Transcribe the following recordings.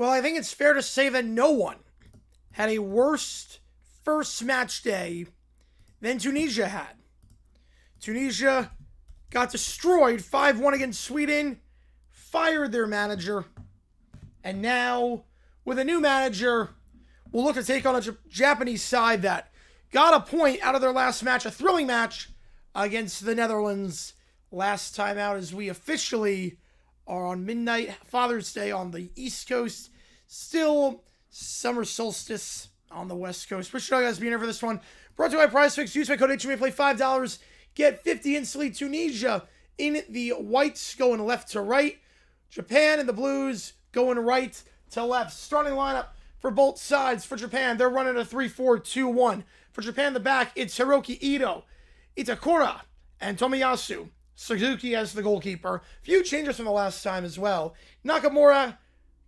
Well, I think it's fair to say that no one had a worse first match day than Tunisia had. Tunisia got destroyed 5-1 against Sweden, fired their manager, and now, with a new manager, will look to take on a Japanese side that got a point out of their last match, a thrilling match against the Netherlands. Last time out as we officially are on midnight Father's Day on the East Coast. Still summer solstice on the West Coast. Appreciate you guys being here for this one. Brought to you by PrizePicks. Use my code HMA. Play $5. Get 50 instantly. Tunisia in the whites going left to right. Japan in the blues going right to left. Starting lineup for both sides. For Japan, they're running a 3-4-2-1. For Japan in the back, it's Hiroki Ito, Itakura, and Tomiyasu. Suzuki as the goalkeeper. Few changes from the last time as well. Nakamura,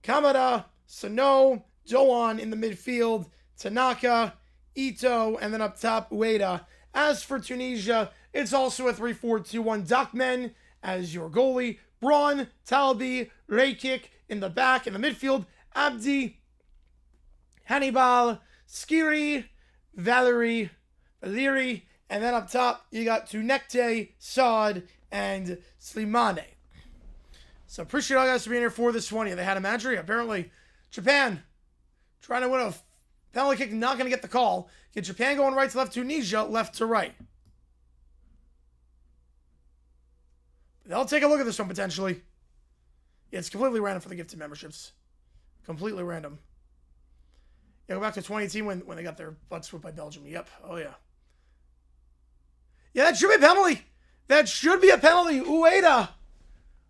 Kamada, Sano, Doan in the midfield, Tanaka, Ito, and then up top, Ueda. As for Tunisia, it's also a 3-4-2-1. Dokmen as your goalie. Braun, Talbi, Reykik in the back. In the midfield, Abdi, Hannibal, Skiri, Valeri, and then up top, you got Tunekte, Saad, and Slimane. So appreciate all you guys for being here for this one. Yeah, they had a match. Apparently, Japan trying to win a penalty kick, not going to get the call. Get Japan going right to left, Tunisia left to right. They'll take a look at this one potentially. Yeah, it's completely random for the gifted memberships. Completely random. Yeah, go back to 2018 when they got their butts whipped by Belgium. Yep. Oh, yeah. Yeah, that should be a penalty. That should be a penalty. Ueda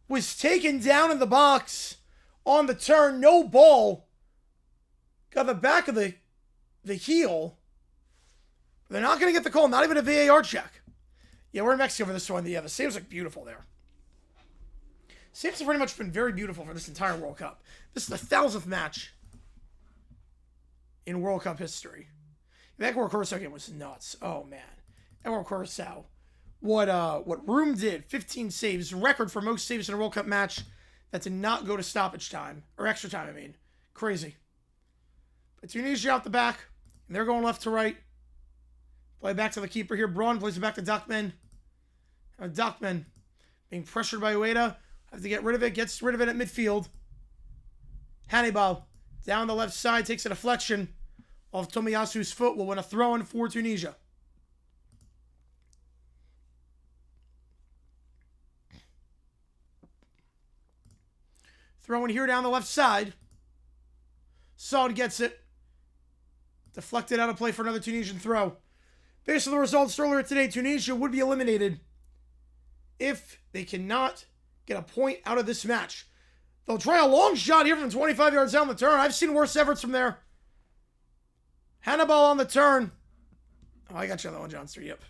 was taken down in the box on the turn. No ball. Got the back of the heel. They're not going to get the call. Not even a VAR check. Yeah, we're in Mexico for this one. Yeah, the saves look beautiful there. Saves have pretty much been very beautiful for this entire World Cup. This is the 1,000th match in World Cup history. The Ecuador Curacao game was nuts. Oh, man. Ecuador Curacao. What Room did, 15 saves, record for most saves in a World Cup match that did not go to stoppage time, or extra time, I mean. Crazy. But Tunisia out the back, and they're going left to right. Play back to the keeper here. Braun plays it back to Dokmen. Dokmen being pressured by Ueda. Have to get rid of it. Gets rid of it at midfield. Hannibal down the left side. Takes a deflection off Tomiyasu's foot. Will win a throw-in for Tunisia. Throw-in here down the left side. Saad gets it. Deflected out of play for another Tunisian throw. Based on the results earlier today, Tunisia would be eliminated if they cannot get a point out of this match. They'll try a long shot here from 25 yards down the turn. I've seen worse efforts from there. Hannibal on the turn. Oh, I got you on that one, Johnster. Yep.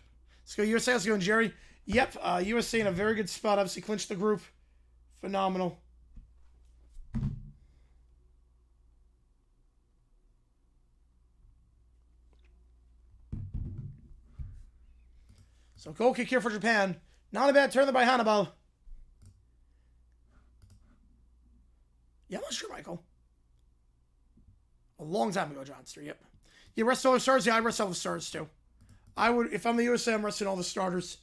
Let's go USA. Let's go, Jerry. Yep. USA in a very good spot. Obviously clinched the group. Phenomenal. So goal kick here for Japan. Not a bad turn there by Hannibal. Yeah, I'm not sure, Michael. A long time ago, Johnster. Yep. You rest all the stars? Yeah, I rest all the stars too. I would, if I'm the USA, I'm resting all the starters.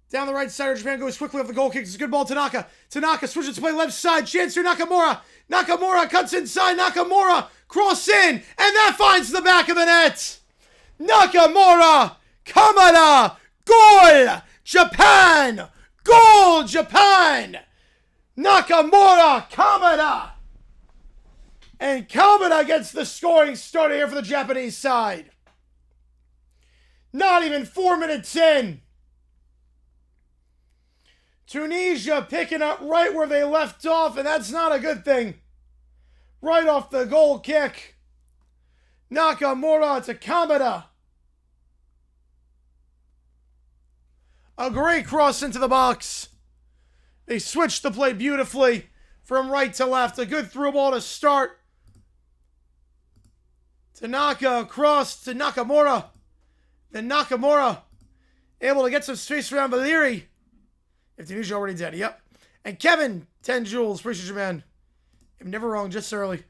Down the right side of Japan goes quickly off the goal kick. It's a good ball, Tanaka. Tanaka switches to play left side. Chance for Nakamura. Nakamura cuts inside. Nakamura cross in. And that finds the back of the net. Nakamura. Kamada. Goal. Japan. Goal. Japan. Nakamura. Kamada. And Kamada gets the scoring started here for the Japanese side. Not even 4 minutes in. Tunisia picking up right where they left off, and that's not a good thing. Right off the goal kick. Nakamura to Kamada. A great cross into the box. They switched the play beautifully from right to left. A good through ball to start. Tanaka across to Nakamura. Then Nakamura able to get some space around Valeri. If Tunisia already did, yep. And Kevin, 10 joules, appreciate you, man. I'm never wrong, just early.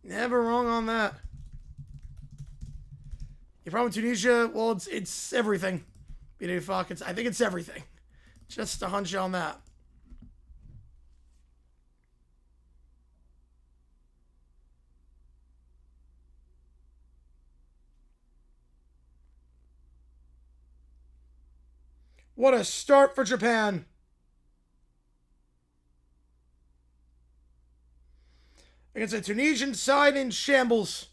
Never wrong on that. Your problem with Tunisia, well, it's everything. Fuck, I think it's everything. Just a hunch on that. What a start for Japan. Against a Tunisian side in shambles.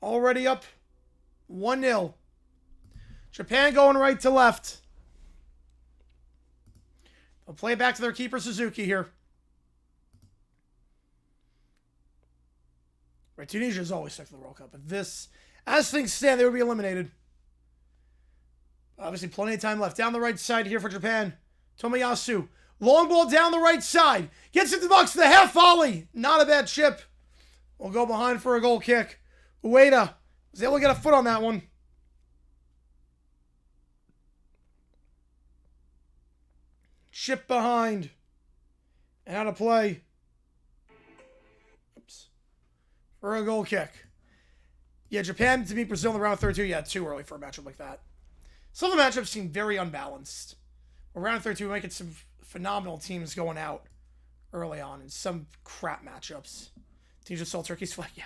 Already up 1-0. Japan going right to left. They'll play it back to their keeper, Suzuki, here. Right, Tunisia is always stuck to the World Cup. But this, as things stand, they would be eliminated. Obviously, plenty of time left. Down the right side here for Japan. Tomiyasu. Long ball down the right side. Gets into the box. The half volley. Not a bad chip. We'll go behind for a goal kick. Ueda was able to get a foot on that one. Chip behind. And out of play. Oops. For a goal kick. Yeah, Japan to beat Brazil in the round of 32. Yeah, too early for a matchup like that. Some of the matchups seem very unbalanced. Around 32, we might get some phenomenal teams going out early on and some crap matchups. Tunisia stole Turkey's flag, yeah.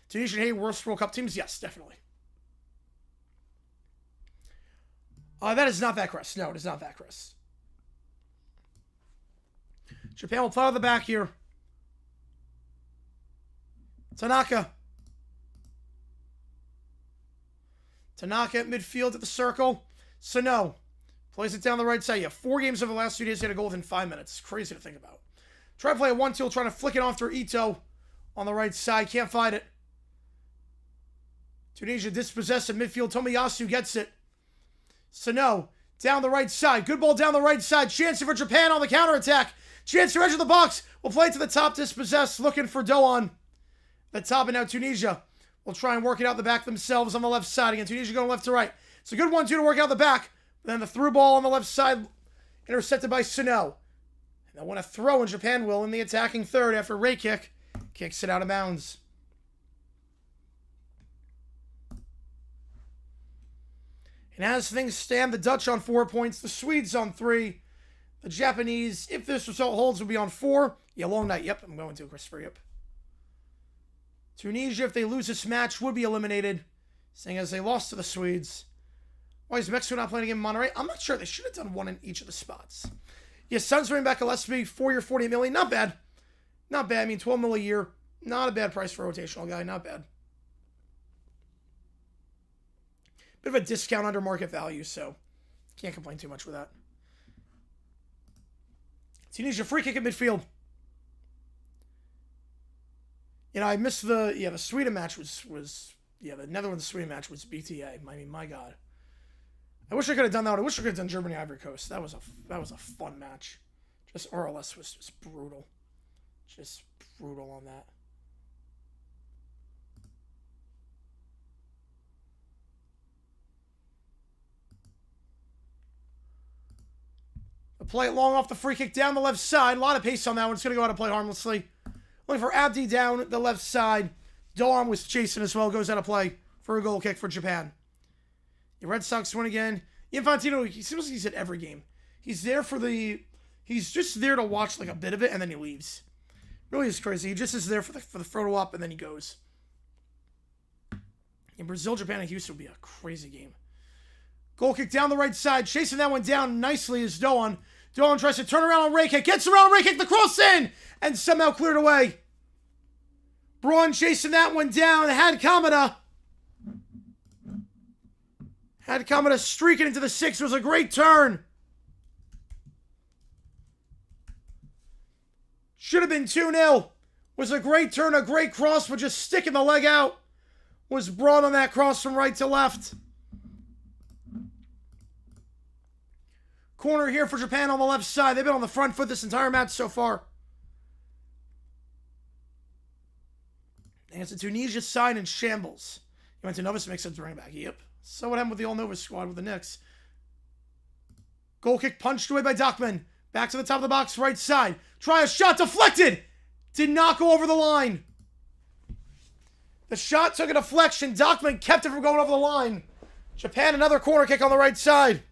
Tunisia and Haiti, worst World Cup teams? Yes, definitely. That is not that crest. No, it is not that crest. Japan will play out of the back here. Tanaka. Tanaka at midfield at the circle. Sano plays it down the right side. Yeah, 4 games over the last 2 days. He had a goal within 5 minutes. Crazy to think about. Try to play a 1-2, trying to flick it off through Ito on the right side. Can't find it. Tunisia dispossessed at midfield. Tomiyasu gets it. Sano down the right side. Good ball down the right side. Chance for Japan on the counterattack. Chance to edge of the box. We'll play it to the top. Dispossessed. Looking for Doan. The top, and now Tunisia will try and work it out the back themselves on the left side. Again, Tunisia going left to right. It's a good 1-2 to work out the back. Then the through ball on the left side, intercepted by Sano. And they'll win a throw, and Japan will in the attacking third after Ray kick kicks it out of bounds. And as things stand, the Dutch on 4 points, the Swedes on 3. The Japanese, if this result holds, will be on 4. Yeah, long night. Yep, I'm going to, Christopher. Yep. Tunisia, if they lose this match, would be eliminated, seeing as they lost to the Swedes. Why is Mexico not playing again in Monterrey? I'm not sure. They should have done one in each of the spots. Yes, Suns bringing back Gillespie, 4-year, $48 million. Not bad. Not bad. I mean, $12 million a year. Not a bad price for a rotational guy. Not bad. Bit of a discount under market value, so can't complain too much with that. Tunisia free kick at midfield. You know, I missed the Sweden match was the Netherlands-Sweden match was BTA. I mean, my God. I wish I could have done that. I wish I could have done Germany-Ivory Coast. That was a fun match. Just RLS was just brutal. Just brutal on that. Play it long off the free kick down the left side. A lot of pace on that one. It's going to go out of play harmlessly. Looking for Abdi down the left side. Doan was chasing as well. Goes out of play for a goal kick for Japan. The Red Sox win again. Infantino, he seems like he's at every game. He's there for he's just there to watch like a bit of it and then he leaves. Really is crazy. He just is there for the photo op and then he goes. In Brazil, Japan, and Houston would be a crazy game. Goal kick down the right side. Chasing that one down nicely is Doan. Doan tries to turn around on Ray kick. Gets around Ray kick. The cross in. And somehow cleared away. Braun chasing that one down. Had Kamada streaking into the 6. It was a great turn. Should have been 2-0. Was a great turn. A great cross. But just sticking the leg out. Was Braun on that cross from right to left. Corner here for Japan on the left side. They've been on the front foot this entire match so far. And it's a Tunisia side in shambles. He went to Novus, makes sense to bring it back. Yep. So what happened with the old Novus squad with the Knicks? Goal kick punched away by Dachman. Back to the top of the box, right side. Try a shot, deflected! Did not go over the line. The shot took a deflection. Dachman kept it from going over the line. Japan, another corner kick on the right side.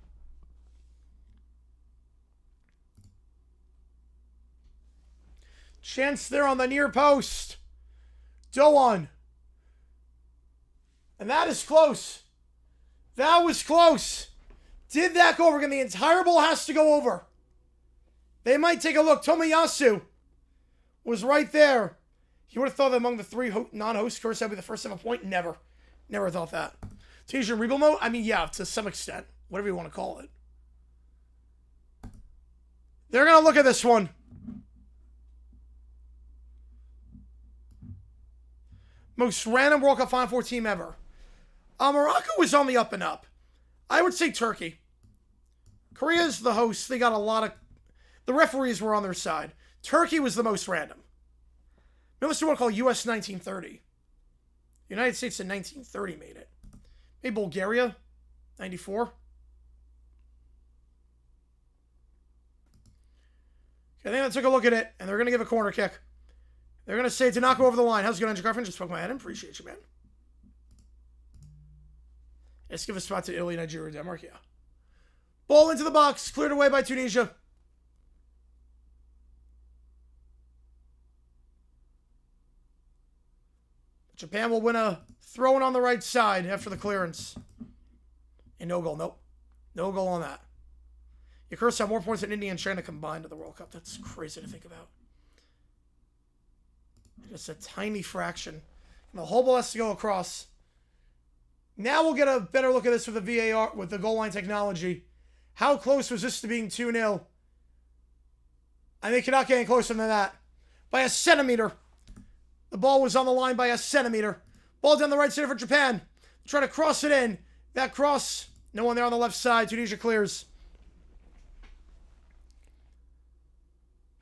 Chance there on the near post. Doan. And that is close. That was close. Did that go over? Again, the entire ball has to go over. They might take a look. Tomiyasu was right there. You would have thought that among the three non-host scores, that would be the first 7 point. Never. Never thought that. Tunisian rebuild mode? I mean, yeah, to some extent. Whatever you want to call it. They're going to look at this one. Most random World Cup Final Four team ever. Morocco was on the up and up. I would say Turkey. Korea's the host. They got a lot of... The referees were on their side. Turkey was the most random. Let's do one called US 1930. The United States in 1930 made it. Maybe Bulgaria, 94. Okay, I think they took a look at it, and they're going to give a corner kick. They're going to say, did not go over the line. How's it going, Andrew Griffin? Just spoke my head in. Appreciate you, man. Let's give a spot to Italy, Nigeria, Denmark, yeah. Ball into the box, cleared away by Tunisia. Japan will win a throw-in on the right side after the clearance. And no goal, nope. No goal on that. You curse have more points than India and China combined to the World Cup. That's crazy to think about. Just a tiny fraction. And the whole ball has to go across. Now we'll get a better look at this with the VAR, with the goal line technology. How close was this to being 2-0? And they cannot get any closer than that. By a centimeter. The ball was on the line by a centimeter. Ball down the right side for Japan. Try to cross it in. That cross, no one there on the left side. Tunisia clears.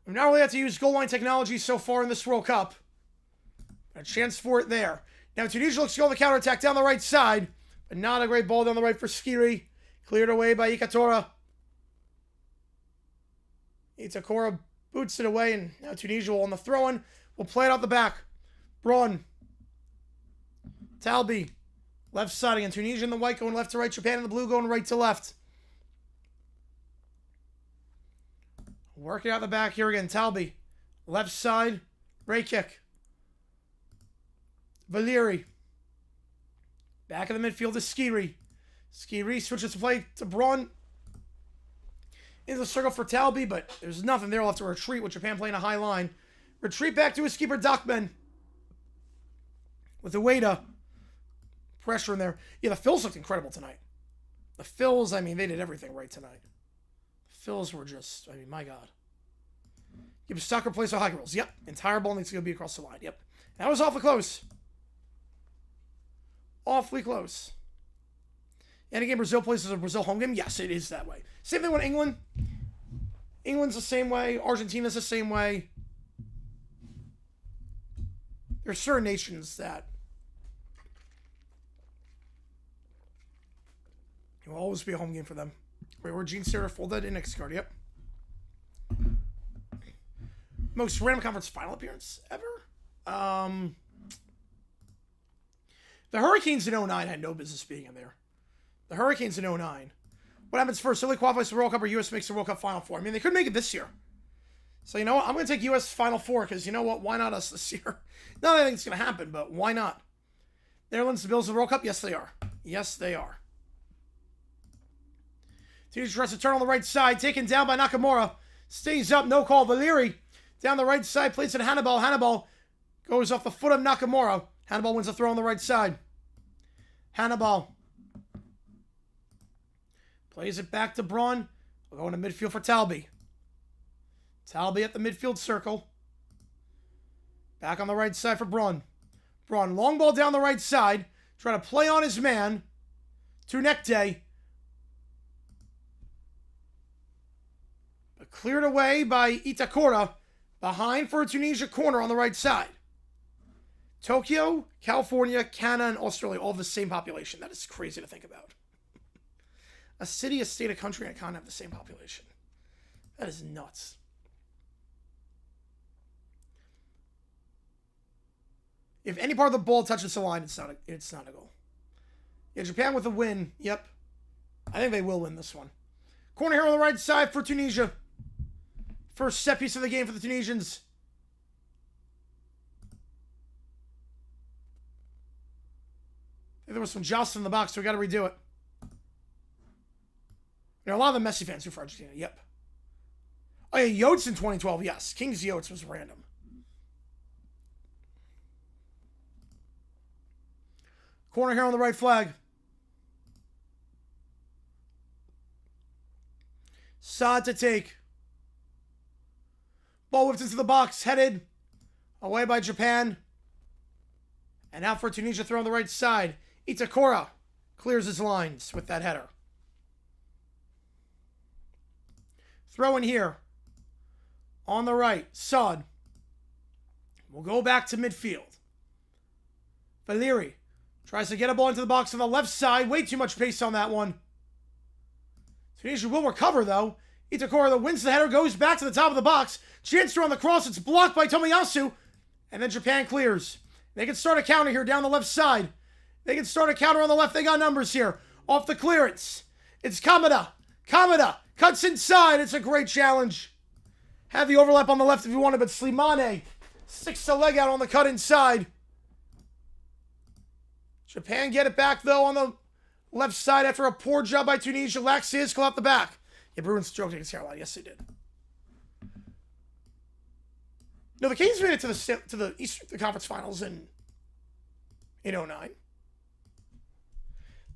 We've not really had to use goal line technology so far in this World Cup. A chance for it there. Now Tunisia looks to go on the counterattack down the right side. But not a great ball down the right for Skiri. Cleared away by Ikatora. Itakura boots it away. And now Tunisia will on the throw-in. Will play it out the back. Braun. Talbi. Left side again. Tunisia in the white going left to right. Japan in the blue going right to left. Working out the back here again. Talbi. Left side. Ray kick. Valeri. Back in the midfield to Skiri. Skiri switches to play to Braun. Into the circle for Talbi, but there's nothing there. We'll have to retreat with Japan playing a high line. Retreat back to his keeper, Dachman. With the Ueda. Pressure in there. Yeah, the Phils looked incredible tonight. The Phils, I mean, they did everything right tonight. The Phils were just, I mean, my God. Give soccer plays with hockey rules. Yep. Entire ball needs to go be across the line. Yep. That was awfully close. Awfully close. And again, Brazil plays as a Brazil home game. Yes, it is that way. Same thing with England. England's the same way. Argentina's the same way. There's certain nations that it will always be a home game for them. Wait, where Gene Sarah folded index card? Yep. Most random conference final appearance ever? The Hurricanes in 09 had no business being in there. The Hurricanes in 09. What happens first? Italy qualifies for the World Cup or U.S. makes the World Cup Final Four? I mean, they could make it this year. So, you know what? I'm going to take U.S. Final Four because, you know what? Why not us this year? Not that I think it's going to happen, but why not? Netherlands, the Bills of the World Cup? Yes, they are. Yes, they are. Tunisia tries to turn on the right side. Taken down by Nakamura. Stays up. No call. Valeri down the right side. Plays it Hannibal. Hannibal goes off the foot of Nakamura. Hannibal wins the throw on the right side. Hannibal plays it back to Braun. We'll go into midfield for Talbi. Talbi at the midfield circle. Back on the right side for Braun. Braun, long ball down the right side. Trying to play on his man. Tunekte. But cleared away by Itakura. Behind for a Tunisia corner on the right side. Tokyo, California, Canada, and Australia, all the same population. That is crazy to think about. A city, a state, a country, and a continent have the same population. That is nuts. If any part of the ball touches the line, it's not a goal. Yeah, Japan with a win. Yep. I think they will win this one. Corner here on the right side for Tunisia. First set piece of the game for the Tunisians. I think there was some jostling in the box, so we got to redo it. There are a lot of the Messi fans who for Argentina. Yep. Oh, yeah, Yotes in 2012. Yes, King's Yotes was random. Corner here on the right flag. Saad to take. Ball whipped into the box, headed away by Japan. And now for Tunisia, throw on the right side. Itakura clears his lines with that header. Throw in here. On the right, Saad. We'll go back to midfield. Valeri tries to get a ball into the box on the left side. Way too much pace on that one. Tunisia will recover, though. Itakura, that wins the header, goes back to the top of the box. Chance to run the cross. It's blocked by Tomiyasu. And then Japan clears. They can start a counter here down the left side. They can start a counter on the left. They got numbers here. Off the clearance. It's Kamada. Kamada cuts inside. It's a great challenge. Had the overlap on the left if you wanted, but Slimane sticks the leg out on the cut inside. Japan get it back, though, on the left side after a poor job by Tunisia. Lacks his, call out the back. Yeah, Bruins stroked against Carolina. Yes, they did. No, the Kings made it to the Eastern Conference Finals in 2009.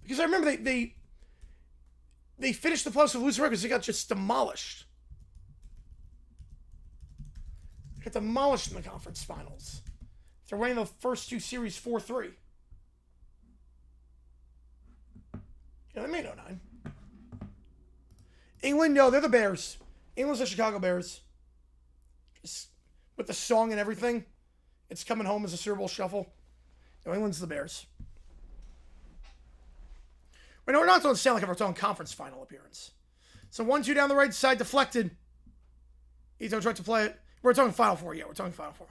Because I remember they finished the playoffs with losing records. They got just demolished. They got demolished in the conference finals. They're winning the first two series 4-3. Yeah, they made 09. England, no, they're the Bears. England's the Chicago Bears. Just with the song and everything. It's coming home as a Super Bowl shuffle. No, England's the Bears. Wait, no, we're not doing Stanley Cup. We're talking conference final appearance. So 1-2 down the right side, deflected. Ito tried to play it. We're talking Final Four. Yeah, we're talking Final Four.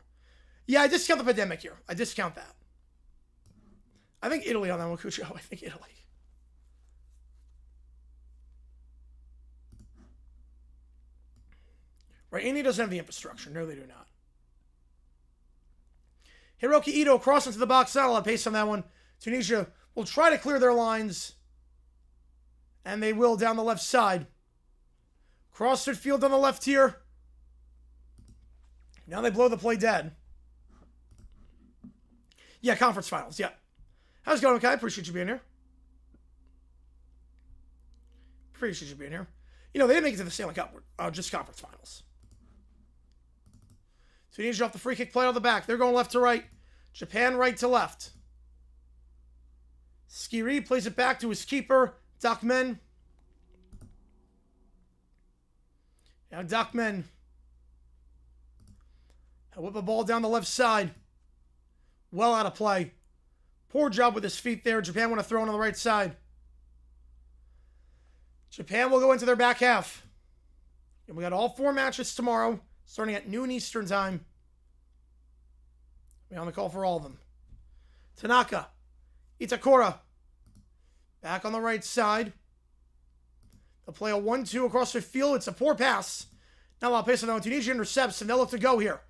Yeah, I discount the pandemic here. I discount that. I think Italy on that one, Cuccio. I think Italy. Right, India doesn't have the infrastructure. No, they do not. Hiroki Ito cross into the box. Not a lot of pace on that one. Tunisia will try to clear their lines. And they will down the left side. Cross midfield on the left here. Now they blow the play dead. Yeah, conference finals. Yeah. How's it going, okay? Appreciate you being here. Appreciate you being here. You know, they didn't make it to the Stanley Cup. Just conference finals. Tunisia off the free kick play on the back. They're going left to right. Japan right to left. Skiri plays it back to his keeper, Dakmen. Now Dakmen. He'll whip a ball down the left side. Well out of play. Poor job with his feet there. Japan want to throw it on the right side. Japan will go into their back half. And we got all 4 matches tomorrow, starting at noon Eastern time. We're on the call for all of them. Tanaka. Itakura. Back on the right side. They'll play a 1-2 across the field. It's a poor pass. Not a lot of pace on that one. Tunisia intercepts, and they'll look to go here.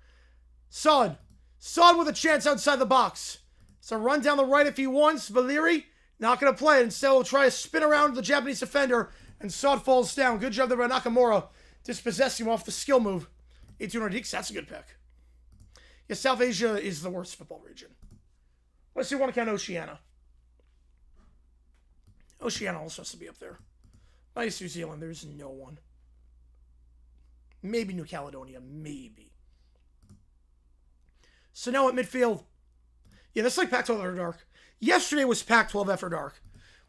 Saad. Saad with a chance outside the box. So run down the right if he wants. Valeri not going to play it. Instead, he'll try to spin around the Japanese defender, and Saad falls down. Good job there by Nakamura. Dispossessing him off the skill move. 1800 Deeks, that's a good pick. Yeah, South Asia is the worst football region. Let's see, want to count Oceania. Oceania also has to be up there. Minus New Zealand, there's no one. Maybe New Caledonia, maybe. So now at midfield. Yeah, that's like Pac-12 After Dark. Yesterday was Pac-12 After Dark.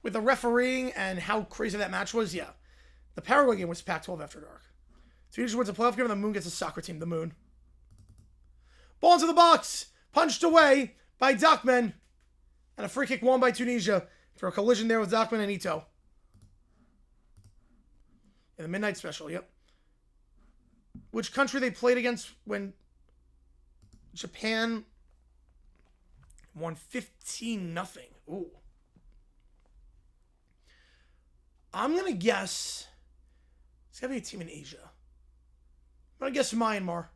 With the refereeing and how crazy that match was, yeah. The Paraguay game was Pac-12 After Dark. Tunisia wins a playoff game and the Moon gets a soccer team, the Moon. Ball into the box. Punched away by Dakmen. And a free kick won by Tunisia for a collision there with Dakmen and Ito. In the midnight special, yep. Which country they played against when Japan won 15-0. Ooh. I'm going to guess it's got to be a team in Asia. I'm going to guess Myanmar.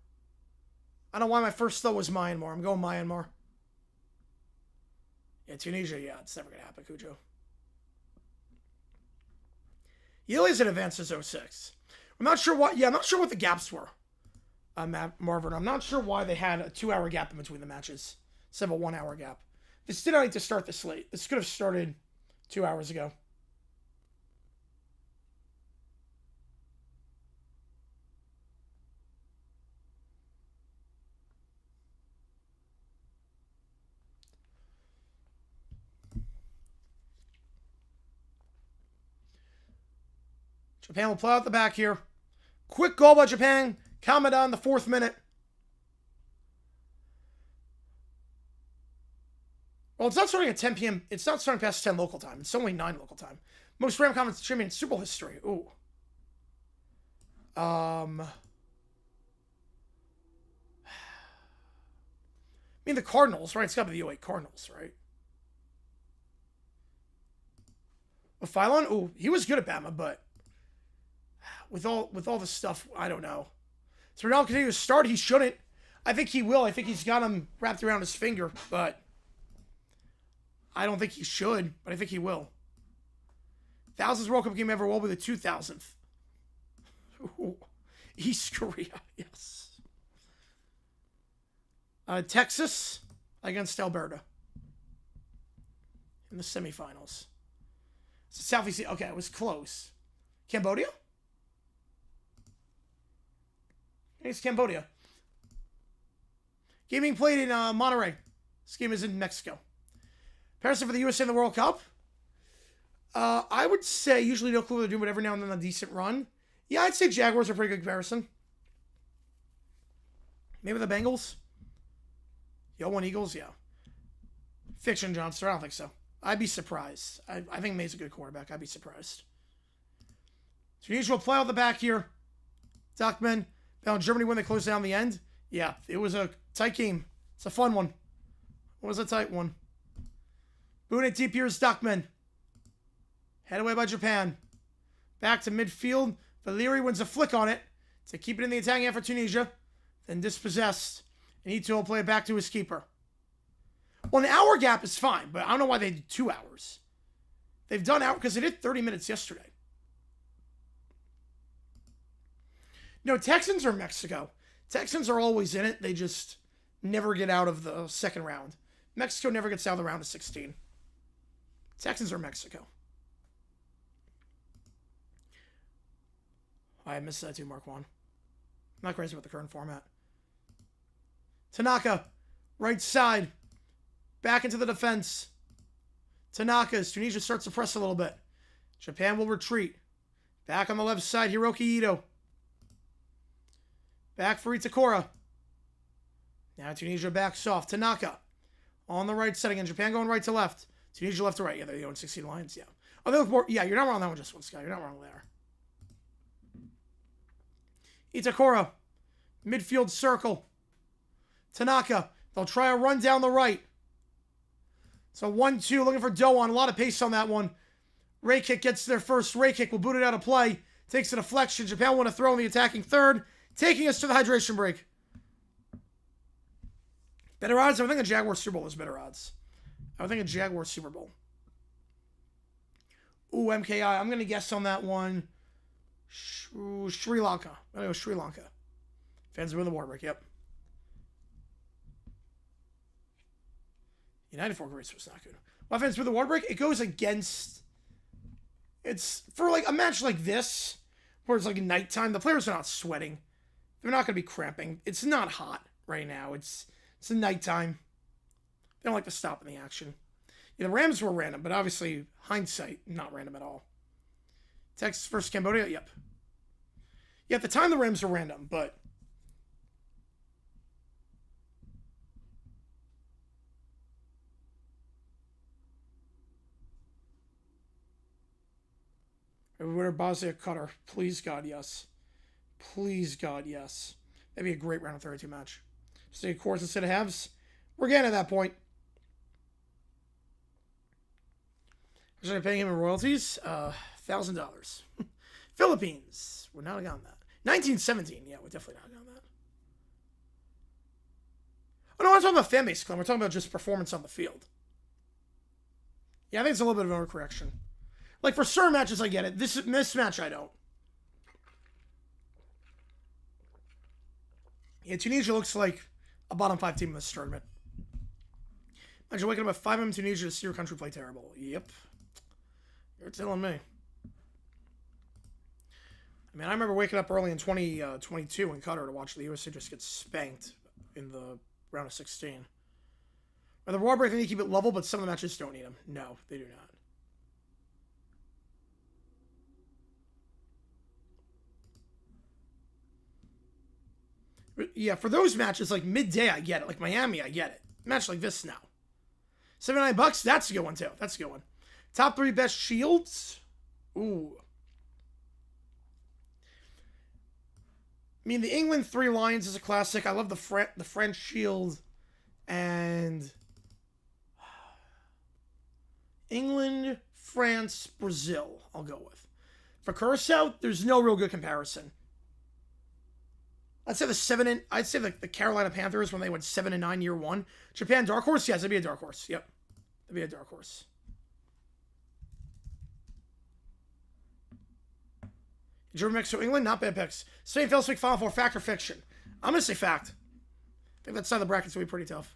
I don't know why my first thought was Myanmar. I'm going Myanmar. Yeah, Tunisia, yeah, it's never going to happen, Cujo. Ili's advanced as 06. I'm not sure what, I'm not sure what the gaps were. Marvin, I'm not sure why they had a 2-hour gap in between the matches instead of a 1-hour gap. This did not need to start this late. This could have started 2 hours ago. Japan will play out the back here. Quick goal by Japan. Kamada in the 4th minute. Well, it's not starting at 10 p.m. It's not starting past 10 local time. It's only 9 local time. Most Ram Conference champion in Super Bowl history. Ooh. I mean, the Cardinals, right? It's got to be the 08 Cardinals, right? Phylon? Ooh, he was good at Bama, but with all the stuff, I don't know. So Ronaldo continue to start. He shouldn't. I think he will. I think he's got him wrapped around his finger, but I don't think he should, but I think he will. 1000th World Cup game ever will be the 2000th. Ooh. East Korea, yes. Texas against Alberta in the semifinals. So Southeast, okay, it was close. Cambodia? It's Cambodia. Game being played in Monterrey. This game is in Mexico. Comparison for the USA in the World Cup. I would say usually no clue what they're doing, but every now and then a decent run. Yeah, I'd say Jaguars are a pretty good comparison. Maybe the Bengals. Yo, one Eagles, yeah. Fiction Johnson, I don't think so. I'd be surprised. I think May's a good quarterback. I'd be surprised. Tunisia will play out the back here. Duckman. Found Germany when they closed down the end. Yeah, it was a tight game. It's a fun one. It was a tight one. Boone and deep here's Duckman. Head away by Japan. Back to midfield. Valeri wins a flick on it to keep it in the attacking effort for Tunisia. Then dispossessed. And Ito will play it back to his keeper. Well, an hour gap is fine, but I don't know why they did 2 hours. They've done hour because they did 30 minutes yesterday. No, Texans are Mexico. Texans are always in it. They just never get out of the second round. Mexico never gets out of the round of 16. Texans are Mexico. I missed that too, Mark Juan. I'm not crazy about the current format. Tanaka, right side. Back into the defense. Tanaka's. Tunisia starts to press a little bit. Japan will retreat. Back on the left side, Hiroki Ito. Back for Itakura. Now Tunisia backs off. Tanaka on the right side again. Japan going right to left. Tunisia left to right. Yeah, they're the 0-16 Lions. Yeah. Oh, they look more. Yeah, you're not wrong on that one, just one, Scott. You're not wrong there. Itakura. Midfield circle. Tanaka. They'll try a run down the right. So 1-2, looking for Doan. A lot of pace on that one. Ray kick gets their first. Ray kick will boot it out of play. Takes a deflection. Japan want to throw in the attacking third. Taking us to the hydration break. Better odds? I would think a Jaguars Super Bowl is better odds. I would think a Jaguars Super Bowl. Ooh, MKI. I'm going to guess on that one. Sri Lanka. I'm going to go Sri Lanka. Fans win the war break. Yep. United for Greece was not good. Why fans win the war break? It goes against... It's for like a match like this, where it's like nighttime. The players are not sweating. They're not going to be cramping. It's not hot right now. It's a nighttime. They don't like to stop in the action. Yeah, the Rams were random, but obviously, hindsight, not random at all. Texas versus Cambodia? Yep. Yeah, at the time, the Rams were random, but... Winner Bosnia Qatar. Please, God, yes. Please, God, yes. That'd be a great round of 32 match. Stay course instead of halves. We're getting at that point. Should I pay him in royalties? $1,000. Philippines. We're not on that. 1917. Yeah, we're definitely not on that. Oh, no, I'm talking about fan base, Clem. We're talking about just performance on the field. Yeah, I think it's a little bit of an overcorrection. Like, for certain matches, I get it. This match, I don't. Yeah, Tunisia looks like a bottom 5 team in this tournament. Imagine waking up at 5 a.m. Tunisia to see your country play terrible. Yep. You're telling me. I mean, I remember waking up early in 2022 in Qatar to watch the USA just get spanked in the round of 16. Are the raw break, they need to keep it level, but some of the matches don't need them. No, they do not. Yeah, for those matches, like midday, I get it. Like Miami, I get it. Match like this now. $79, that's a good one, too. That's a good one. Top 3 best shields? Ooh. I mean, the England 3 Lions is a classic. I love the French shield. And England, France, Brazil, I'll go with. For Curacao, there's no real good comparison. I'd say the Carolina Panthers when they went 7-9 year 1. Japan dark horse, yes, that'd be a dark horse. Yep, that'd be a dark horse. German, Mexico, England, not bad picks. Spain fails to make Final Four, fact or fiction? I'm gonna say fact. I think that side of the bracket's gonna be pretty tough.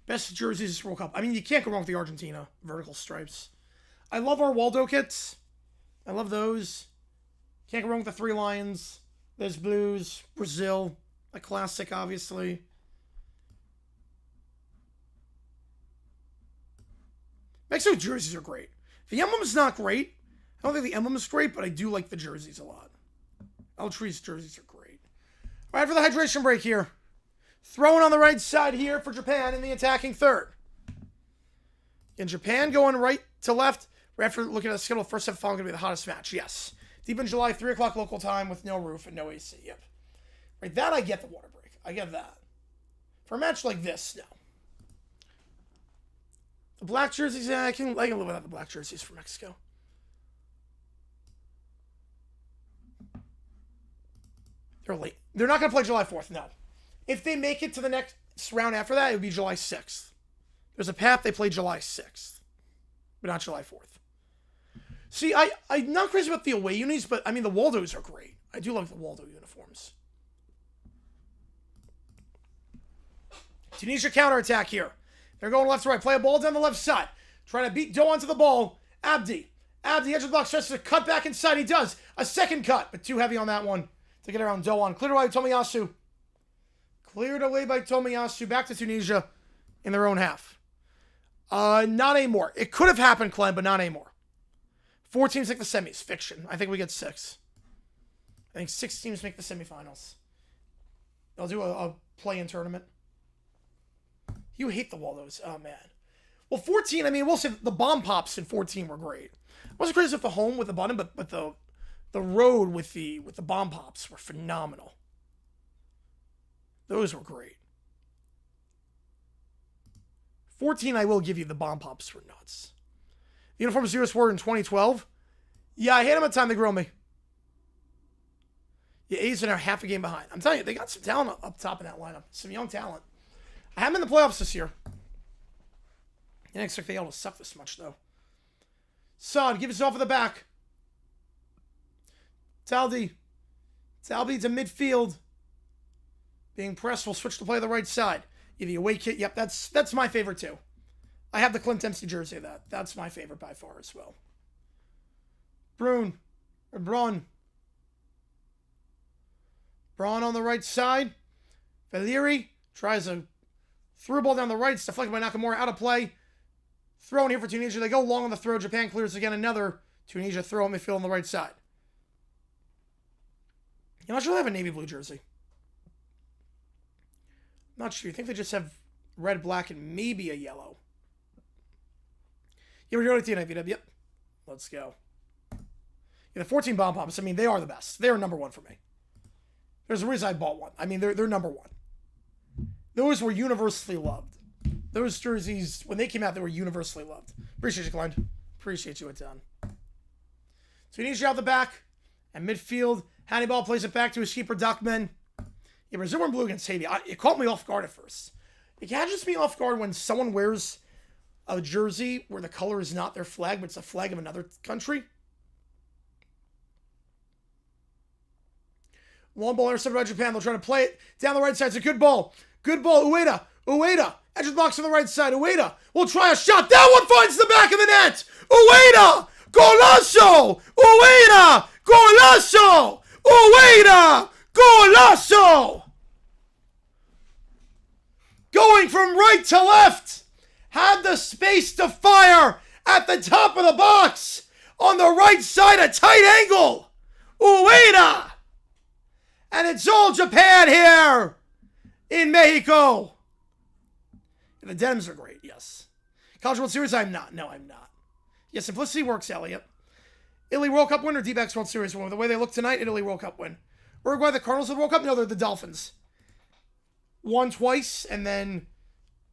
Best jerseys this World Cup. I mean, you can't go wrong with the Argentina vertical stripes. I love our Waldo kits. I love those. Can't go wrong with the 3 Lions. There's Blues. Brazil. A classic, obviously. Mexico jerseys are great. The emblem is not great. I don't think the emblem is great, but I do like the jerseys a lot. Altree's jerseys are great. All right, for the hydration break here. Throwing on the right side here for Japan in the attacking third. In Japan, going right to left. Right after looking at the schedule, first half following going to be the hottest match. Yes. Deep in July, 3 o'clock local time with no roof and no AC. Yep. Right, that I get the water break. I get that. For a match like this, no. The black jerseys, yeah, I can live without the black jerseys for Mexico. They're late. They're not going to play July 4th, no. If they make it to the next round after that, it would be July 6th. There's a path they play July 6th, but not July 4th. See, I'm not crazy about the away unis, but I mean, the Waldos are great. I do like the Waldo uniforms. Tunisia counterattack here. They're going left to right. Play a ball down the left side. Trying to beat Doe onto the ball. Abdi, edge of the box, tries to cut back inside. He does. A second cut, but too heavy on that one to get around Doe on. Cleared away by Tomiyasu. Cleared away by Tomiyasu. Back to Tunisia in their own half. Not anymore. It could have happened, Clem, but not anymore. 4 teams make the semis. Fiction. I think we get 6. I think 6 teams make the semifinals. They'll do a play-in tournament. You hate the Waldos. Oh, man. Well, 14, I mean, we'll say the bomb pops in 14 were great. I wasn't crazy with the home with the button, but the road with the bomb pops were phenomenal. Those were great. 14, I will give you the bomb pops were nuts. The uniforms US were in 2012. Yeah, I hate them at the time they grill me. Yeah, A's are now half a game behind. I'm telling you, they got some talent up top in that lineup. Some young talent. I have them in the playoffs this year. I didn't expect they all to suck this much, though. Saad gives it off at the back. Taldi to midfield. Being pressed, will switch to play the right side. The away kit, yep, that's my favorite too. I have the Clint Dempsey jersey of that. That's my favorite by far as well. Braun on the right side. Valeri tries a through ball down the right. It's deflected by Nakamura. Out of play. Throw in here for Tunisia. They go long on the throw. Japan clears again. Another Tunisia throw in midfield on the right side. I'm not sure they have a navy blue jersey. I'm not sure. You think they just have red, black, and maybe a yellow. Yeah, we're doing it, TNA. Yep. Let's go. Yeah, the 14 bomb pops, I mean, they are the best. They're number one for me. There's a reason I bought one. I mean, they're number one. Those were universally loved. Those jerseys, when they came out, they were universally loved. Appreciate you, Klein. Appreciate you a ton. Tunisia out the back. And midfield, Hannibal plays it back to his keeper, Duckman. Yeah, Brazil went blue against Haiti. It caught me off guard at first. It catches me off guard when someone wears a jersey where the color is not their flag, but it's a flag of another country. Long ball intercepted by Japan. They'll try to play it down the right side. It's a good ball. Good ball. Ueda. Edge of the box on the right side. Ueda will try a shot. That one finds the back of the net. Ueda. Golazo. Ueda. Golazo. Ueda. Golazo. Going from right to left. Had the space to fire at the top of the box. On the right side, a tight angle. Ueda. And it's all Japan here in Mexico. The denims are great, yes. College World Series, I'm not. No, I'm not. Yeah, simplicity works, Elliot. Italy World Cup winner, D-backs World Series winner. The way they look tonight, Italy World Cup win. Uruguay, the Cardinals of the World Cup? No, they're the Dolphins. Won twice, and then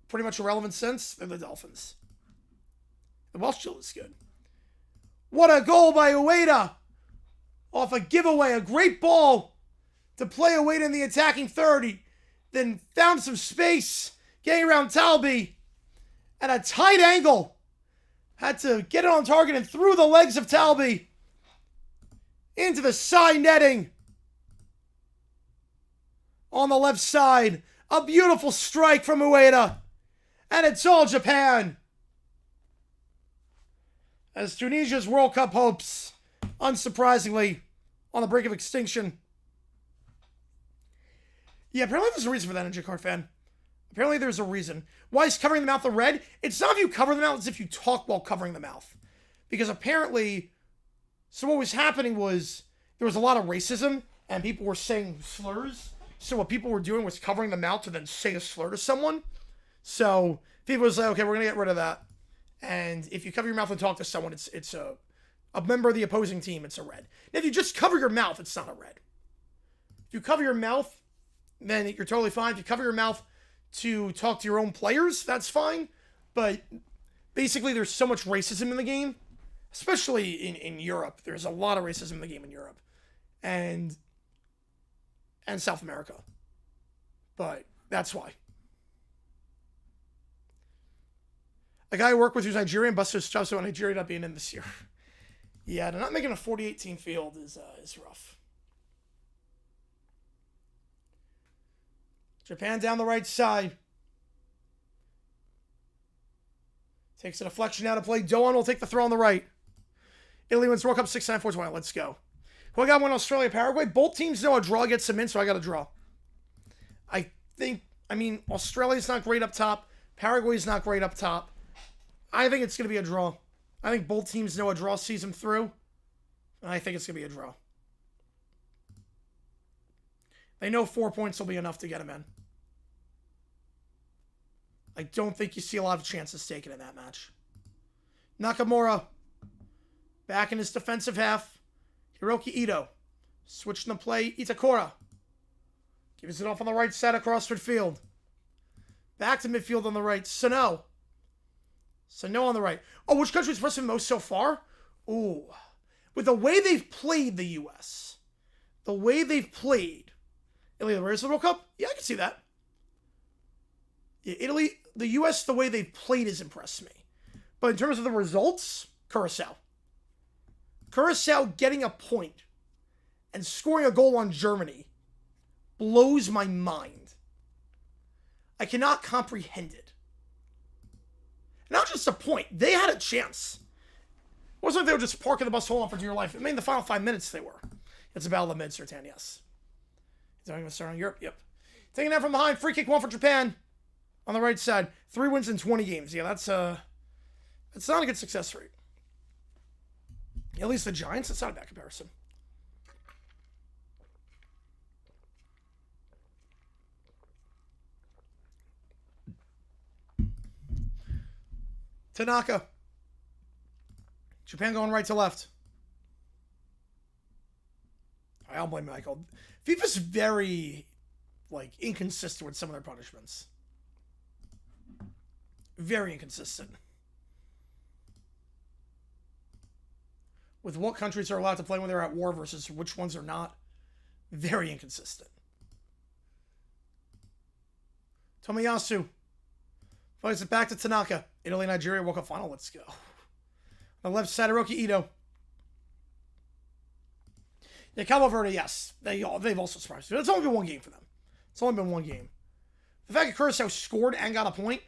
pretty much irrelevant since, they're the Dolphins. The Welsh still is good. What a goal by Ueda. Off a giveaway, a great ball to play Ueda in the attacking 30. Then found some space, getting around Talby. At a tight angle. Had to get it on target and through the legs of Talby. Into the side netting. On the left side. A beautiful strike from Ueda. And it's all Japan. As Tunisia's World Cup hopes, unsurprisingly, on the brink of extinction. Yeah, apparently there's a reason for that, Ninja Card fan. Apparently there's a reason. Why is covering the mouth a red? It's not if you cover the mouth, it's if you talk while covering the mouth. Because apparently, so what was happening was, there was a lot of racism, and people were saying slurs. So what people were doing was covering the mouth to then say a slur to someone. So people was like, okay, we're going to get rid of that. And if you cover your mouth and talk to someone, it's a member of the opposing team, it's a red. Now, if you just cover your mouth, it's not a red. If you cover your mouth, then you're totally fine. If you cover your mouth to talk to your own players, that's fine. But basically, there's so much racism in the game, especially in Europe. There's a lot of racism in the game in Europe and South America. But that's why. A guy I work with who's Nigerian busted his chops about Nigeria not being in this year. Yeah, not making a 48-team field is rough. Japan down the right side. Takes a deflection out of play. Doan will take the throw on the right. Italy wins World Cup 6-9-4-20. Let's go. Who I got one? Australia, Paraguay. Both teams know a draw gets them in, so I got a draw. I mean, Australia's not great up top. Paraguay's not great up top. I think it's going to be a draw. I think both teams know a draw sees them through. And I think it's going to be a draw. They know 4 points will be enough to get them in. I don't think you see a lot of chances taken in that match. Nakamura. Back in his defensive half. Hiroki Ito. Switching the play. Itakura. Gives it off on the right side across midfield. Back to midfield on the right. Sano. Sano on the right. Oh, which country is impressing most so far? Ooh. With the way they've played the U.S. The way they've played. Italy, the World Cup? Yeah, I can see that. Yeah, Italy, the U.S., the way they've played has impressed me. But in terms of the results, Curacao. Curacao getting a point and scoring a goal on Germany blows my mind. I cannot comprehend it. Not just a point. They had a chance. It wasn't like they were just parking the bus, hold on for dear life. I mean, the final 5 minutes they were. It's a battle of mid-Sertan, yes. Is that going to start on Europe? Yep. Taking that from behind. Free kick one for Japan. On the right side. 3 wins in 20 games. Yeah, that's not a good success rate. At least the Giants, that's not a bad comparison. Tanaka. Japan going right to left. I'll blame Michael. FIFA's very, like, inconsistent with some of their punishments. Very inconsistent. With what countries are allowed to play when they're at war versus which ones are not. Very inconsistent. Tomiyasu plays it back to Tanaka. Italy, Nigeria, World Cup final. Let's go. On the left side, Hiroki Ito. Yeah, Cabo Verde, yes. They've also surprised me. It's only been one game for them. It's only been one game. The fact that Curacao scored and got a point,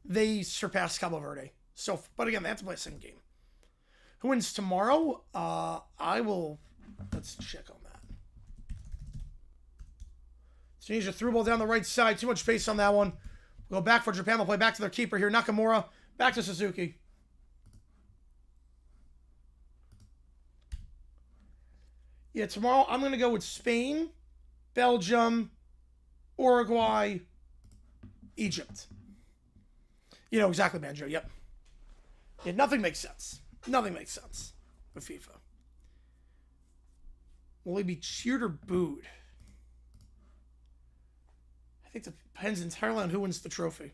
they surpassed Cabo Verde. So, but again, they have to play a second game. Who wins tomorrow? I will... Let's check on that. Tunisia threw ball down the right side. Too much space on that one. We'll go back for Japan. They'll play back to their keeper here. Nakamura. Back to Suzuki. Yeah, tomorrow I'm going to go with Spain, Belgium, Uruguay, Egypt. You know exactly, Banjo. Yep. Yeah, nothing makes sense. Nothing makes sense with FIFA. Will he be cheered or booed? I think it depends entirely on who wins the trophy.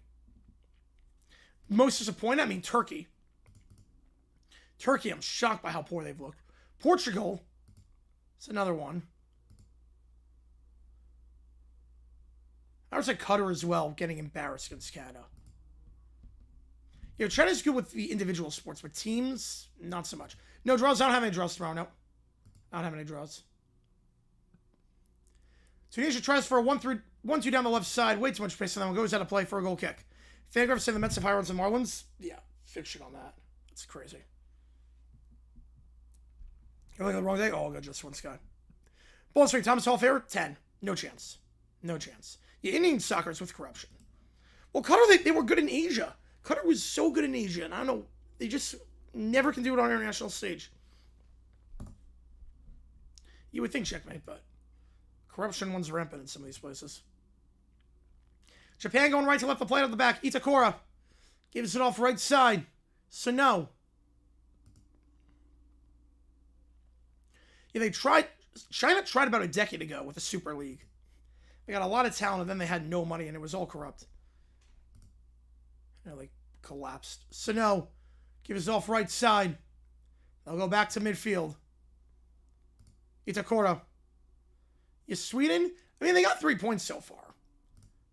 Most disappointed? I mean, Turkey. Turkey, I'm shocked by how poor they've looked. Portugal, it's another one. I would say Qatar as well, getting embarrassed against Canada. You know, China's good with the individual sports, but teams, not so much. No draws. I don't have any draws tomorrow. No. I don't have any draws. Tunisia tries for a 1-2 down the left side. Way too much space on that one. Goes out of play for a goal kick. Fangraph saying the Mets have higher odds than Marlins. Yeah, fiction on that. That's crazy. You're looking at the wrong day? Oh, I'll go just one sky. Ball straight. Thomas Hall fair? 10. No chance. No chance. Yeah, Indian soccer is with corruption. Well, Qatar, they were good in Asia. Qatar was so good in Asia, and I don't know, they just never can do it on an international stage. You would think checkmate, but corruption runs rampant in some of these places. Japan going right to left, the plate at the back. Itakura gives it off right side. Sano. Yeah, China tried about a decade ago with the Super League. They got a lot of talent, and then they had no money, and it was all corrupt. Like collapsed. Sano gives it off right side. They'll go back to midfield. Itakura. Yeah, Sweden, I mean, they got 3 points so far.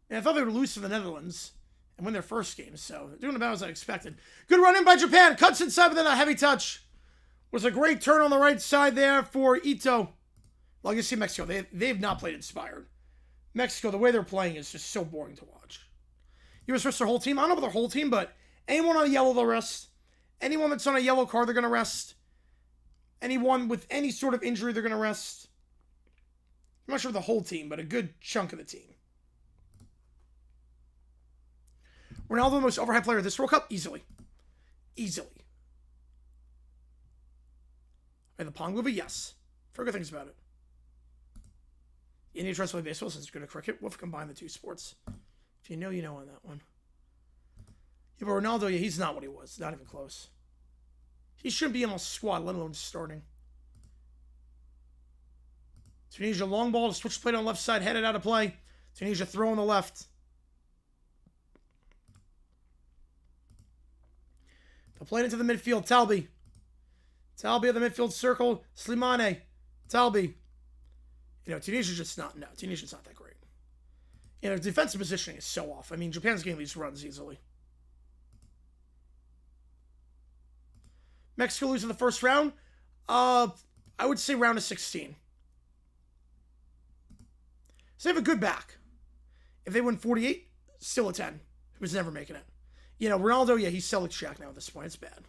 And I thought they would lose to the Netherlands and win their first game, so they're doing about as I expected. Good run in by Japan. Cuts inside, but then a heavy touch. Was a great turn on the right side there for Ito. Well, you see Mexico, they've not played inspired. Mexico, the way they're playing is just so boring to watch. U.S. rests their whole team. I don't know about their whole team, but anyone on a yellow, they'll rest. Anyone that's on a yellow card, they're going to rest. Anyone with any sort of injury, they're going to rest. I'm not sure of the whole team, but a good chunk of the team. Ronaldo, the most overhyped player of this World Cup? Easily. Easily. And the Pong movie? Yes. For good things about it. India tries to play baseball since it's good at cricket. We'll combine the two sports. If you know, you know on that one. Yeah, but Ronaldo, yeah, he's not what he was. Not even close. He shouldn't be in a squad, let alone starting. Tunisia long ball to switch plate on the left side, headed out of play. Tunisia throw on the left. They'll play it into the midfield. Talbi. Talbi at the midfield circle. Slimane. Talbi. You know, Tunisia's just not, no, Tunisia's not that great. You know, defensive positioning is so off. I mean, Japan's getting these runs easily. Mexico loses the first round. I would say round of 16. So they have a good back. If they win 48, still a 10. Who's never making it. You know, Ronaldo, yeah, he's selling Shaq now at this point. It's bad.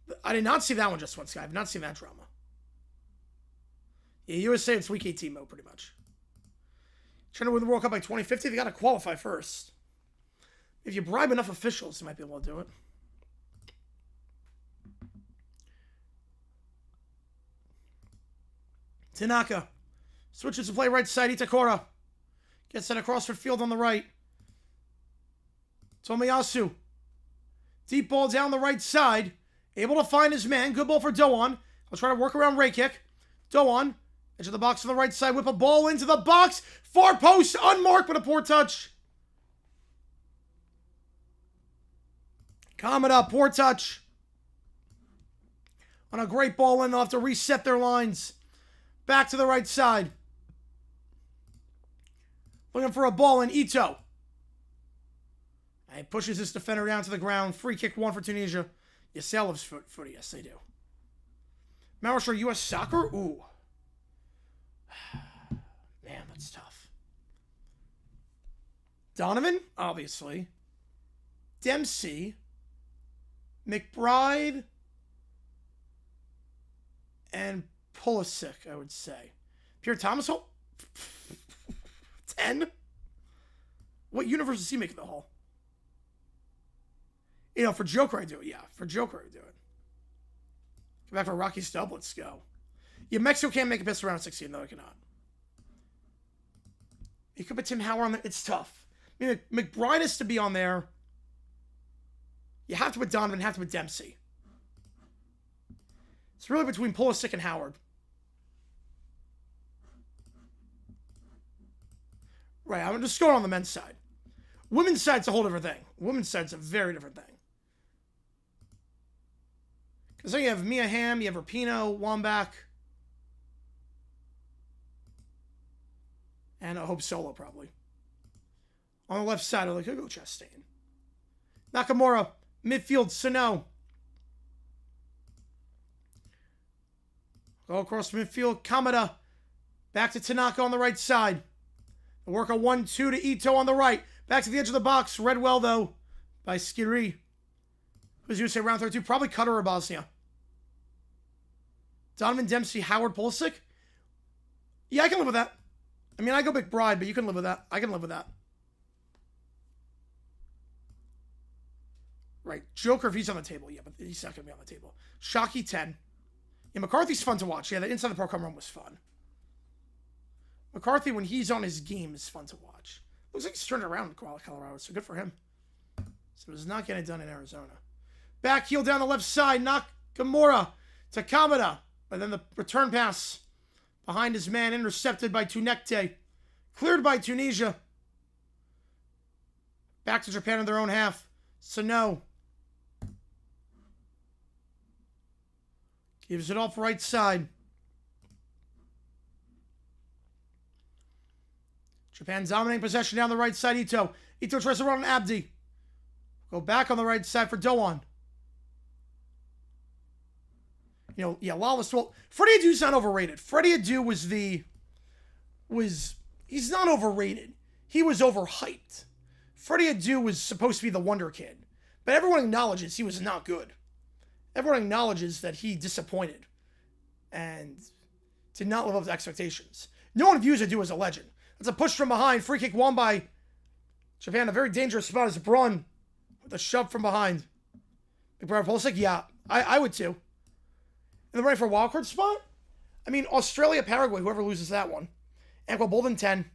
But I did not see that one just once, guy. I've not seen that drama. Yeah, USA, it's week 18 mode, pretty much. Trying to win the World Cup by 2050, they got to qualify first. If you bribe enough officials, you might be able to do it. Tanaka switches to play right side. Itakura gets that across field on the right. Tomiyasu. Deep ball down the right side. Able to find his man. Good ball for Doan. I'll try to work around Ray kick. Doan. Edge of the box on the right side. Whip a ball into the box. Far post. Unmarked, but a poor touch. Kamada, poor touch. On a great ball in, they'll have to reset their lines. Back to the right side. Looking for a ball in Ito. And he pushes his defender down to the ground. Free kick 1 for Tunisia. Yasel loves footy. Yes, they do. Marisher, U.S. soccer? Ooh. Man, that's tough. Donovan, obviously. Dempsey. McBride. And Pulisic, I would say. Pierre Thomas Hall? 10? What universe does he make of the Hall? You know, for Joker, I do it. Yeah, for Joker, I do it. Go back for Rocky Stubb. Let's go. Yeah, Mexico can't make a best round of 16. No, I cannot. You could put Tim Howard on there. It's tough. I mean, McBride is to be on there. You have to put Donovan, have to put Dempsey. It's really between Pulisic and Howard. Right, I'm just going on the men's side. Women's side's a whole different thing. Women's side's a very different thing. Because then you have Mia Hamm, you have Rapinoe, Wambach, and Hope Solo, probably. On the left side, I could go Chastain. Nakamura, midfield, Sano. Go across midfield, Kamada. Back to Tanaka on the right side. The work a 1-2 to Ito on the right. Back to the edge of the box. Read well, though, by Skiri. Who's you say round 32? Probably Qatar or Bosnia. Donovan, Dempsey, Howard, Pulisic. Yeah, I can live with that. I mean, I go McBride, but you can live with that. I can live with that. Right. Joker, if he's on the table. Yeah, but he's not going to be on the table. Shockey, 10. Yeah, McCarthy's fun to watch. Yeah, the inside the park home run was fun. McCarthy, when he's on his game, is fun to watch. Looks like he's turned around in Colorado, so good for him. So it's not getting it done in Arizona. Back heel down the left side. Nakamura to Kamada. But then the return pass behind his man, intercepted by Tunekte. Cleared by Tunisia. Back to Japan in their own half. Sano. Gives it off right side. Japan dominating possession down the right side. Ito. Ito tries to run on Abdi. Go back on the right side for Doan. You know, yeah, Lawless. Well, Freddie Adu's not overrated. Freddie Adu he's not overrated. He was overhyped. Freddie Adu was supposed to be the wonder kid. But everyone acknowledges he was not good. Everyone acknowledges that he disappointed and did not live up to expectations. No one views Adu as a legend. That's a push from behind. Free kick won by Japan. A very dangerous spot is Brun with a shove from behind. McBride Pulisic, yeah, I would too. And the running for a wildcard spot? I mean, Australia, Paraguay, whoever loses that one. Anquil Bolden, 10.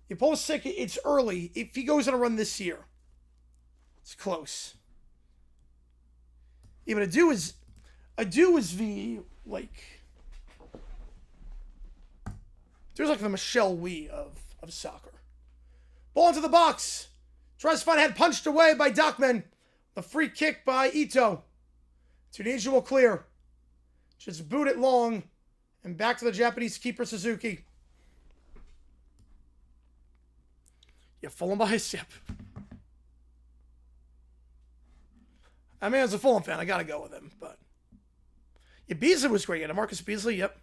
If Pulisic, it's early. If he goes on a run this year, it's close. Yeah, but Adu is the, like, there's like the Michelle Wee of soccer. Ball into the box. Tries to find a head, punched away by Dockman. The free kick by Ito. Tunisia will clear. Just boot it long. And back to the Japanese keeper, Suzuki. Yeah, Fulham by a sip. I mean, as a Fulham fan, I got to go with him. But yeah, Beasley was great. Yeah, Marcus Beasley, yep.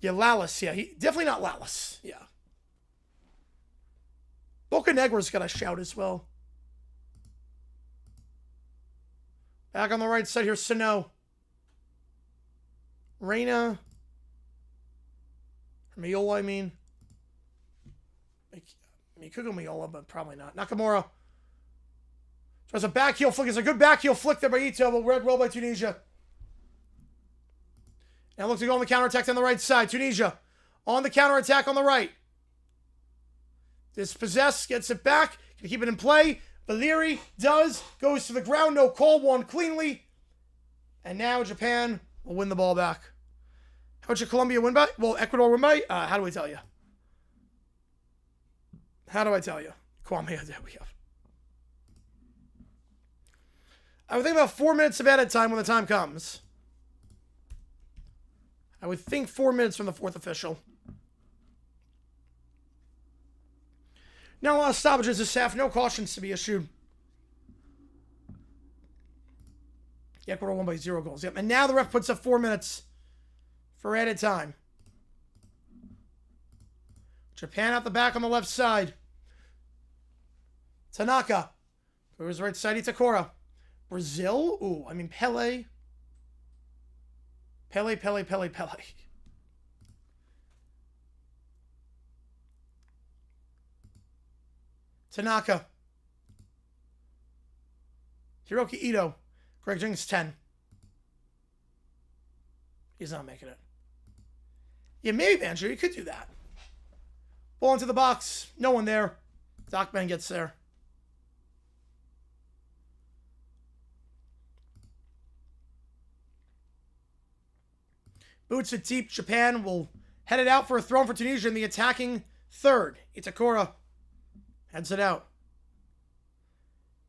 Yeah, Lallis, yeah. He definitely not Lallis, yeah. Bocanegra's got a shout as well. Back on the right side here, Sano. Reina. Miola, I mean. You could go Miola, but probably not. Nakamura. Tries a back heel flick. It's a good back heel flick there by Ito, but read well by Tunisia. Now look to go on the counterattack on the right side. Tunisia on the counterattack on the right. Dispossessed, gets it back. Can keep it in play. Valeri does. Goes to the ground. No call. Won cleanly. And now Japan will win the ball back. How much did Colombia win by? Well, Ecuador win by? How do we tell you? How do I tell you? Kwame, there we go. I would think about 4 minutes of added time when the time comes. I would think 4 minutes from the fourth official. Not a lot of stoppages this half. No cautions to be issued. Ecuador won by 0 goals. Yep. And now the ref puts up 4 minutes for added time. Japan out the back on the left side. Tanaka. Goes right side. Itakura. Brazil? Ooh, I mean Pele. Pele. Tanaka. Hiroki Ito. Greg Jenkins, 10. He's not making it. Yeah, maybe, Andrew. You could do that. Ball into the box. No one there. Dockman gets there. Boots it deep. Japan will head it out for a throw for Tunisia in the attacking third. Itakura heads it out.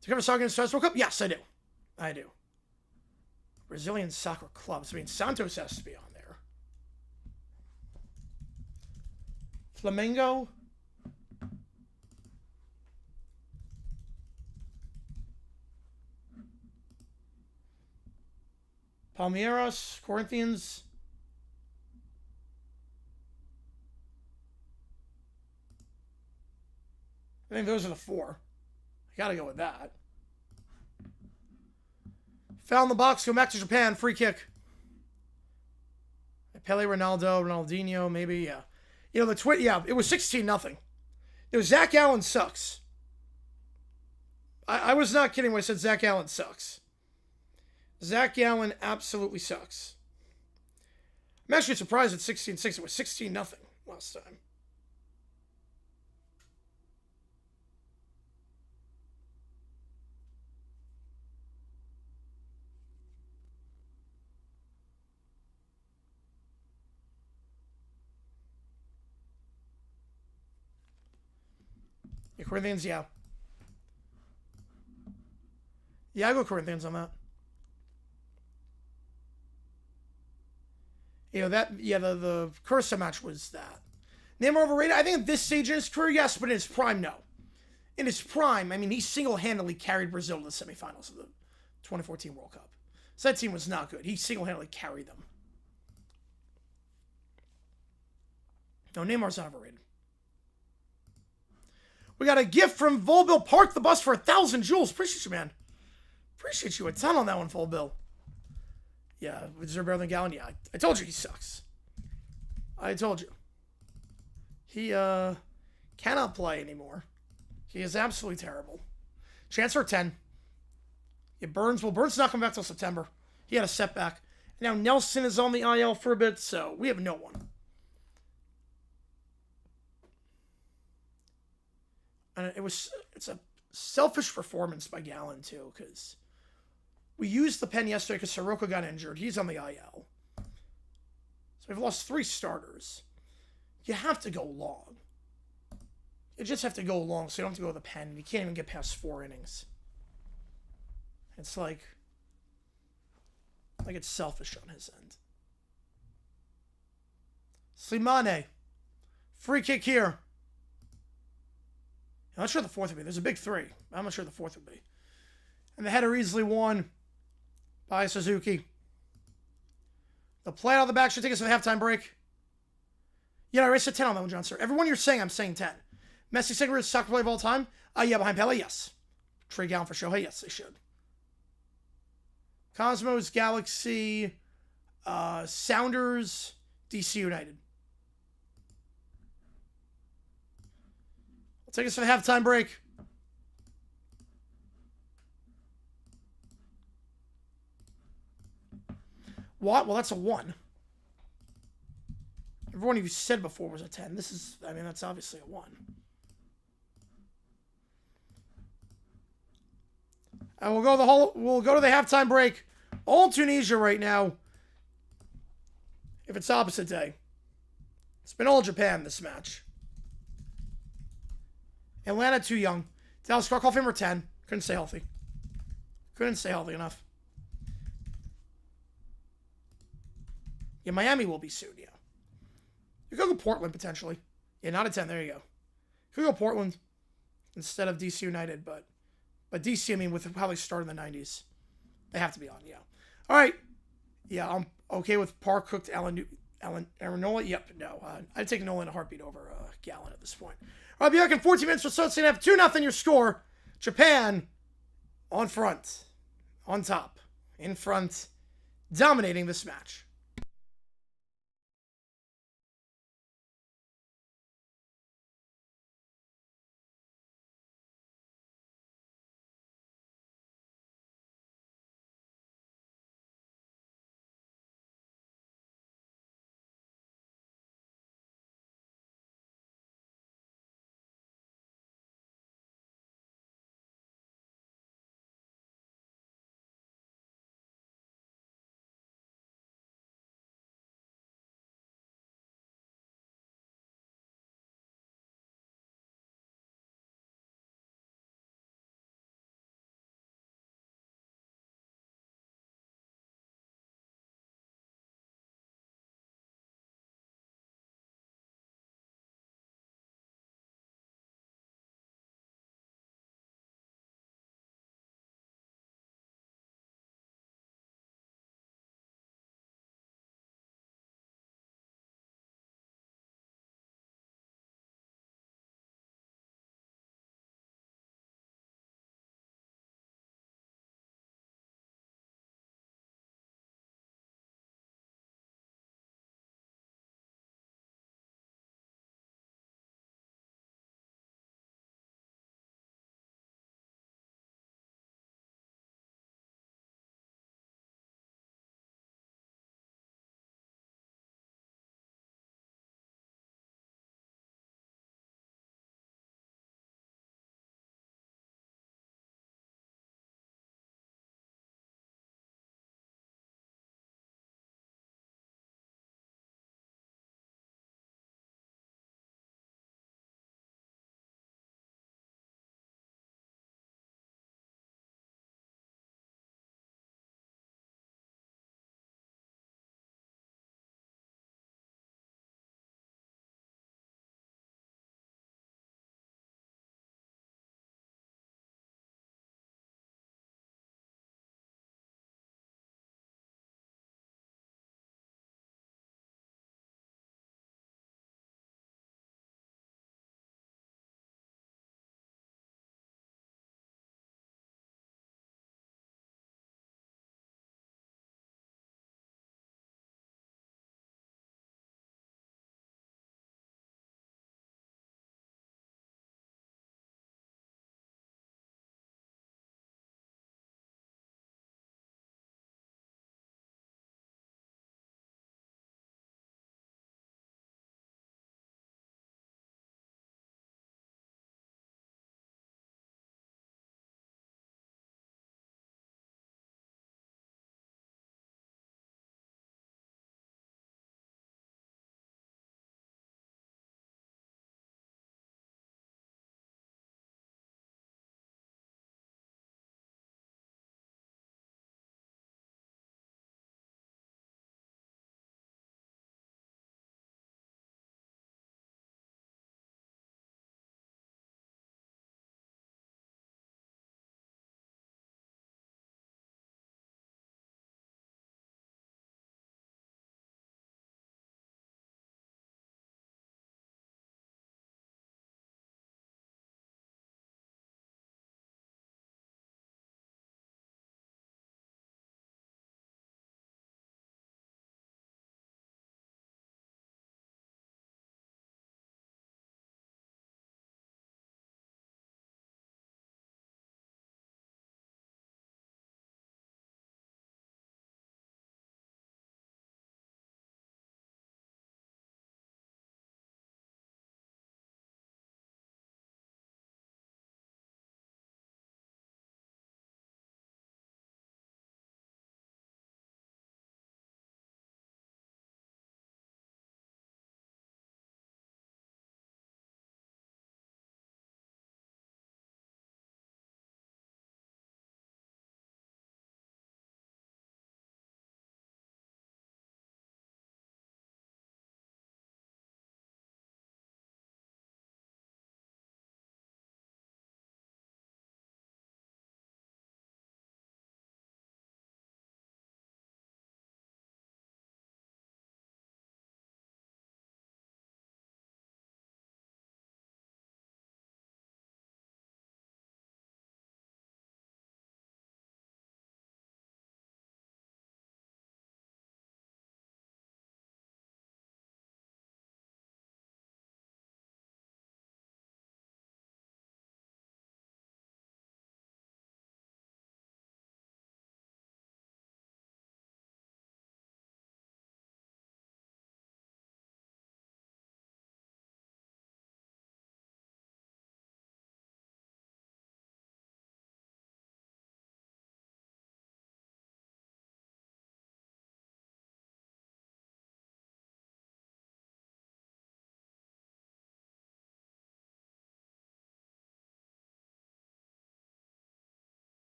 To cover soccer against World Cup? Yes, I do. I do. Brazilian soccer clubs. I mean, Santos has to be on there. Flamengo. Palmeiras. Corinthians. I think those are the 4. I gotta go with that. Foul in the box, go back to Japan, free kick. Pele, Ronaldo, Ronaldinho, maybe, yeah. You know, it was 16-0. It was Zach Allen sucks. I was not kidding when I said Zach Allen sucks. Zach Allen absolutely sucks. I'm actually surprised at 16-6. It was 16-0 last time. Yeah, Corinthians, yeah. Yeah, I go Corinthians on that. You know, that, yeah, the Cursa match was that. Neymar overrated? I think at this stage in his career, yes, but in his prime, no. In his prime, I mean, he single-handedly carried Brazil to the semifinals of the 2014 World Cup. So that team was not good. He single-handedly carried them. No, Neymar's not overrated. We got a gift from Volbill. Park the bus for 1,000 joules. Appreciate you, man. Appreciate you a ton on that one, Volbill. Yeah, is there better than Gallon? Yeah, I told you he sucks. I told you. He cannot play anymore. He is absolutely terrible. Chance for 10. Yeah, Burns not coming back till September. He had a setback. Now Nelson is on the IL for a bit, so we have no one. And it's a selfish performance by Gallon, too, because we used the pen yesterday because Soroka got injured. He's on the IL. So we've lost 3 starters. You have to go long. You just have to go long so you don't have to go with the pen. You can't even get past 4 innings. It's like it's selfish on his end. Slimane. Free kick here. I'm not sure the 4th would be. There's a big 3. I'm not sure the 4th would be. And the header easily won by Suzuki. The play out of the back should take us to the halftime break. Yeah, I already said 10 on that one, John, sir. Everyone you're saying, I'm saying 10. Messi second greatest soccer player of all time? Yeah, behind Pele, yes. Trey Gallon for Shohei, yes, they should. Cosmos, Galaxy, Sounders, DC United. I'll take us to the halftime break. What? Well, that's a 1. Everyone you said before was a 10. This is, I mean, that's obviously a 1. And we'll go to the halftime break. All Tunisia right now. If it's opposite day. It's been all Japan this match. Atlanta too young. Dallas Clark Hall of Famer 10. Couldn't stay healthy. Couldn't stay healthy enough. Yeah, Miami will be soon, yeah. You could go Portland, potentially. Yeah, not a 10. There you go. You could go Portland instead of DC United, but DC, I mean, with how they started in the 90s, they have to be on, yeah. All right. Yeah, I'm okay with par-cooked Aaron Nola. Yep, no. I'd take Nola in a heartbeat over Gallon at this point. I'll be back in 14 minutes for so it's going to have 2-0 your score. Japan on front, on top, in front, dominating this match.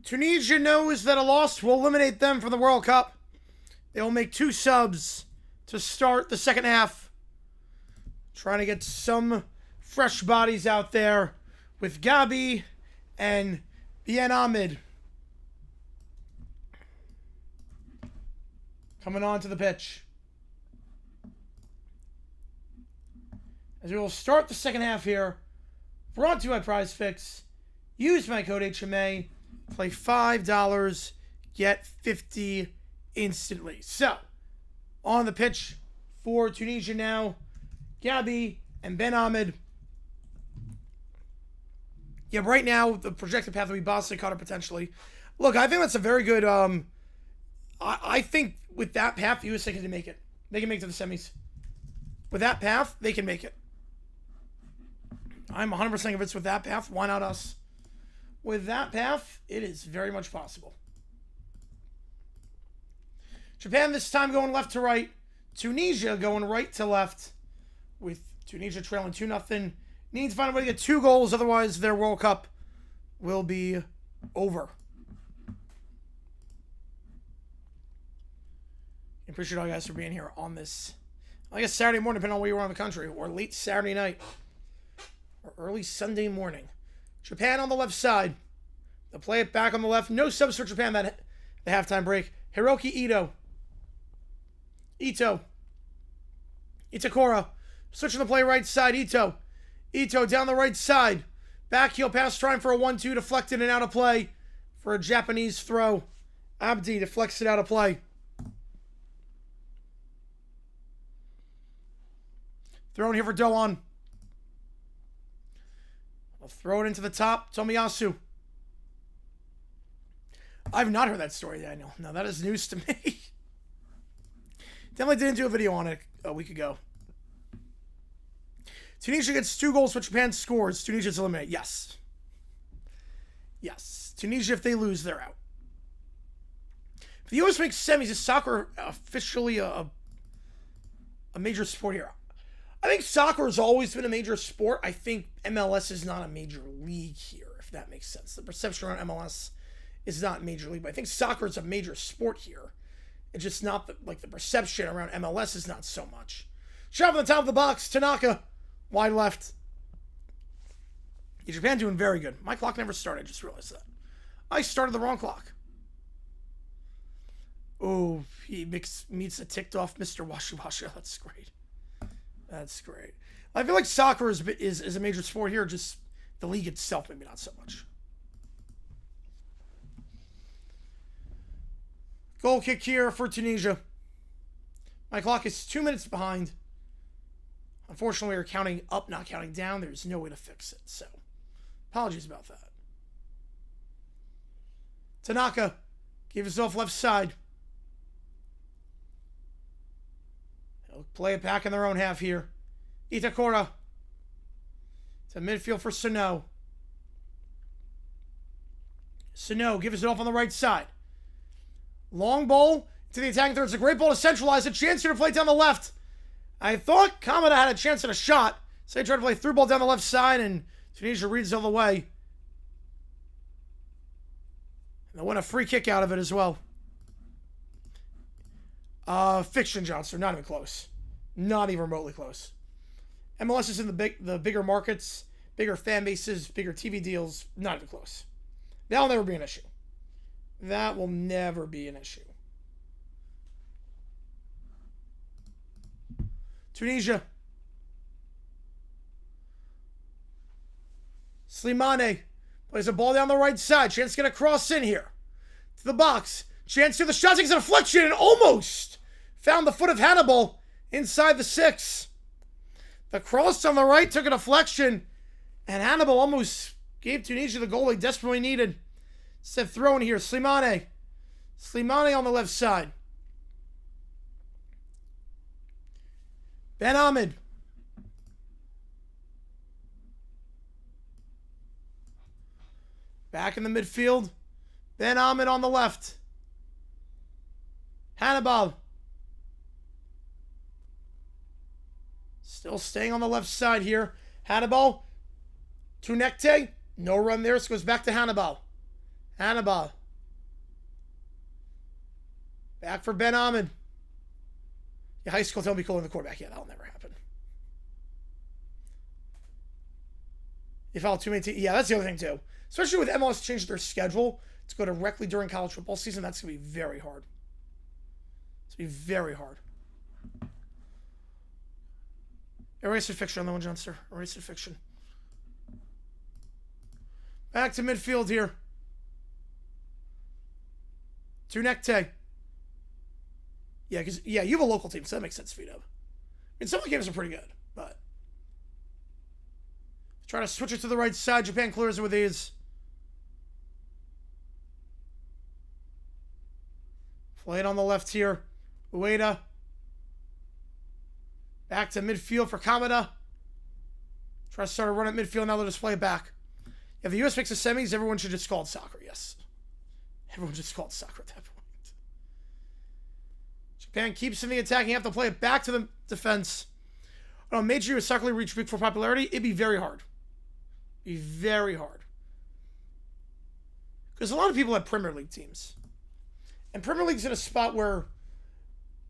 Tunisia knows that a loss will eliminate them from the World Cup. They will make 2 subs to start the second half. Trying to get some fresh bodies out there with Gabi and Ben Ahmed coming onto the pitch. As we will start the second half here, brought to you by Prize Fix. Use my code HMA. Play $5, get 50 instantly. So, on the pitch for Tunisia now, Gabi and Ben Ahmed. Yeah, right now, the projected path will be Boston Qatar potentially. Look, I think that's a very good, I think with that path, USA can make it. They can make it to the semis. With that path, they can make it. I'm 100% convinced with that path. Why not us? With that path, it is very much possible. Japan this time going left to right. Tunisia going right to left. With Tunisia trailing 2-0. Needs to find a way to get 2 goals. Otherwise, their World Cup will be over. I appreciate all you guys for being here on this, I guess, Saturday morning, depending on where you are in the country. Or late Saturday night. Or early Sunday morning. Japan on the left side. They'll play it back on the left. No subs for Japan that the halftime break. Hiroki Ito. Itakura. Switching the play right side. Ito down the right side. Back heel pass trying for a 1-2. Deflected and out of play for a Japanese throw. Abdi deflects it out of play. Thrown here for Doan. I'll throw it into the top. Tomiyasu. I've not heard that story, Daniel. No, that is news to me. Definitely didn't do a video on it a week ago. Tunisia gets 2 goals, but Japan scores. Tunisia's eliminated. Yes. Yes. Tunisia, if they lose, they're out. If the U.S. makes semis, is soccer officially a major sport here? I think soccer has always been a major sport. I think MLS is not a major league here, if that makes sense. The perception around MLS is not major league, but I think soccer is a major sport here. It's just not the perception around MLS is not so much. Shot from the top of the box, Tanaka, wide left. Yeah, Japan doing very good. My clock never started, I just realized that. I started the wrong clock. Oh, he meets a ticked off Mr. Washiwasha. That's great. That's great. I feel like soccer is a major sport here, just the league itself, maybe not so much. Goal kick here for Tunisia. My clock is 2 minutes behind. Unfortunately, we're counting up, not counting down. There's no way to fix it, so apologies about that. Tanaka gives off left side. They'll play it back in their own half here. Itakura. To midfield for Sano. Sano gives it off on the right side. Long ball to the attacking third. It's a great ball to centralize. A chance here to play down the left. I thought Kamada had a chance at a shot. So they tried to play through ball down the left side, and Tunisia reads all the way. And they'll win a free kick out of it as well. Fiction Johnson, not even close. Not even remotely close. MLS is in the bigger markets, bigger fan bases, bigger TV deals. Not even close. That'll never be an issue. That will never be an issue. Tunisia. Slimane plays a ball down the right side. Chance to get a cross in here. To the box. Chance to the shot. Takes a deflection and almost found the foot of Hannibal inside the 6. The cross on the right took a deflection. And Hannibal almost gave Tunisia the goal they desperately needed. Instead throwing here. Slimane. Slimane on the left side. Ben Ahmed. Back in the midfield. Ben Ahmed on the left. Hannibal. Still staying on the left side here. Hannibal. Tunekte. No run there. So it goes back to Hannibal. Hannibal. Back for Ben Ahmed. Yeah, high school don't be cooler than the quarterback. Yeah, that'll never happen. You follow too many teams. Yeah, that's the other thing too. Especially with MLS changing their schedule to go directly during college football season, that's going to be very hard. It's going to be very hard. Erase the fiction on that one, Johnster. Erase the fiction. Back to midfield here. Tunekte. Yeah, because you have a local team, so that makes sense, Vito. I mean, some of the games are pretty good, but try to switch it to the right side. Japan clears it with ease. Play it on the left here. Ueda. Back to midfield for Kamada. Try to start a run at midfield. Now they'll just play it back. If the U.S. makes the semis, everyone should just call it soccer. Yes. Everyone should just call it soccer at that point. Japan keeps in the attack. You have to play it back to the defense. Oh, major U.S. soccer league reach big for popularity. It'd be very hard. It'd be very hard. Because a lot of people have Premier League teams. And Premier League's in a spot where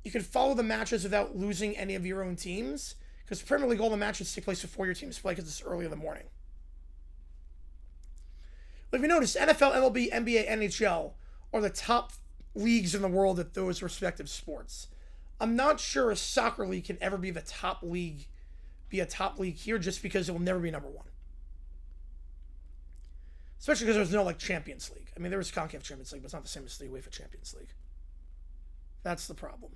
you can follow the matches without losing any of your own teams. Because Premier League, all the matches take place before your teams play because it's early in the morning. But if you notice, NFL, MLB, NBA, NHL are the top leagues in the world at those respective sports. I'm not sure a soccer league can ever be the top league, be a top league here just because it will never be number one. Especially because there's no, like, Champions League. I mean, there was CONCACAF Champions League, but it's not the same as the UEFA Champions League. That's the problem.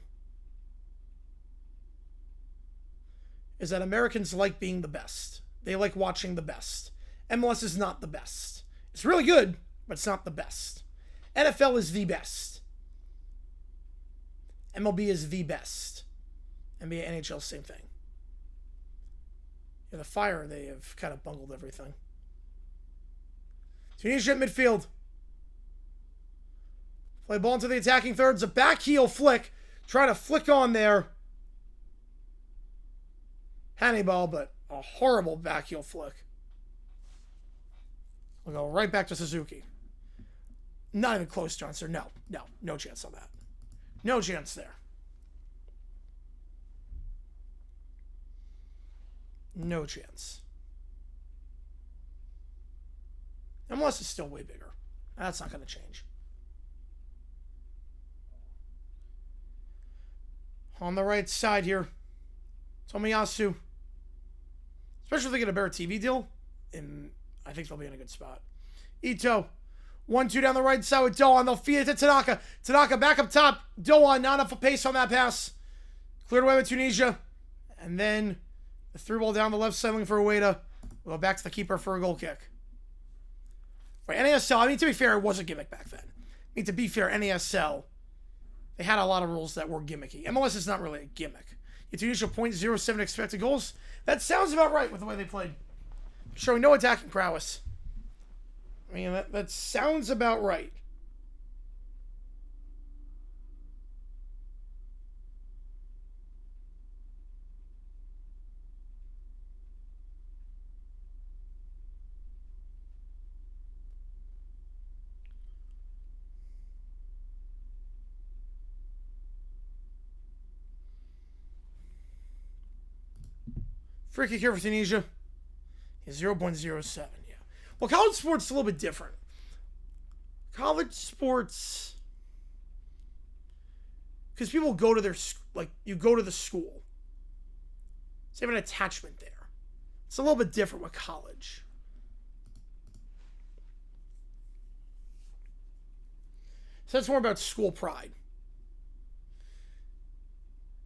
Is that Americans like being the best. They like watching the best. MLS is not the best. It's really good, but it's not the best. NFL is the best. MLB is the best. NBA, NHL, same thing. Yeah, the Fire, they have kind of bungled everything. Tunisia at midfield. Play ball into the attacking third. It's a back heel flick. Trying to flick on there. Hannibal, but a horrible back heel flick. We'll go right back to Suzuki. Not even close, Johnson. No chance on that. No chance there. No chance. MLS is still way bigger. That's not going to change. On the right side here, Tomiyasu. Especially if they get a better TV deal, and I think they'll be in a good spot. Ito. 1-2 down the right side with Doan. They'll feed it to Tanaka. Tanaka back up top. Doan, not enough of pace on that pass. Cleared away with Tunisia. And then the through ball down the left side for Ueda. We'll go back to the keeper for a goal kick. Right, NASL, I mean, to be fair, it was a gimmick back then. I mean, to be fair, NASL, they had a lot of rules that were gimmicky. MLS is not really a gimmick. Tunisia 0.07 expected goals. That sounds about right with the way they played. Showing no attacking prowess. I mean, that sounds about right. Free kick here for Tunisia. 0.07, yeah. Well, college sports is a little bit different. College sports, because people go to their, like, you go to the school. So you have an attachment there. It's a little bit different with college. So it's more about school pride.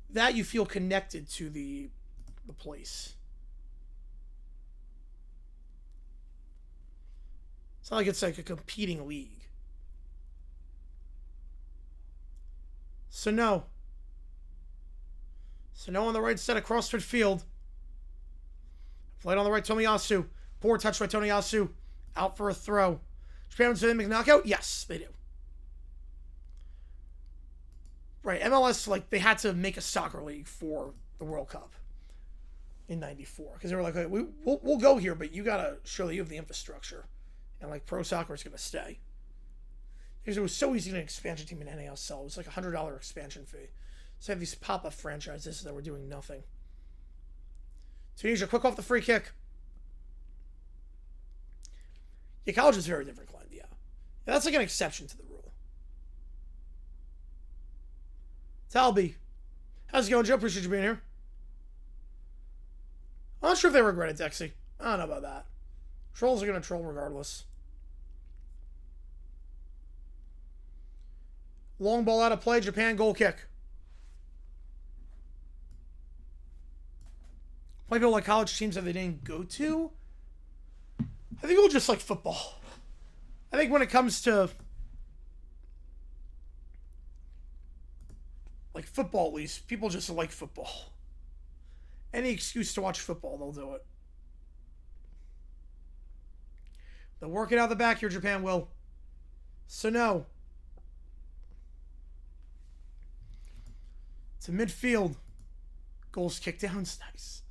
That you feel connected to the place. It's not like it's like a competing league. Sano on the right side across midfield. Played on the right, Tomiyasu. Poor touch by Tomiyasu. Out for a throw. Japan to make a knockout? Yes, they do. Right, MLS, like, they had to make a soccer league for the World Cup in '94. Because they were like, okay, we'll go here, but you got to show that you have the infrastructure. And, like, pro soccer is going to stay. Because it was so easy to get an expansion team in NASL. It was like a $100 expansion fee. So I have these pop-up franchises that were doing nothing. Tunisia, quick off the free kick. Yeah, college is very different, Glenn. Yeah, that's like an exception to the rule. Talby. How's it going, Joe? Appreciate you being here. I'm not sure if they regret it, Dexy. I don't know about that. Trolls are going to troll regardless. Long ball out of play. Japan goal kick. Why people like college teams that they didn't go to? I think people just like football. I think when it comes to like football, at least, people just like football. Any excuse to watch football, they'll do it. They'll work it out the back here, Japan will. So no. To midfield. Goals kicked down is nice.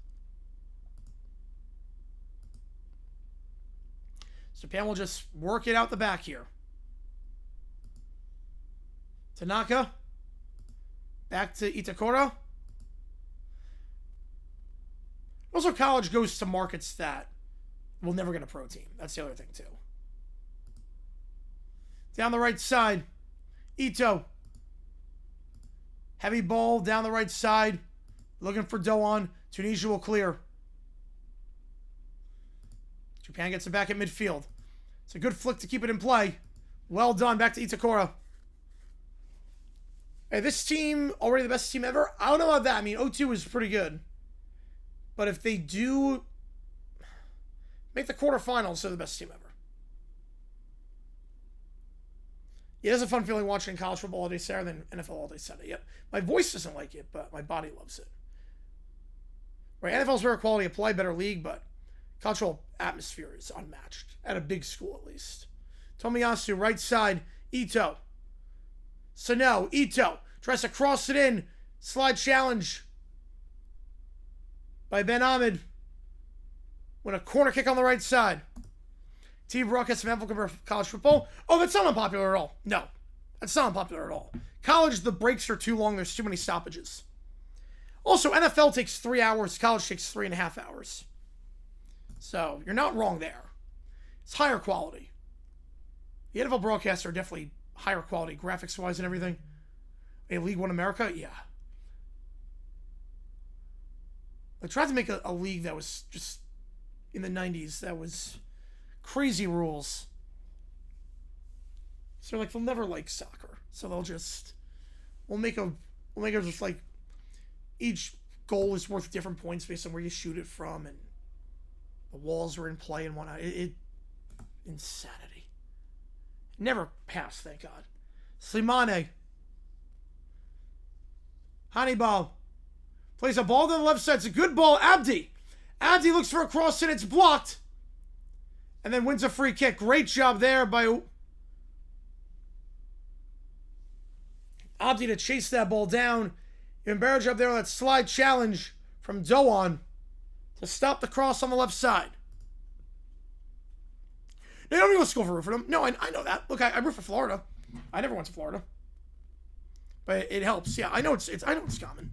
Japan will just work it out the back here. Tanaka. Back to Itakura. Also, college goes to markets that will never get a pro team. That's the other thing, too. Down the right side. Ito. Heavy ball down the right side. Looking for Doan. Tunisia will clear. Japan gets it back at midfield. It's a good flick to keep it in play. Well done. Back to Itakura. Hey, this team, already the best team ever? I don't know about that. I mean, O2 is pretty good. But if they do make the quarterfinals, they're the best team ever. Yeah, it's a fun feeling watching college football all day Saturday than NFL all day Sunday. Yep. My voice doesn't like it, but my body loves it. Right, NFL's better quality of play, better league, but cultural atmosphere is unmatched. At a big school, at least. Tomiyasu, right side. Ito. Sano. Ito. Tries to cross it in. Slide challenge by Ben Ahmed. With a corner kick on the right side. T. Brock has some info for college football. Oh, that's not unpopular at all. No. That's not unpopular at all. College, the breaks are too long. There's too many stoppages. Also, NFL takes 3 hours. College takes 3.5 hours. So, you're not wrong there. It's higher quality. The NFL broadcasts are definitely higher quality, graphics-wise and everything. A League One America? Yeah. I tried to make a league that was just in the 90s that was crazy rules. So they're like, they'll never like soccer. So they'll just, we'll make it just like, each goal is worth different points based on where you shoot it from, and the walls are in play and whatnot. Insanity. Never passed, thank God. Slimane. Hannibal. Plays a ball to the left side. It's a good ball. Abdi. Abdi looks for a cross and it's blocked. And then wins a free kick. Great job there by Abdi to chase that ball down. Even better job there on that slide challenge from Doan to stop the cross on the left side. They don't even go to school for root for them. No, I know that. Look, I root for Florida. I never went to Florida. But it helps. Yeah, I know it's common.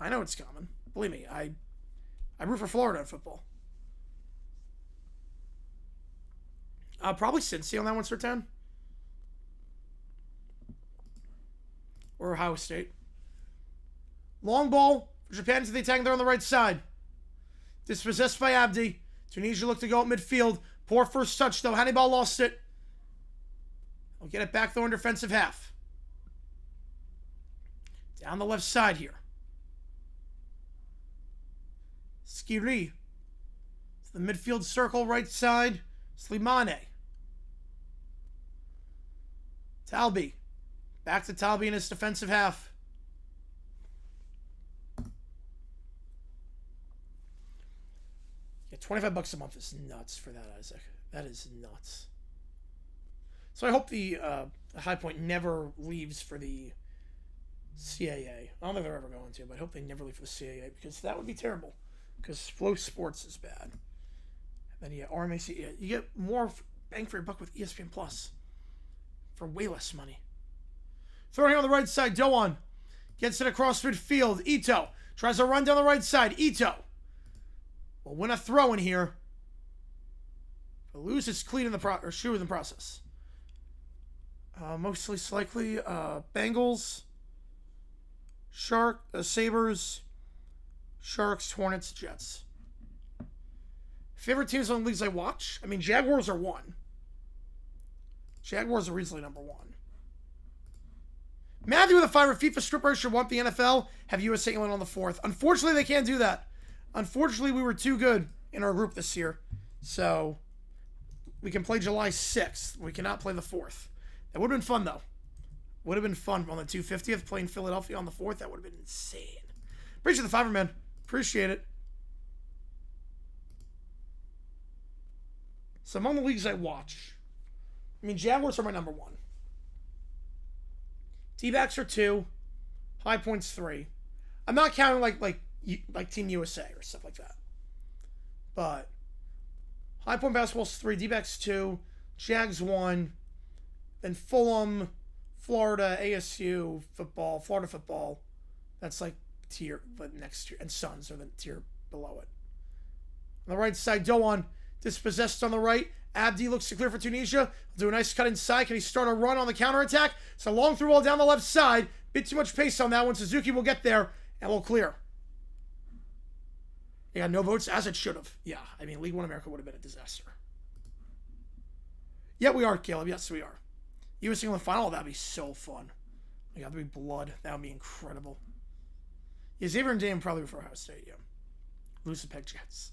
I know it's common. Believe me, I root for Florida in football. Probably Cincy on that one, Sir Town. Or Ohio State. Long ball for Japan to the attack. They're on the right side. Dispossessed by Abdi. Tunisia looked to go at midfield. Poor first touch, though. Hannibal lost it. I'll get it back, though, in defensive half. Down the left side here. Skiri. It's the midfield circle, right side. Slimane. Talbi. Back to Talbi in his defensive half. Yeah, $25 a month is nuts for that, Isaac. That is nuts. So I hope the High Point never leaves for the CAA. I don't think they're ever going to, but I hope they never leave for the CAA, because that would be terrible. Because Flow Sports is bad. And then RMAC, you get more bang for your buck with ESPN Plus. for way less money. Throwing it on the right side, Doan gets it across midfield. Ito tries to run down the right side. Ito will win a throw in here. He'll lose his cleat in the shoe in the process. Mostly likely Bengals, Sabres, Sharks, Hornets, Jets. Favorite teams on the leagues I watch? I mean, Jaguars are one. Jaguars are easily number one. Matthew with a 5 FIFA stripper should want the NFL. Have USA England on the 4th. Unfortunately, they can't do that. Unfortunately, we were too good in our group this year. So, we can play July 6th. We cannot play the 4th. That would have been fun, though. Would have been fun on the 250th, playing Philadelphia on the 4th. That would have been insane. Appreciate the 5, man. Appreciate it. So, among the leagues I watch, I mean, Jaguars are my number 1. D-backs are 2. High Points 3. I'm not counting like Team USA or stuff like that. But High Point Basketball's 3. D-backs 2. Jags 1. Then Fulham, Florida, ASU, football, Florida football. That's like tier, but next tier. And Suns are the tier below it. On the right side, Doan dispossessed on the right. Abdi looks to clear for Tunisia. He'll do a nice cut inside. Can he start a run on the counterattack? It's a long through ball down the left side. Bit too much pace on that one. Suzuki will get there and will clear. Yeah, no votes, as it should have. Yeah, I mean, League One America would have been a disaster. Yeah, we are, Caleb. Yes, we are. US England final, that'd be so fun. Like, that'd be blood. That would be incredible. Yeah, Xavier and Dame probably for Ohio State, yeah. Lose the Peg Jets.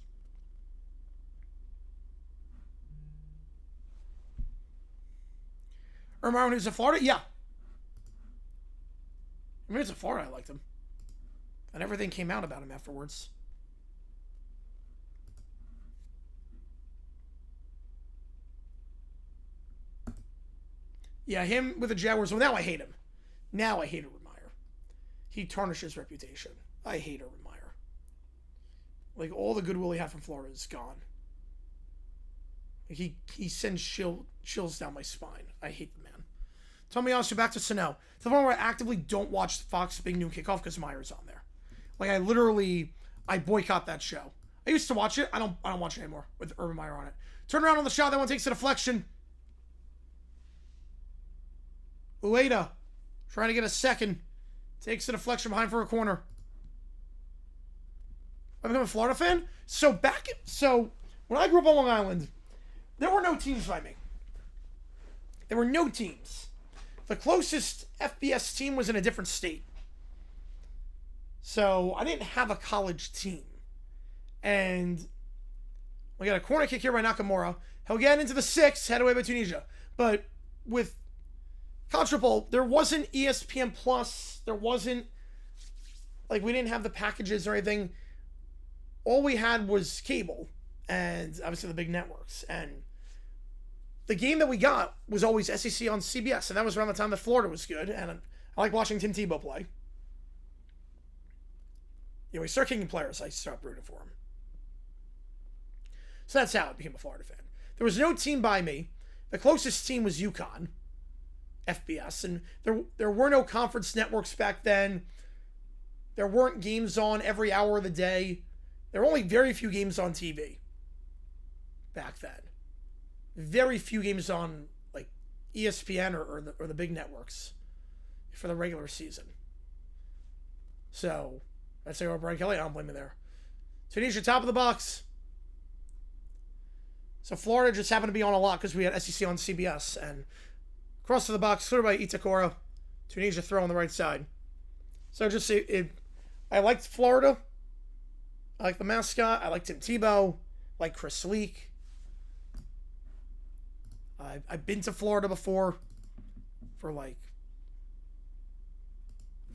Irma, when he was in Florida? Yeah. When he was in Florida, I liked him. And everything came out about him afterwards. Yeah, him with the Jaguars. Well, now I hate him. Now I hate Urban Meyer. He tarnished his reputation. I hate Urban Meyer. Like, all the goodwill he had from Florida is gone. He sends chills down my spine. I hate the man. Tell me also back to Sano. To the point where I actively don't watch Fox Big Noon Kickoff because Meyer's on there. Like, I boycott that show. I used to watch it. I don't watch it anymore with Urban Meyer on it. Turn around on the shot. That one takes a deflection. Ueda trying to get a second. Takes a deflection behind for a corner. I become a Florida fan. So when I grew up on Long Island, there were no teams by me. There were no teams. The closest FBS team was in a different state. So I didn't have a college team. And we got a corner kick here by Nakamura. He'll get into the 6, head away by Tunisia. But with Contribol, there wasn't ESPN Plus. There wasn't, like, we didn't have the packages or anything. All we had was cable and obviously the big networks. And the game that we got was always SEC on CBS, and that was around the time that Florida was good. And I like watching Tim Tebow play. You know, we start kicking players, I stopped rooting for him. So that's how I became a Florida fan. There was no team by me. The closest team was UConn, FBS, and there were no conference networks back then. There weren't games on every hour of the day. There were only very few games on TV back then. Very few games on, like, ESPN or the big networks for the regular season. So I'd say, Brian Kelly, I don't blame me there. Tunisia, top of the box. So Florida just happened to be on a lot because we had SEC on CBS. And cross to the box, clear by Itakura. Tunisia throw on the right side. So just I liked Florida. I like the mascot. I like Tim Tebow. I like Chris Leak. I've been to Florida before for, like,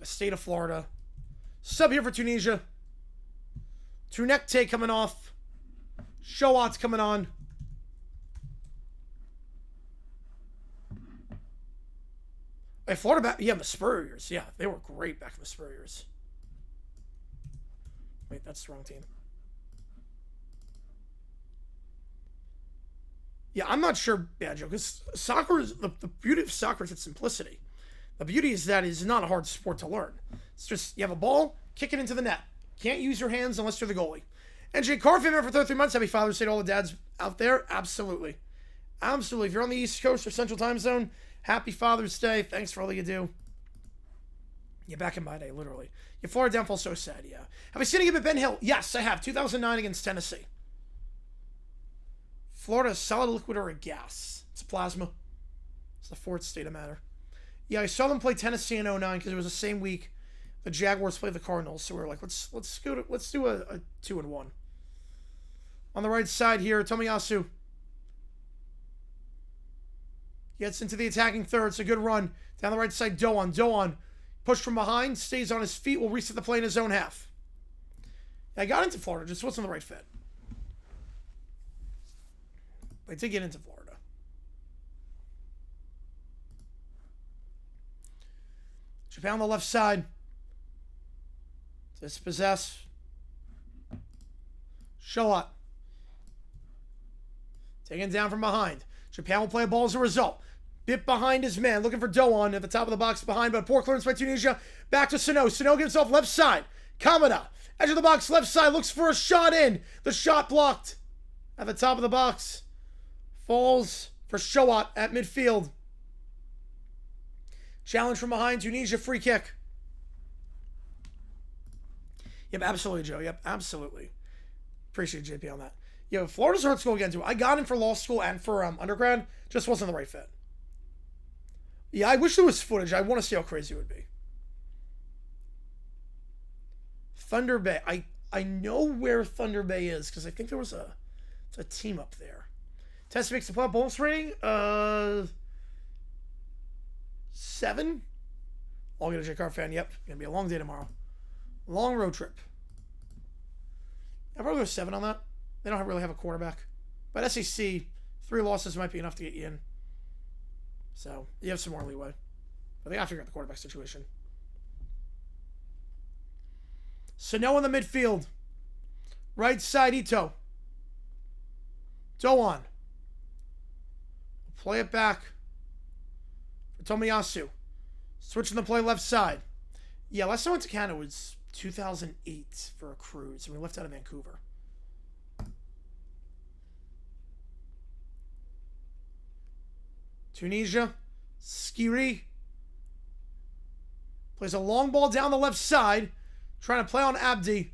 the state of Florida. Sub here for Tunisia. Trunekte coming off. Showat's coming on. Hey, Florida back. Yeah, the Spurriers. Yeah, they were great back in the Spurriers. Wait, that's the wrong team. Yeah, I'm not sure, Banjo, because soccer is the beauty of soccer is its simplicity. The beauty is that it's not a hard sport to learn. It's just you have a ball, kick it into the net. Can't use your hands unless you're the goalie. And Jay Carr, member for 33 months. Happy Father's Day to all the dads out there. Absolutely. Absolutely. If you're on the East Coast or Central Time Zone, happy Father's Day. Thanks for all that you do. You're back in my day, literally. Your Florida downfall so sad, yeah. Have I seen a game at Ben Hill? Yes, I have. 2009 against Tennessee. Florida, solid liquid or a gas. It's plasma. It's the fourth state of matter. Yeah, I saw them play Tennessee in 09 because it was the same week the Jaguars played the Cardinals. So we were like, let's do a 2-1. On the right side here, Tomiyasu gets into the attacking third. It's a good run. Down the right side, Doan. Pushed from behind, stays on his feet, will reset the play in his own half. I got into Florida, just wasn't the right fit. But I did get into Florida. Japan on the left side. Dispossess. Showat. Taken down from behind. Japan will play a ball as a result. Bit behind his man, looking for Doan at the top of the box behind, but poor clearance by Tunisia. Back to Sano. Sano gives off left side. Kamada, edge of the box, left side, looks for a shot in. The shot blocked at the top of the box. Falls for Showat at midfield. Challenge from behind, Tunisia, free kick. Yep, absolutely, Joe. Yep, absolutely. Appreciate JP on that. Yo, Florida's hard school again, too. I got in for law school and for undergrad. Just wasn't the right fit. Yeah, I wish there was footage. I want to see how crazy it would be. Thunder Bay. I know where Thunder Bay is because I think there was a team up there. Test makes the playoff bonus rating. 7. I'll get a J-Car fan. Yep. Gonna be a long day tomorrow. Long road trip. I'll probably go 7 on that. They don't really have a quarterback. But SEC, 3 losses might be enough to get you in. So, you have some more leeway. But they got to figure out the quarterback situation. Sano in the midfield. Right side, Ito. Doan. Play it back for Tomiyasu. Switching the play left side. Yeah, last time I went to Canada was 2008 for a cruise, and we left out of Vancouver. Tunisia, Skiri. Plays a long ball down the left side. Trying to play on Abdi.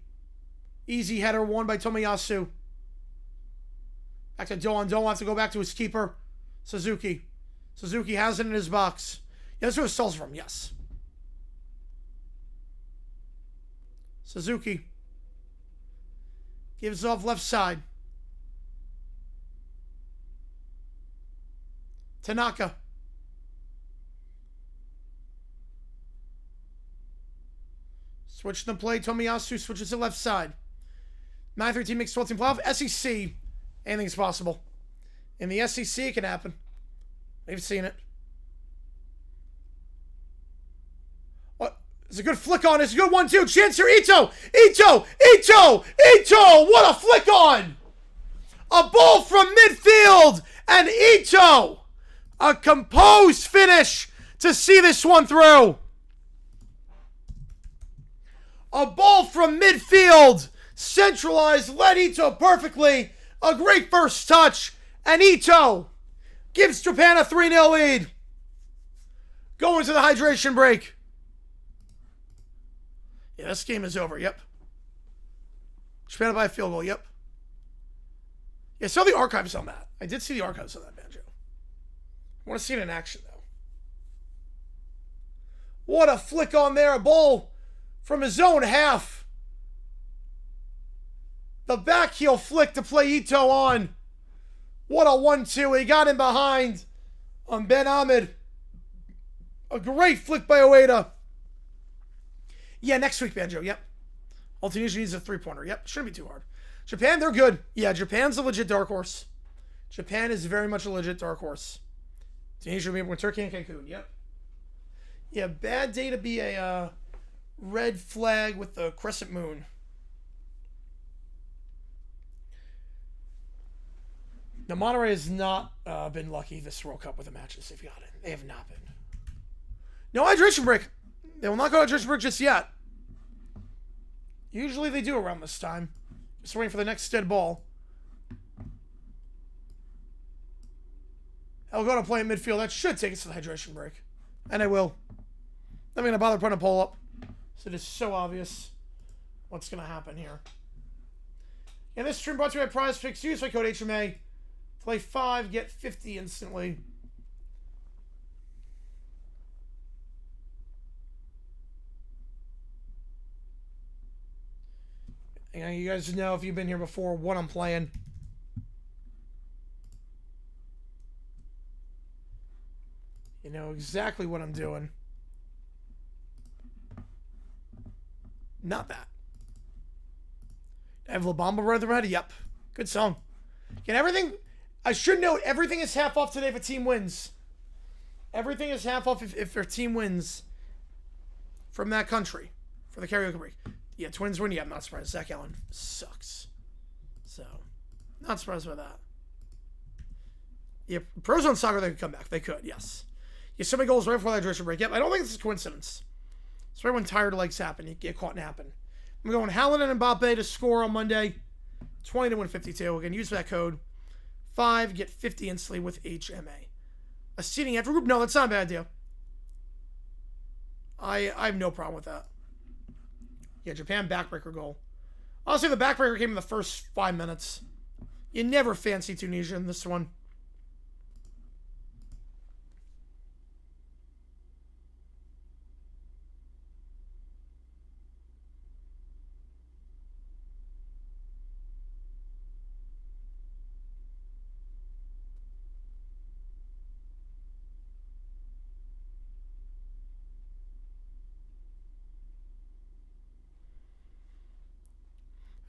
Easy header won by Tomiyasu. Back to Doan. Doan wants to go back to his keeper, Suzuki. Suzuki has it in his box. Yeah, that's where it stalls from, yes. Suzuki. Gives off left side. Tanaka. Switching the play. Tomiyasu switches to left side. 9-13 mixed 12-team playoff. SEC. Anything's possible. In the SEC, it can happen. They've seen it. What? It's a good flick on. It's a good 1-2. Chance here. Ito. What a flick on. A ball from midfield. And Ito. A composed finish to see this one through. A ball from midfield. Centralized. Led Ito perfectly. A great first touch. And Ito gives Japan a 3-0 lead. Going to the hydration break. Yeah, this game is over. Yep. Japan by a field goal. Yep. Yeah, I saw the archives on that. I did see the archives on that, Banjo. I want to see it in action, though. What a flick on there. A ball from his own half. The back heel flick to play Ito on. What a 1-2. He got in behind on Ben Ahmed. A great flick by Ueda. Yeah, next week, Banjo. Yep. All Tunisia needs a 3-pointer. Yep. Shouldn't be too hard. Japan, they're good. Yeah, Japan's a legit dark horse. Japan is very much a legit dark horse. Tunisia will be with Turkey and Cancun. Yep. Yeah, bad day to be a red flag with the crescent moon. No, Monterrey has not been lucky this World Cup with the matches they've gotten. They have not been. No hydration break. They will not go hydration break just yet. Usually they do around this time. Just waiting for the next dead ball. I'll go to play in midfield. That should take us to the hydration break. And I will. I'm going to bother putting a poll up. So it is so obvious what's going to happen here. And this stream brought to you by Prize Picks. Use my code HMA. Play 5, get 50 instantly. And you guys know if you've been here before what I'm playing. You know exactly what I'm doing. Not that. I have La Bamba right there. Yep. Good song. Again, everything... I should note, everything is half off today if a team wins. Everything is half off if their team wins from that country for the karaoke break. Yeah, Twins win. Yeah, I'm not surprised. Zach Allen sucks. So, not surprised by that. Yeah, Pros on Soccer, they could come back. They could, yes. Yeah, so many goals right before the hydration break. Yep, I don't think it's a coincidence. It's right when tired legs happen. You get caught napping. I'm going Haaland and Mbappe to score on Monday. 20 to win 52. Again, use that code. 5, get 50 instantly with HMA. A seeding after group? No, that's not a bad idea. I have no problem with that. Yeah, Japan backbreaker goal. Honestly, the backbreaker came in the first 5 minutes. You never fancy Tunisia in this one.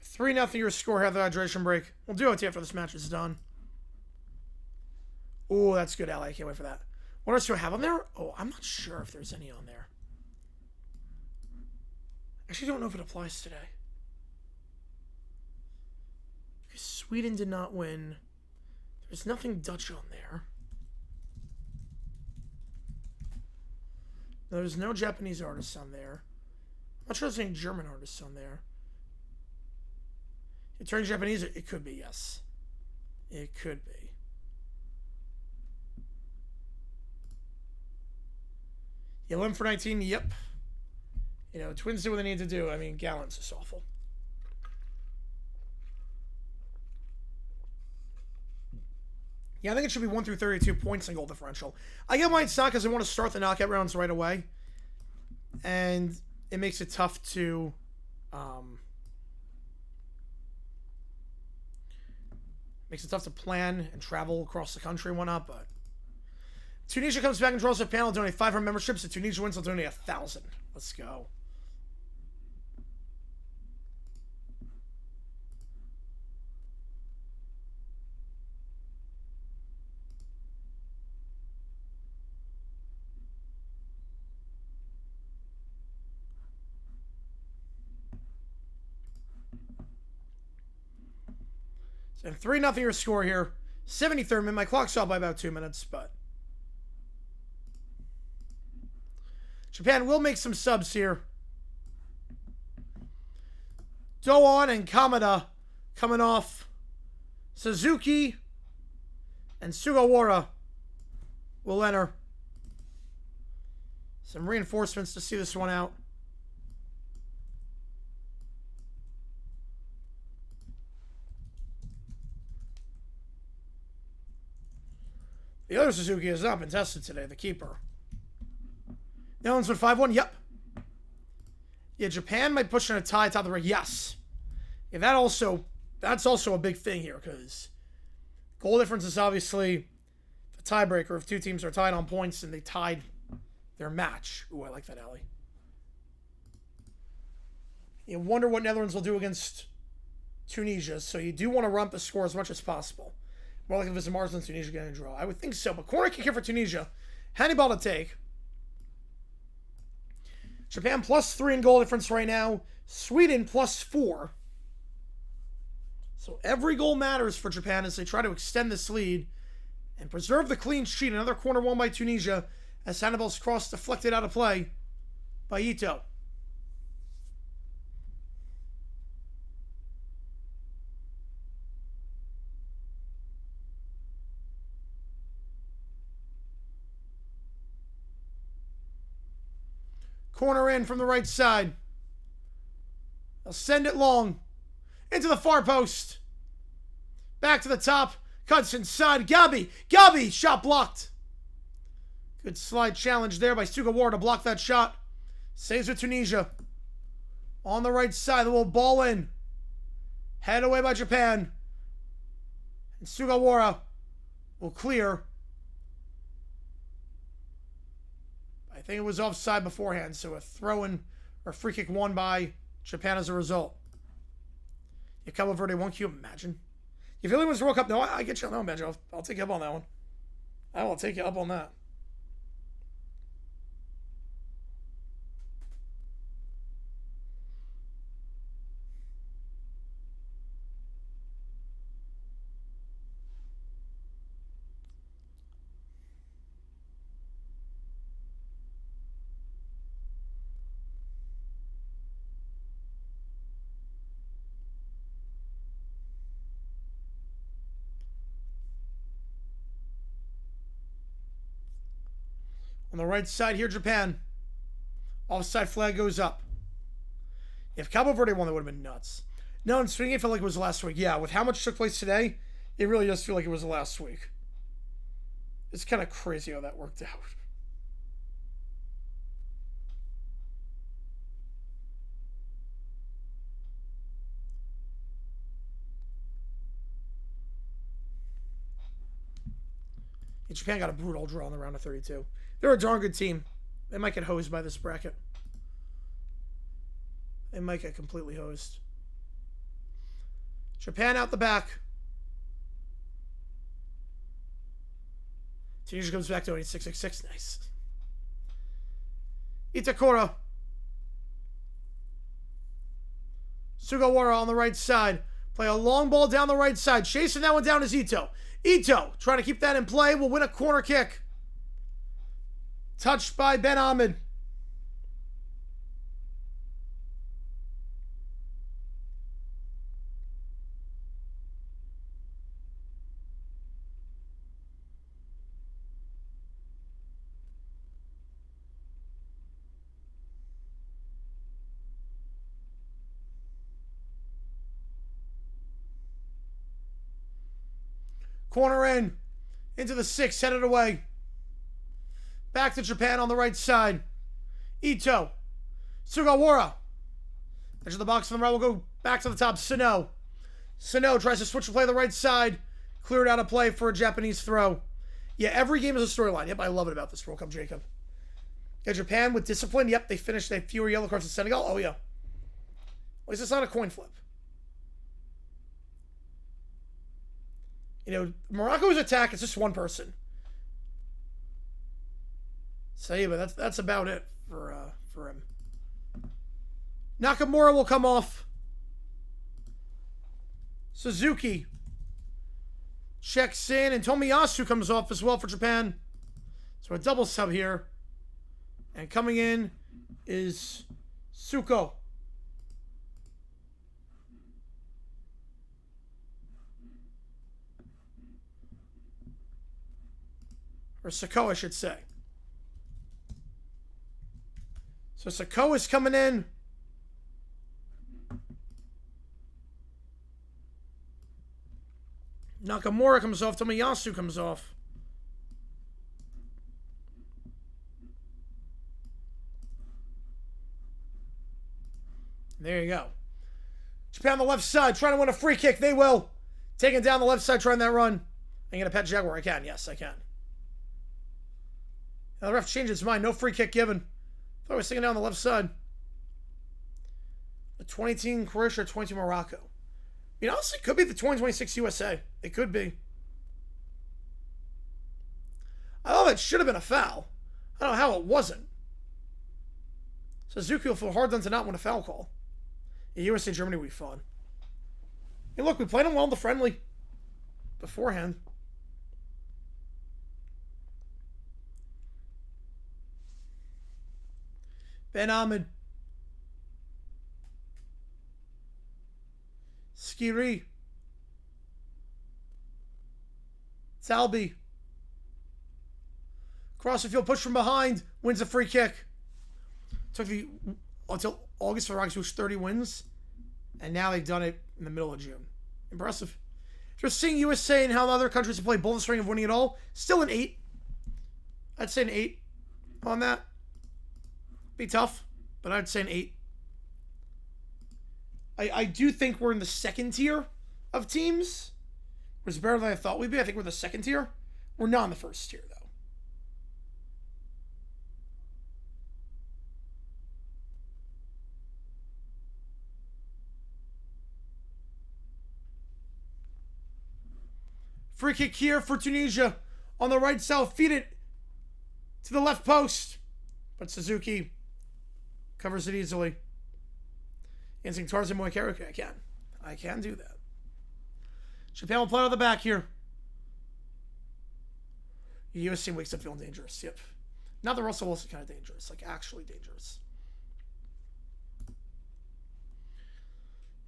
Three 0 your score here at the hydration break. We'll do it after this match is done. Oh, that's good, Ally. I can't wait for that. What else do I have on there? Oh, I'm not sure if there's any on there. Actually, don't know if it applies today. Because Sweden did not win. There's nothing Dutch on there. There's no Japanese artists on there. I'm not sure there's any German artists on there. It turns Japanese, it could be, yes. It could be. Yeah, 11 for 19, yep. You know, Twins do what they need to do. I mean, Gallant's just awful. Yeah, I think it should be 1 through 32 points in goal differential. I get why it's not because I want to start the knockout rounds right away. And it makes it tough to... Makes it tough to plan and travel across the country and whatnot, but Tunisia comes back and draws their panel, donate 500 memberships. If Tunisia wins, they'll donate 1,000. Let's go. And 3 0 your score here. 73rd minute. My clock's off by about 2 minutes, but Japan will make some subs here. Doan and Kamada coming off. Suzuki and Sugawara will enter. Some reinforcements to see this one out. The other Suzuki has not been tested today, the keeper. The other one's been 5-1, yep. Yeah, Japan might push in a tie top of the ring, yes. Yeah, that's also a big thing here, because goal difference is obviously the tiebreaker if two teams are tied on points and they tied their match. Ooh, I like that, Allie. You wonder what Netherlands will do against Tunisia, so you do want to run up the score as much as possible. More like if it's Mars and Tunisia getting a draw. I would think so, but corner kick here for Tunisia. Hannibal to take. Japan +3 in goal difference right now. Sweden +4. So every goal matters for Japan as they try to extend this lead and preserve the clean sheet. Another corner won by Tunisia as Hannibal's cross deflected out of play by Ito. Corner in from the right side. They'll send it long. Into the far post. Back to the top. Cuts inside. Gabi. Gabi. Shot blocked. Good slide challenge there by Sugawara to block that shot. Saves with Tunisia. On the right side. The little ball in. Head away by Japan. And Sugawara will clear. I think it was offside beforehand, so a throw-in or free kick won by Japan as a result. Yeah, Cabo Verde won. Can you imagine? If you really wins the World Cup, no, I get you on that one, Benji. I'll take you up on that one. I will take you up on that. On the right side here, Japan. Offside flag goes up. If Cabo Verde won, that would have been nuts. No, and swinging, it felt like it was last week. Yeah, with how much took place today, it really does feel like it was last week. It's kind of crazy how that worked out. Yeah, Japan got a brutal draw in the round of 32. They're a darn good team. They might get hosed by this bracket. They might get completely hosed. Japan out the back. Tunisia comes back to only 666. Nice. Itakura. Sugawara on the right side. Play a long ball down the right side. Chasing that one down is Ito. Ito trying to keep that in play. Will win a corner kick. Touched by Ben Ahmed. Corner in. Into the 6. Headed away. Back to Japan on the right side. Ito. Sugawara. Edge of the box on the right. We'll go back to the top. Sano. Sano tries to switch to play the right side. Cleared out of play for a Japanese throw. Yeah, every game is a storyline. Yep, I love it about this World Cup, Jacob. Yeah, Japan with discipline. Yep, they finished. They had fewer yellow cards than Senegal. Oh, yeah. At least it's not a coin flip. You know, Morocco's attack is just one person. So yeah, but that's about it for him. Nakamura will come off. Suzuki checks in, and Tomiyasu comes off as well for Japan. So a double sub here. And coming in is Suko. Or Sako, I should say. So Sako is coming in. Nakamura comes off. Tomiyasu comes off. There you go. Japan on the left side trying to win a free kick. They will. Taking down the left side, trying that run. I'm going to pet Jaguar. I can. Yes, I can. Now the ref changed his mind. No free kick given. I thought I was thinking down the left side. The 2018 Croatia, 22 Morocco. I mean, honestly, it could be the 2026 USA. It could be. I thought it should have been a foul. I don't know how it wasn't. Suzuki will feel hard done to not win a foul call. Yeah, USA Germany would be fun. Hey, look, we played them well in the friendly beforehand. Ben Ahmed. Skiri. Talbi. Cross the field, push from behind, wins a free kick. Took the until August for Rockies, which 30 wins, and now they've done it in the middle of June. Impressive. Just seeing USA and how the other countries have played both the string of winning it all, still an 8. I'd say an 8 on that. Be tough, but I'd say an 8. I do think we're in the second tier of teams, which is better than I thought we'd be. I think we're the second tier. We're not in the first tier, though. Free kick here for Tunisia. On the right side, feed it to the left post. But Suzuki covers it easily. Instinct Tarzan Moikaru. I can do that. Japan will play out of the back here. USC wakes up feeling dangerous. Yep. Not the Russell Wilson kind of dangerous. Like, actually dangerous.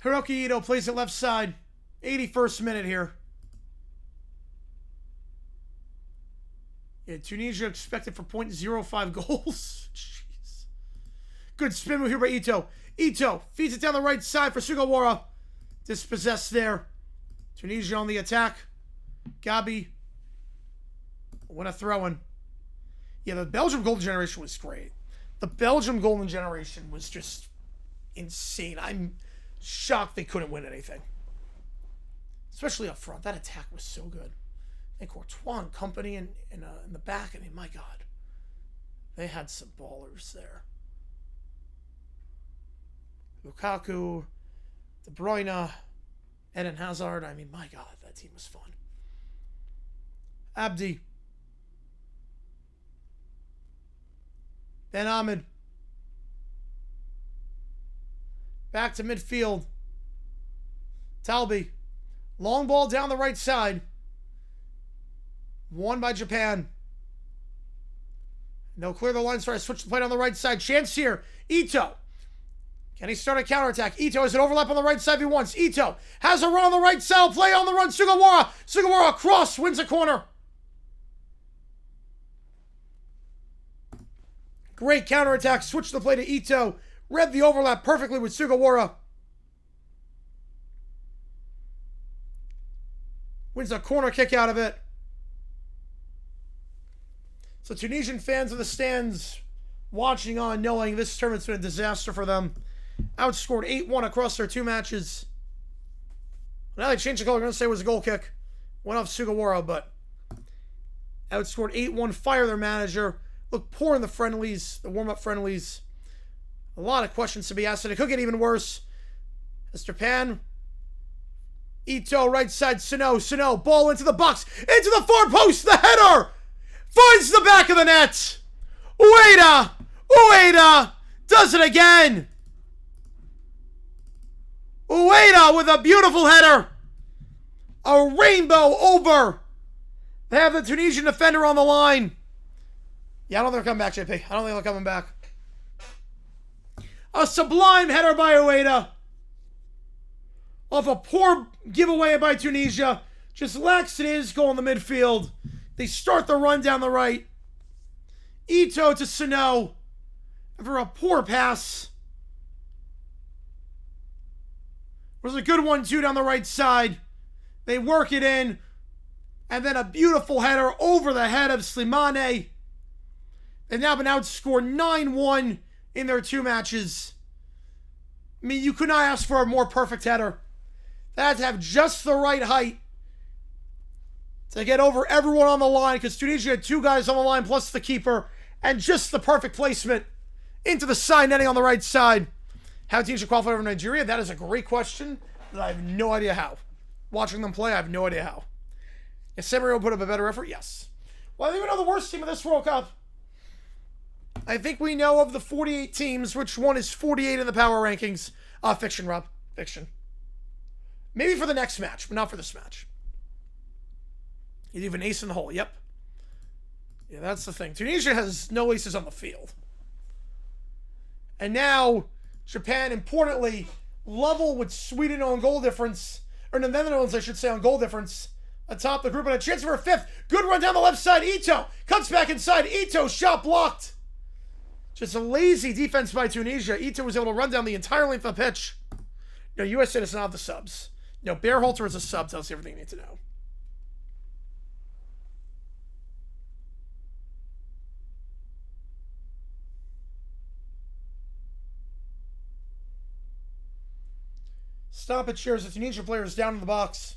Hiroki Ito plays it left side. 81st minute here. Yeah, Tunisia expected for 0.05 goals. Jeez. Good spin move here by Ito. Ito feeds it down the right side for Sugawara. Dispossessed there. Tunisia on the attack. Gabi. What a throw-in. Yeah, the Belgium golden generation was great. The Belgium golden generation was just insane. I'm shocked they couldn't win anything. Especially up front. That attack was so good. And Courtois and company in the back. I mean, my God. They had some ballers there. Lukaku, De Bruyne, Eden Hazard. I mean, my God, that team was fun. Abdi. Ben Ahmed. Back to midfield. Talbi. Long ball down the right side. Won by Japan. They'll clear the lines, try to switch the play on the right side. Chance here. Ito. Can he start a counterattack? Ito has an overlap on the right side if he wants. Ito has a run on the right side. Play on the run. Sugawara. Sugawara across. Wins a corner. Great counterattack. Switch the play to Ito. Read the overlap perfectly with Sugawara. Wins a corner kick out of it. So Tunisian fans in the stands watching on, knowing this tournament's been a disaster for them. Outscored 8-1 across their 2 matches. Now they changed the color. I'm going to say it was a goal kick. Went off Sugawara, but outscored 8-1. Fire their manager. Looked poor in the friendlies, the warm-up friendlies. A lot of questions to be asked, and it could get even worse. As Japan. Ito, right side, Sano, ball into the box, into the far post, the header! Finds the back of the net! Ueda does it again! Ueda with a beautiful header! A rainbow over! They have the Tunisian defender on the line. Yeah, I don't think they're coming back, JP. I don't think they're coming back. A sublime header by Ueda. Off a poor giveaway by Tunisia. Just lacks it is goal in the midfield. They start the run down the right. Ito to Sano. For a poor pass. It was a good 1-2 down the right side. They work it in. And then a beautiful header over the head of Slimane. They've now been outscored 9-1 in their 2 matches. I mean, you could not ask for a more perfect header. They had to have just the right height to get over everyone on the line, because Tunisia had 2 guys on the line plus the keeper, and just the perfect placement into the side netting on the right side. How Tunisia qualified over Nigeria? That is a great question, but I have no idea how. Watching them play, I have no idea how. Is San Marino put up a better effort? Yes. Well, I think we know the worst team of this World Cup. I think we know of the 48 teams, which one is 48 in the power rankings. Fiction, Rob. Fiction. Maybe for the next match, but not for this match. You'd have an ace in the hole. Yep. Yeah, that's the thing. Tunisia has no aces on the field. And now, Japan, importantly, level with Sweden on goal difference. Or the Netherlands, I should say, on goal difference. Atop the group, and a chance for a fifth. Good run down the left side. Ito cuts back inside. Ito, shot blocked. Just a lazy defense by Tunisia. Ito was able to run down the entire length of the pitch. No, USA does not have the subs. No, Bearhalter is a sub. Tells you everything you need to know. Stop it, cheers. The Tunisia player is down in the box.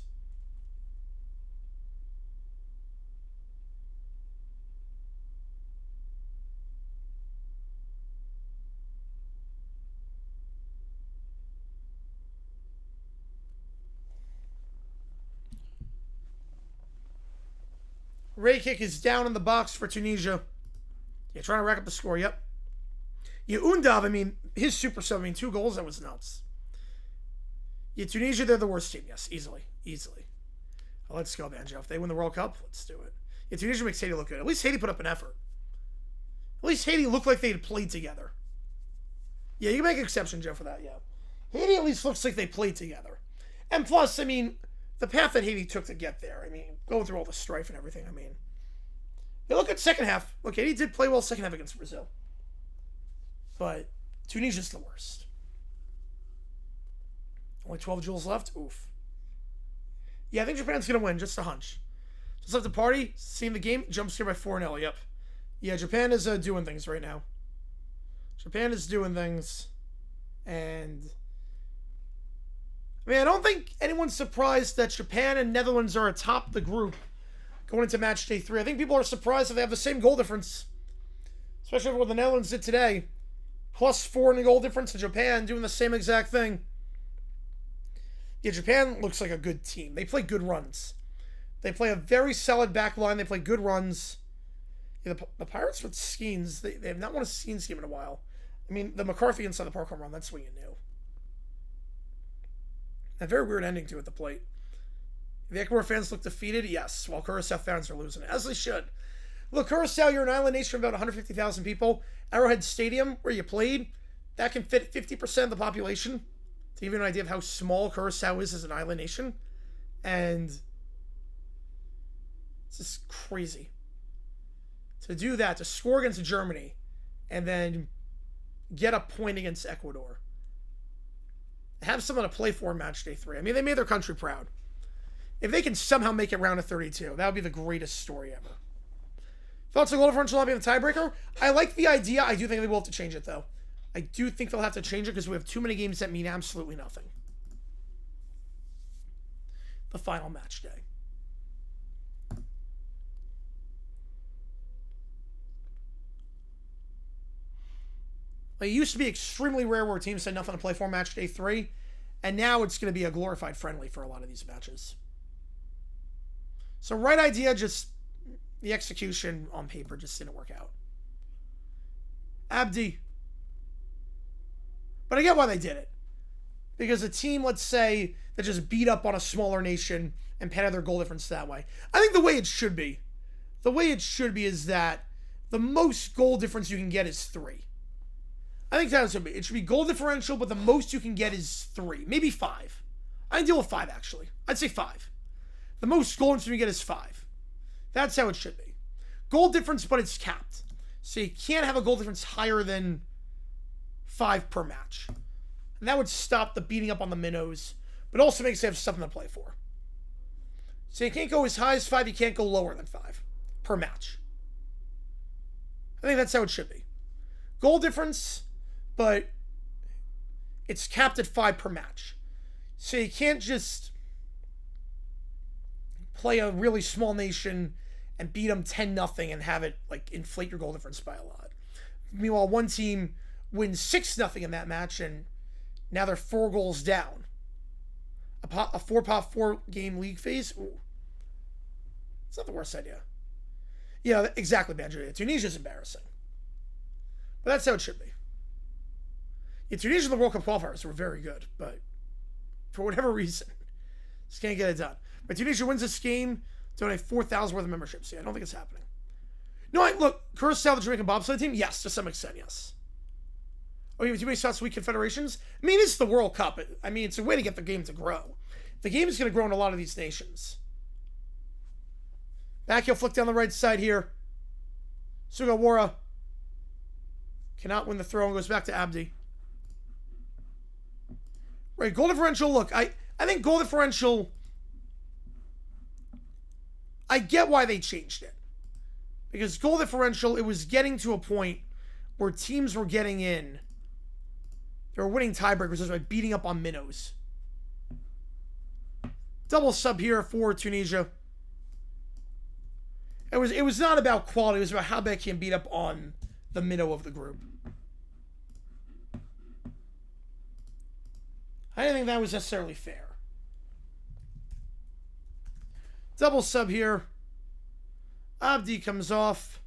Ray kick is down in the box for Tunisia. Yeah, trying to rack up the score. Yep. Yeah, Undav, I mean, his super sub, 2 goals, that was nuts. Yeah, Tunisia, they're the worst team. Yes, easily. Easily. Oh, let's go, Banjo. If they win the World Cup, let's do it. Yeah, Tunisia makes Haiti look good. At least Haiti put up an effort. At least Haiti looked like they had played together. Yeah, you can make an exception, Joe, for that, yeah. Haiti at least looks like they played together. And plus, I mean, the path that Haiti took to get there, I mean, going through all the strife and everything, I mean. They look at second half. Look, Haiti did play well second half against Brazil. But Tunisia's the worst. Only 12 joules left? Oof. Yeah, I think Japan's going to win. Just a hunch. Just left the party. Seeing the game. Jump scare by 4-0. Yep. Yeah, Japan is doing things right now. Japan is doing things. And I mean, I don't think anyone's surprised that Japan and Netherlands are atop the group going into match day 3. I think people are surprised that they have the same goal difference. Especially what the Netherlands did today. +4 in the goal difference to Japan doing the same exact thing. Yeah, Japan looks like a good team. They play good runs. They play a very solid back line. They play good runs. Yeah, the Pirates with Skeens, they have not won a Skeens game in a while. I mean, the McCarthy inside the park home run, that's what you knew. A very weird ending to it, the plate. The Ecuador fans look defeated? Yes, while Curacao fans are losing, as they should. Look, Curacao, you're an island nation of about 150,000 people. Arrowhead Stadium, where you played, that can fit 50% of the population. To give you an idea of how small Curacao is as an island nation. And it's just crazy. To do that, to score against Germany, and then get a point against Ecuador. Have someone to play for in match day 3. I mean, they made their country proud. If they can somehow make it round of 32, that would be the greatest story ever. Thoughts on goal differential not being the tiebreaker? I like the idea. I do think they will have to change it, though. I do think they'll have to change it because we have too many games that mean absolutely nothing. The final match day. It used to be extremely rare where teams had nothing to play for match day 3, and now it's going to be a glorified friendly for a lot of these matches. So right idea, just the execution on paper just didn't work out. Abdi. But I get why they did it. Because a team, let's say, that just beat up on a smaller nation and padded their goal difference that way. I think the way it should be is that the most goal difference you can get is 3. I think that's what it should be. It should be goal differential, but the most you can get is 3. Maybe 5. I can deal with 5, actually. I'd say 5. The most goal difference you can get is 5. That's how it should be. Goal difference, but it's capped. So you can't have a goal difference higher than 5 per match. And that would stop the beating up on the minnows, but also makes you have something to play for. So you can't go as high as 5, you can't go lower than 5 per match. I think that's how it should be. Goal difference, but it's capped at 5 per match. So you can't just play a really small nation and beat them 10-0 and have it like inflate your goal difference by a lot. Meanwhile, one team wins 6-0 in that match and now they're 4 goals down. A 4-game league phase? Ooh. It's not the worst idea. Yeah, exactly, Banjo. Tunisia's embarrassing. But that's how it should be. Yeah, Tunisia and the World Cup qualifiers were very good, but for whatever reason, Just can't get it done. But Tunisia wins this game, donate 4,000 worth of memberships. Yeah, I don't think it's happening. No, look, Curacao, the Jamaican bobsled team? Yes, to some extent, yes. Oh, you have too many South Sweet Confederations? I mean, it's the World Cup. I mean, it's a way to get the game to grow. The game is going to grow in a lot of these nations. Back heel flick down the right side here. Sugawara cannot win the throw and goes back to Abdi. Right, goal differential. Look, I think goal differential, I get why they changed it. Because goal differential, it was getting to a point where teams were getting in. They were winning tiebreakers just by beating up on minnows. Double sub here for Tunisia. It was not about quality. It was about how bad can beat up on the minnow of the group. I didn't think that was necessarily fair. Double sub here. Abdi comes off.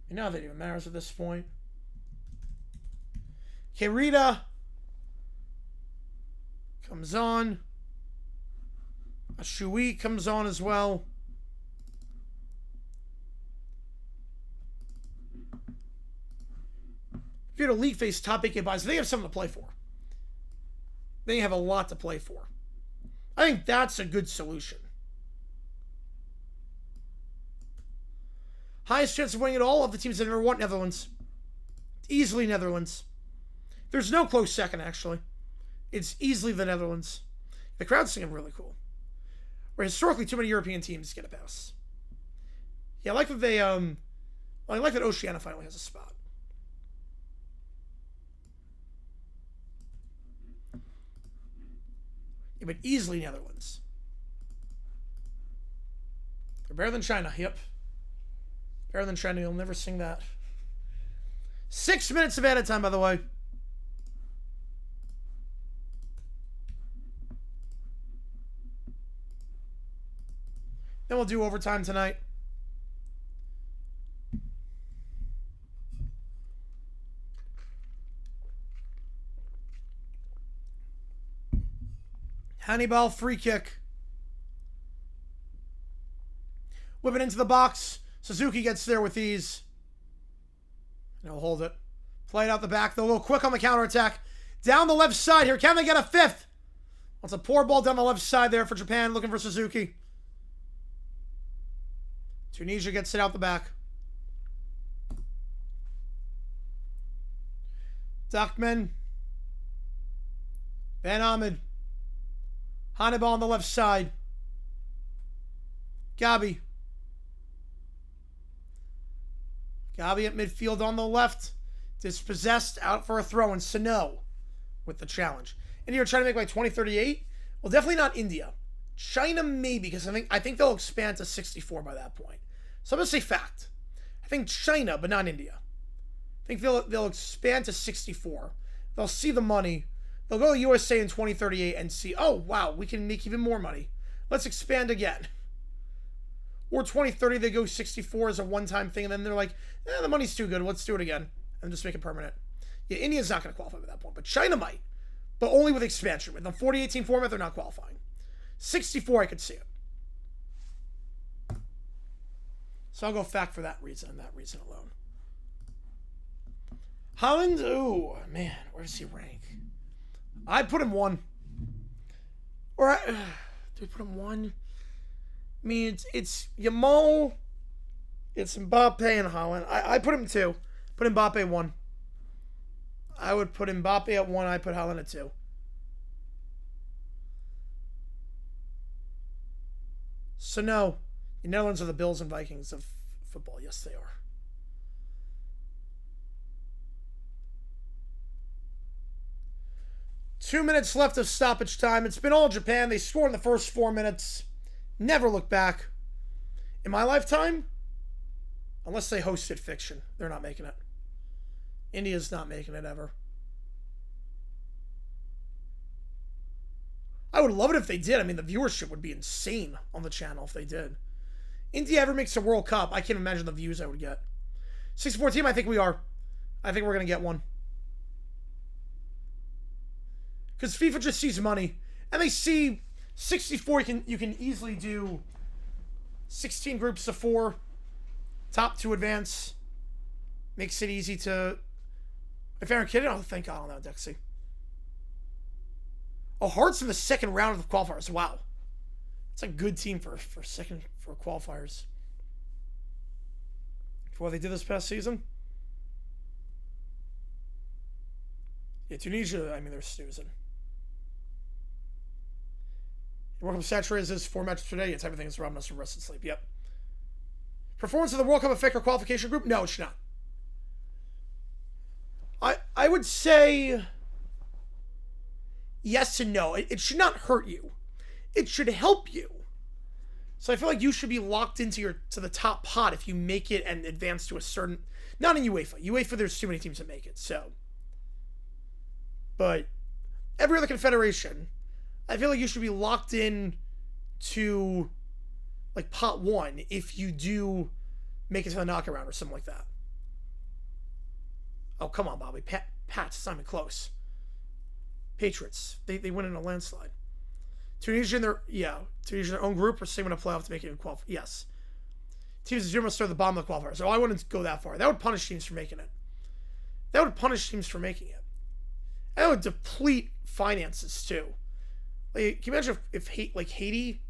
You know that even matters at this point. Keirita comes on. Ashui comes on as well. If you're a league face top 8K buys, they have something to play for. They have a lot to play for. I think that's a good solution. Highest chance of winning it all of the teams that ever won, Netherlands. Easily Netherlands. There's no close second, actually. It's easily the Netherlands. The crowd's singing really cool. Where historically too many European teams get a pass. Yeah, I like that they I like that Oceania finally has a spot. Yeah, but easily Netherlands. They're better than China, yep. Better than China, you'll never sing that. 6 minutes of added time, by the way. Then we'll do overtime tonight. Hannibal free kick. Whip it into the box. Suzuki gets there with ease. And he'll hold it. Play it out the back, though. A little quick on the counterattack. Down the left side here. Can they get a fifth? That's a poor ball down the left side there for Japan, looking for Suzuki. Tunisia gets it out the back. Dachman. Ben Ahmed. Hannibal on the left side. Gabi. Gabi at midfield on the left. Dispossessed, out for a throw. And Sano with the challenge. India are trying to make by 2038. Well, definitely not India. China maybe, because I think they'll expand to 64 by that point. So I'm going to say fact. I think China, but not India. I think they'll expand to 64. They'll see the money. They'll go to USA in 2038 and see, oh, wow, we can make even more money. Let's expand again. Or 2030, they go 64 as a one-time thing, and then they're like, the money's too good. Let's do it again. And just make it permanent. Yeah, India's not going to qualify at that point, but China might. But only with expansion. With the 40-18 format, they're not qualifying. 64, I could see it. So I'll go fact for that reason and that reason alone. Holland, ooh, man, where does he rank? I'd put him 1. Or, do we put him 1? I mean, it's Yamal, it's Mbappe and Holland. I put him 2. Put Mbappe 1. I would put Mbappe at 1. I put Holland at 2. So no, the Netherlands are the Bills and Vikings of football. Yes, they are. Two minutes left of stoppage time. It's been all Japan. They scored in the first 4 minutes. Never look back. In my lifetime, unless they hosted fiction, they're not making it. India's not making it ever. I would love it if they did. I mean, the viewership would be insane on the channel if they did. India ever makes a World Cup, I can't imagine the views I would get. 64 team, I think we are. I think we're going to get one. Because FIFA just sees money. And they see 64, you can easily do 16 groups of 4. Top 2 advance. Makes it easy to... If Aaron Kidd, oh, thank God on that, Dexy. Oh, Hearts in the second round of the qualifiers. Wow. It's a good team for qualifiers. For what they did this past season. Yeah, Tunisia, I mean, they're snoozing. World Cup saturated says 4 matches today. It's everything is robbing us from rest and sleep. Yep. Performance of the World Cup affect our qualification group? No, it should not. I would say yes and no. It should not hurt you. It should help you. So I feel like you should be locked into the top pot if you make it and advance to a certain... Not in UEFA. UEFA, there's too many teams that make it, so... But every other confederation, I feel like you should be locked in to like pot 1 if you do make it to the knockout round or something like that. Oh, come on, Bobby. Pats, it's not even close. Patriots, they win in a landslide. Tunisia in their own group or same in a playoff to make it in qualify. Yes. Teams 0 must start at the bottom of the qualifier. So I wouldn't go that far. That would punish teams for making it. And that would deplete finances too. Like, can you imagine if Haiti,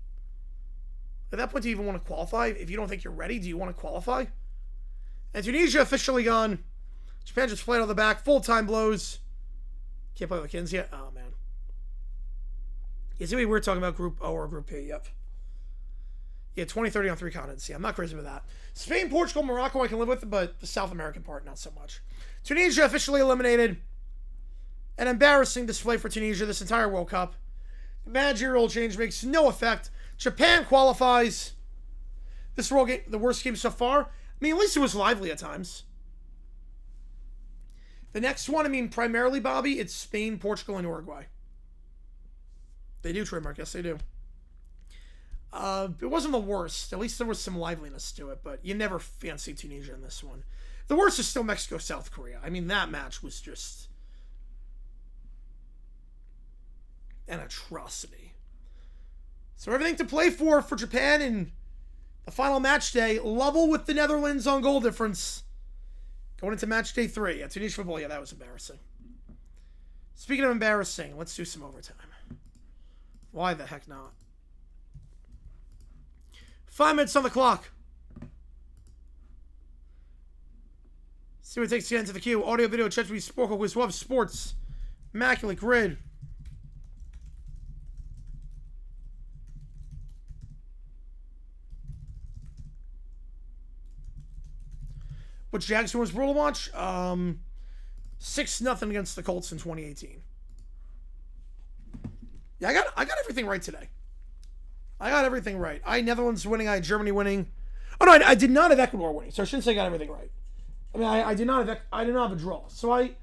at that point, do you even want to qualify? If you don't think you're ready, do you want to qualify? And Tunisia officially gone. Japan just played on the back. Full-time blows. Can't play with the Kins yet? Oh, man. Yeah, see, we were talking about Group O or Group P. Yep. Yeah, 2030 on 3 continents. Yeah, I'm not crazy with that. Spain, Portugal, Morocco, I can live with, but the South American part, not so much. Tunisia officially eliminated. An embarrassing display for Tunisia this entire World Cup. The managerial change makes no effect. Japan qualifies. This World game, the worst game so far. I mean, at least it was lively at times. The next one, I mean, primarily, Bobby, it's Spain, Portugal, and Uruguay. They do trademark, yes, they do. It wasn't the worst. At least there was some liveliness to it, but you never fancy Tunisia in this one. The worst is still Mexico, South Korea. I mean, that match was just an atrocity. So everything to play for Japan in the final match day. Level with the Netherlands on goal difference. Going into match day 3. Yeah, Tunisia football. Yeah, that was embarrassing. Speaking of embarrassing, let's do some overtime. Why the heck not? 5 minutes on the clock. See what it takes to get into the queue. Audio, video, chat, sport, quiz, we'll have sports. Immaculate grid. But Jackson was brutal to watch. 6-0 against the Colts in 2018. Yeah, I got everything right today. I got everything right. I had Netherlands winning. I had Germany winning. Oh no, I did not have Ecuador winning. So I shouldn't say I got everything right. I mean, I did not have a draw. So I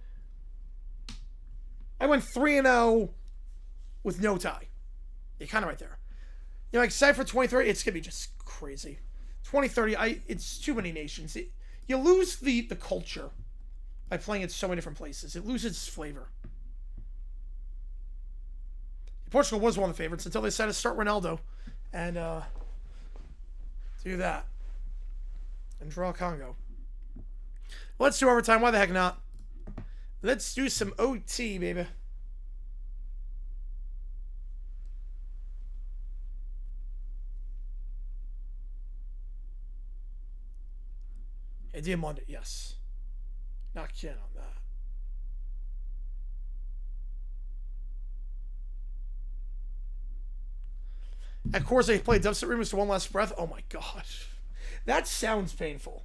went 3-0 with no tie. You're kind of right there. You know, excited for 2030. It's gonna be just crazy. 2030. It's too many nations. You lose the culture by playing it so many different places. It loses its flavor. Portugal was one of the favorites until they decided to start Ronaldo and do that and draw Congo. Let's do overtime. Why the heck not? Let's do some OT, baby. Diamond, yes. Not kidding on that. Of course, they played Dubstep Remix to One Last Breath. Oh my gosh. That sounds painful.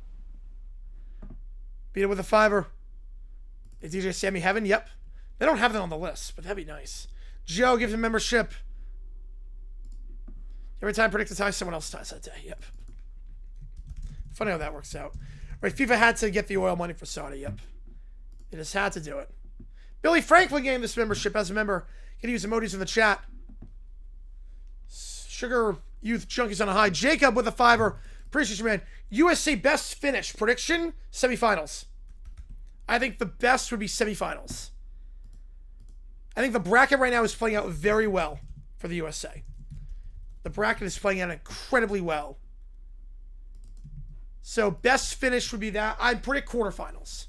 Beat it with a 5er. Is DJ Sammy Heaven? Yep. They don't have that on the list, but that'd be nice. Joe gives him membership. Every time predict the tie, someone else ties that day. Yep. Funny how that works out. Right, FIFA had to get the oil money for Saudi. Yep. It just had to do it. Billy Franklin gained this membership as a member. Can use emojis in the chat. Sugar Youth Junkies on a high. Jacob with a 5er. Appreciate you, man. USA best finish. Prediction? Semifinals. I think the best would be semifinals. I think the bracket right now is playing out very well for the USA. The bracket is playing out incredibly well. So best finish would be that. I predict quarterfinals.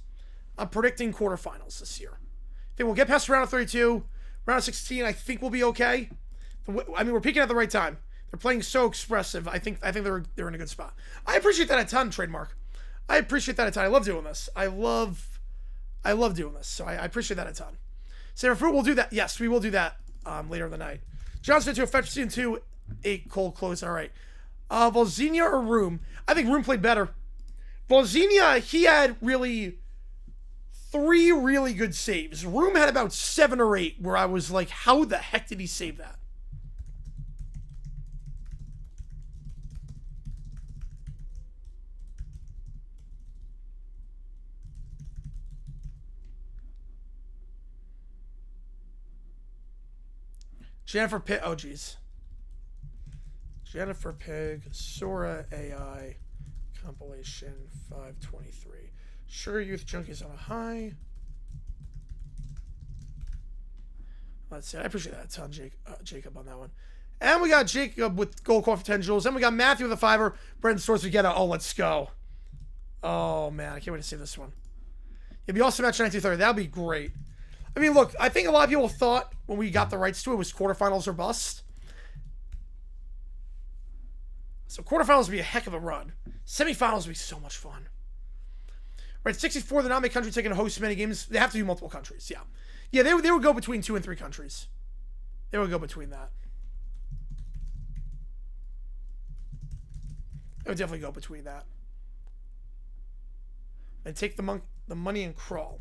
I'm predicting quarterfinals this year. I think we'll get past round of 32. Round of 16, I think we'll be okay. I mean, we're peaking at the right time. They're playing so expressive. I think they're in a good spot. I appreciate that a ton, Trademark. I appreciate that a ton. I love doing this. I love doing this. So I appreciate that a ton. Sarah Fruit will do that. Yes, we will do that later in the night. Johnson to a fetch season 2, 8 cold close. All right. Volzinha or Room? I think Room played better. Volzinha, he had really 3 really good saves. Room had about 7 or 8 where I was like, how the heck did he save that? Jennifer Pig. Oh, geez. Jennifer Pig. Sora AI. Compilation 523. Sugar Youth Junkies on a high. Let's see. I appreciate that a ton, Jacob, on that one. And we got Jacob with gold coin for 10 jewels. Then we got Matthew with a 5er. Brendan Source together. Oh, let's go. Oh, man. I can't wait to see this one. It'd be awesome match 1930. That'd be great. I mean, look, I think a lot of people thought when we got the rights to it was quarterfinals or bust. So quarterfinals would be a heck of a run. Semifinals would be so much fun. Right, 64, the not-make country taking to host many games. They have to do multiple countries, yeah. Yeah, they would go between 2 and 3 countries. They would go between that. They would definitely go between that. And take the money and crawl.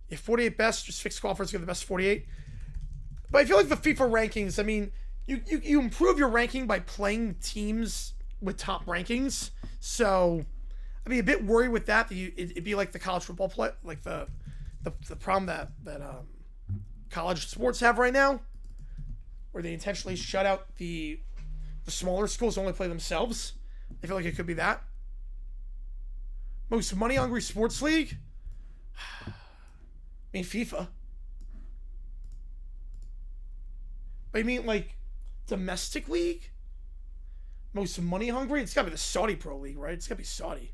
Yeah, 48 best, just fixed qualifiers, get the best 48. But I feel like the FIFA rankings, I mean, you improve your ranking by playing teams with top rankings. So I'd be a bit worried with that. It'd be like the college football play, like the problem that college sports have right now, where they intentionally shut out the smaller schools to only play themselves. I feel like it could be that. Most money-hungry sports league? I mean, FIFA. But I mean, like, domestic league? Most money-hungry? It's got to be the Saudi Pro League, right? It's got to be Saudi.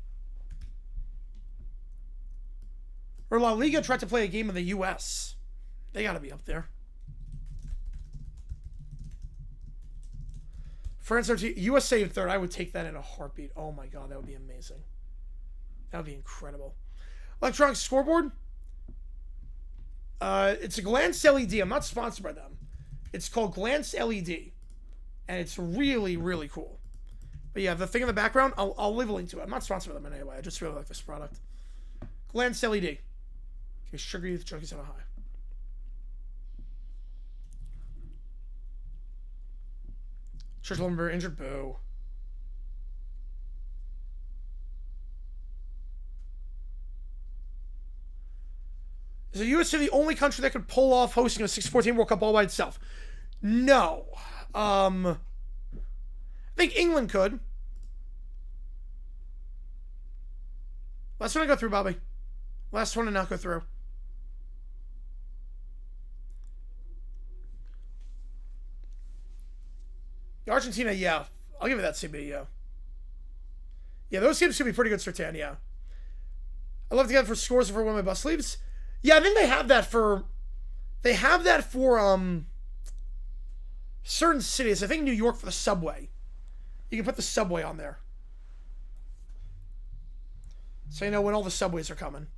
Or La Liga tried to play a game in the U.S. They got to be up there. France, USA in third. I would take that in a heartbeat. Oh my god, that would be amazing. That would be incredible. Electronic scoreboard. It's a Glance LED. I'm not sponsored by them. It's called Glance LED, and it's really, really cool. But yeah, the thing in the background, I'll leave a link to it. I'm not sponsored by them in any way. I just really like this product. Glance LED. Okay, Sugar Youth Junkies on a high. Church Lumber injured. Boo. Is the USA the only country that could pull off hosting a 6-14 World Cup all by itself? No. I think England could. Last one to go through, Bobby. Last one to not go through. Argentina, yeah. I'll give it that CB, yeah. Yeah, those games could be pretty good, Sertan, yeah. I'd love to get it for scores for when my bus leaves. Yeah, I think they have that for... They have that for, certain cities. I think New York for the subway. You can put the subway on there. So you know when all the subways are coming.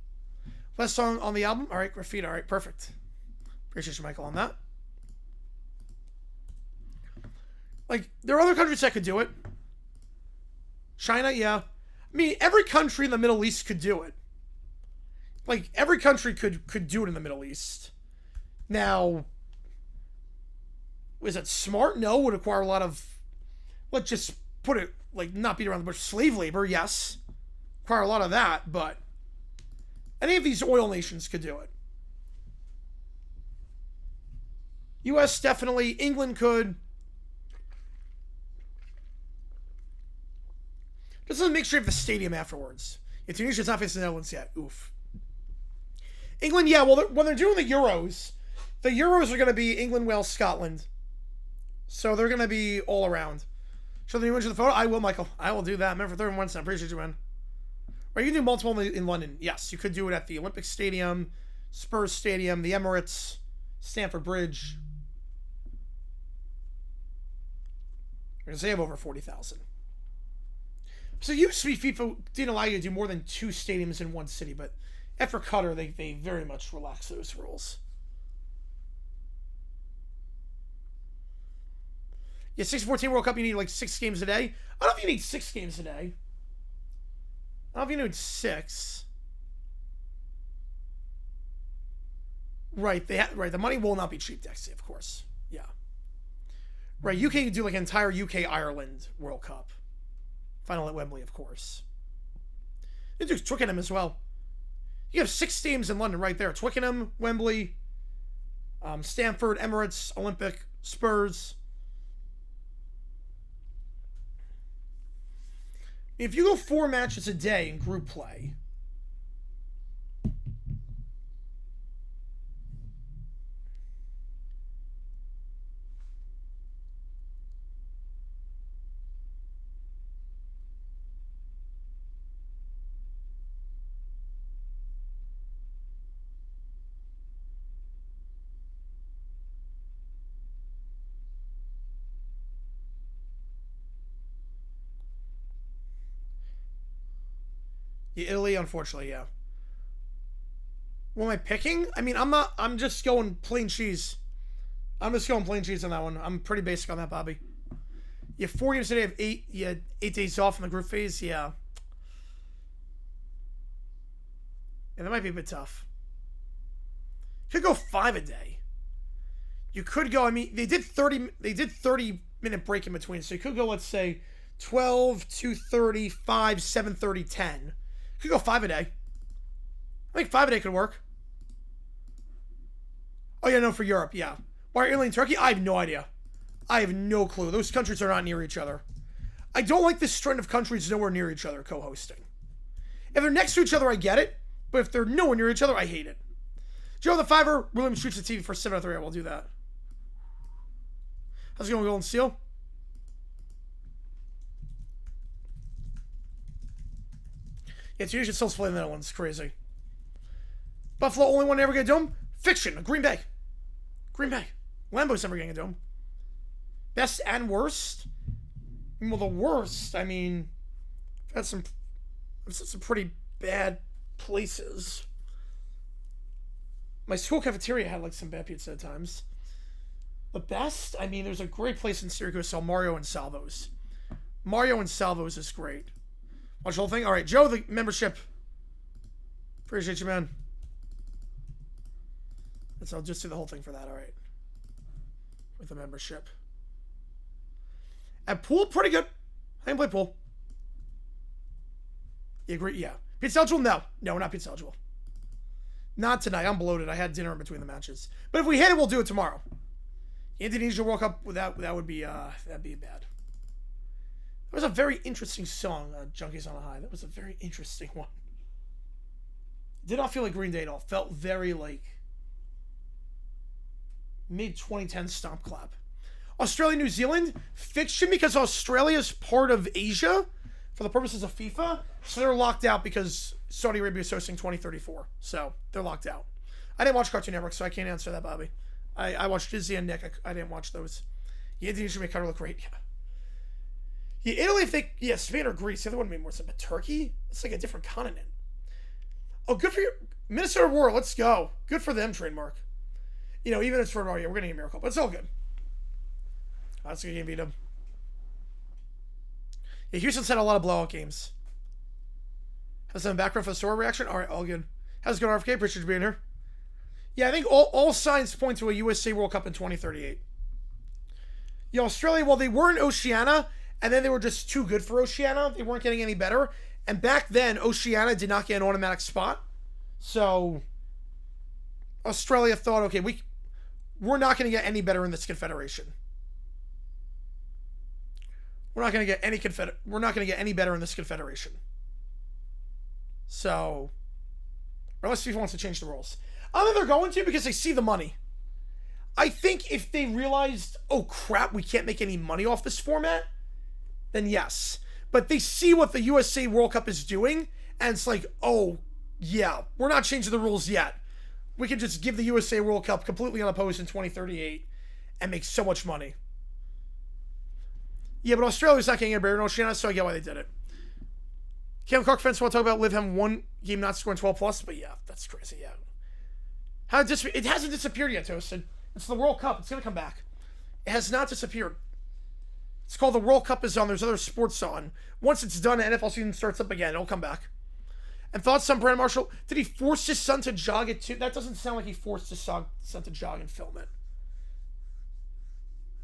Last song on the album? Alright, Graffiti. Alright, perfect. Appreciate you, Michael, on that. Like, there are other countries that could do it. China, yeah. I mean, every country in the Middle East could do it. Like, every country could do it in the Middle East. Now, is it smart? No. Would require a lot of, let's just put it, like, not beat around the bush, slave labor, yes. Require a lot of that, but any of these oil nations could do it. U.S. definitely. England could. This is a mixture of the stadium afterwards. Yeah, Tunisia's not facing the Netherlands yet. Oof. England, yeah, well, when they're doing the Euros are going to be England, Wales, Scotland. So they're going to be all around. Show the image of the photo? I will, Michael. I will do that. Remember, third and one, I appreciate you, man. Or you can do multiple in London. Yes, you could do it at the Olympic Stadium, Spurs Stadium, the Emirates, Stamford Bridge. You're going to say have over 40,000. So it used to be FIFA didn't allow you to do more than 2 stadiums in one city, but after Qatar, they very much relaxed those rules. Yeah, 6-14 World Cup, you need like 6 games a day. I don't know if you need 6 games a day. I don't know if you need 6. Right, the money will not be cheap, Dexy, of course. Yeah. Right, UK can do like an entire UK-Ireland World Cup. Final at Wembley, of course. They do Twickenham as well. You have 6 teams in London right there. Twickenham, Wembley, Stamford, Emirates, Olympic, Spurs. If you go 4 matches a day in group play, Italy, unfortunately, yeah. What am I picking? I mean, I'm just going plain cheese. I'm just going plain cheese on that one. I'm pretty basic on that, Bobby. You have 4 games today, have 8. You had 8 days off in the group phase, yeah. Yeah, that might be a bit tough. You could go 5 a day. You could go, I mean, they did 30-minute break in between, so you could go, let's say, 12, 2:30, 5, 7:30, 10. Could go 5 a day. I think 5 a day could work. Oh, yeah, no, for Europe, yeah. Why are Italy and Turkey? I have no idea. I have no clue. Those countries are not near each other. I don't like this trend of countries nowhere near each other co-hosting. If they're next to each other, I get it. But if they're nowhere near each other, I hate it. Joe the Fiver, William Streets the TV for 703. I will do that. How's it going, Golden Steel? Yeah, Tunisia still playing that one. It's crazy. Buffalo, only one to ever get a dome? Fiction. Green Bay. Green Bay. Lambeau's never getting a dome. Best and worst? Well, the worst, I mean, I've had some pretty bad places. My school cafeteria had like some bad pizza at times. The best? I mean, there's a great place in Syracuse called Mario and Salvo's. Mario and Salvo's is great. Watch the whole thing? Alright, Joe, the membership. Appreciate you, man. So I'll just do the whole thing for that, alright. With the membership. At pool, pretty good. I can play pool. You agree? Yeah. Pizza eligible? No. No, we're not pizza eligible. Not tonight. I'm bloated. I had dinner in between the matches. But if we hit it, we'll do it tomorrow. Indonesia World Cup, that would be, that'd be bad. That was a very interesting song, Junkies on a High. That was a very interesting one. Did not feel like Green Day at all. Felt very like mid-2010 stomp clap. Australia, New Zealand, fiction because Australia's part of Asia for the purposes of FIFA. So they're locked out because Saudi Arabia is hosting 2034. So they're locked out. I didn't watch Cartoon Network, so I can't answer that, Bobby. I watched Dizzy and Nick. I didn't watch those. Yeah, Indonesia make Qatar look great. Yeah. Yeah, Italy, if they... Yeah, Spain or Greece. The other one made more sense. But Turkey? It's like a different continent. Oh, good for you. Minnesota War. Let's go. Good for them, trademark. You know, even if it's for Mario, we're going to get a miracle. But it's all good. That's a good game, beat them. Yeah, Houston's had a lot of blowout games. Has some background for the store reaction? All right, all good. How's it going, RFK? Appreciate you being here. Yeah, I think all signs point to a USA World Cup in 2038. Yeah, Australia, well, they were in Oceania... And then they were just too good for Oceania. They weren't getting any better. And back then, Oceania did not get an automatic spot. So, Australia thought, okay, we're not going to get any better in this confederation. We're not going to get any We're not going to get any better in this confederation. So, unless FIFA wants to change the rules. I don't think they're going to because they see the money. I think if they realized, oh crap, we can't make any money off this format, then yes. But they see what the USA World Cup is doing, and it's like, oh yeah, we're not changing the rules yet. We can just give the USA World Cup completely unopposed in 2038 and make so much money. Yeah, but Australia's not getting a barrier in Oceania, so I get why they did it. Cam Clark fans want to talk about Liv having one game not scoring 12 plus, but yeah, that's crazy, yeah. It hasn't disappeared yet, Toasted. It's the World Cup. It's going to come back. It has not disappeared. It's called the World Cup is on. There's other sports on. Once it's done, the NFL season starts up again. It'll come back. And thoughts on Brandon Marshall? Did he force his son to jog it too? That doesn't sound like he forced his son to jog and film it.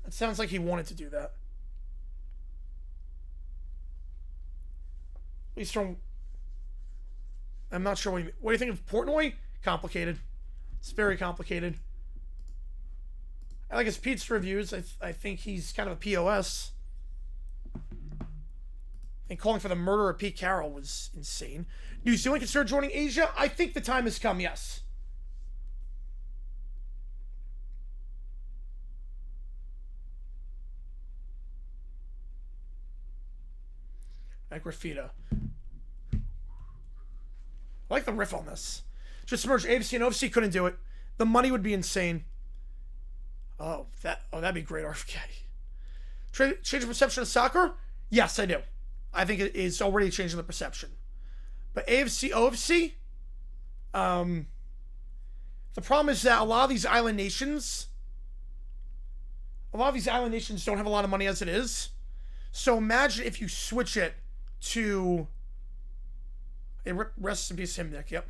It sounds like he wanted to do that. At least from... I'm not sure what you mean. What do you think of Portnoy? Complicated. It's very complicated. I like his pizza reviews. I think he's kind of a POS. And calling for the murder of Pete Carroll was insane. New Zealand consider joining Asia? I think the time has come, yes. Like Rafita. I like the riff on this. Just merge AFC and OFC, couldn't do it. The money would be insane. That'd be great, RFK. Change the perception of soccer? Yes, I do. I think it is already changing the perception. But AFC, OFC, the problem is that a lot of these island nations don't have a lot of money as it is. So imagine if you switch it to... Hey, rest in peace, him, Nick, yep.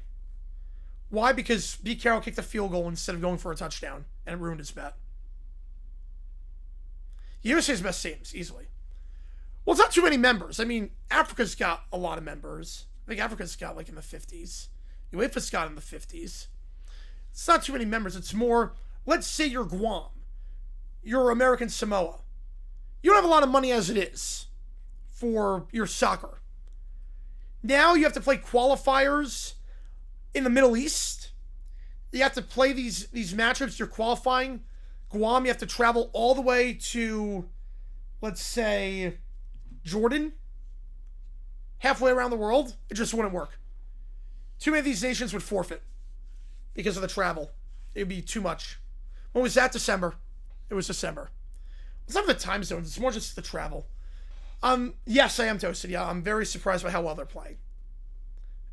Why? Because B. Carroll kicked a field goal instead of going for a touchdown, and it ruined his bet. USA's best teams, easily. Well, it's not too many members. I mean, Africa's got a lot of members. I think Africa's got, like, in the 50s. UEFA's got in the 50s. It's not too many members. It's more, let's say you're Guam. You're American Samoa. You don't have a lot of money as it is for your soccer. Now you have to play qualifiers in the Middle East. You have to play these matchups. You're qualifying. Guam, you have to travel all the way to, let's say, Jordan. Halfway around the world. It just wouldn't work. Too many of these nations would forfeit because of the travel. It would be too much. When was that? December. It was December. It's not the time zones. It's more just the travel. Yes, I am toasted. Yeah, I'm very surprised by how well they're playing.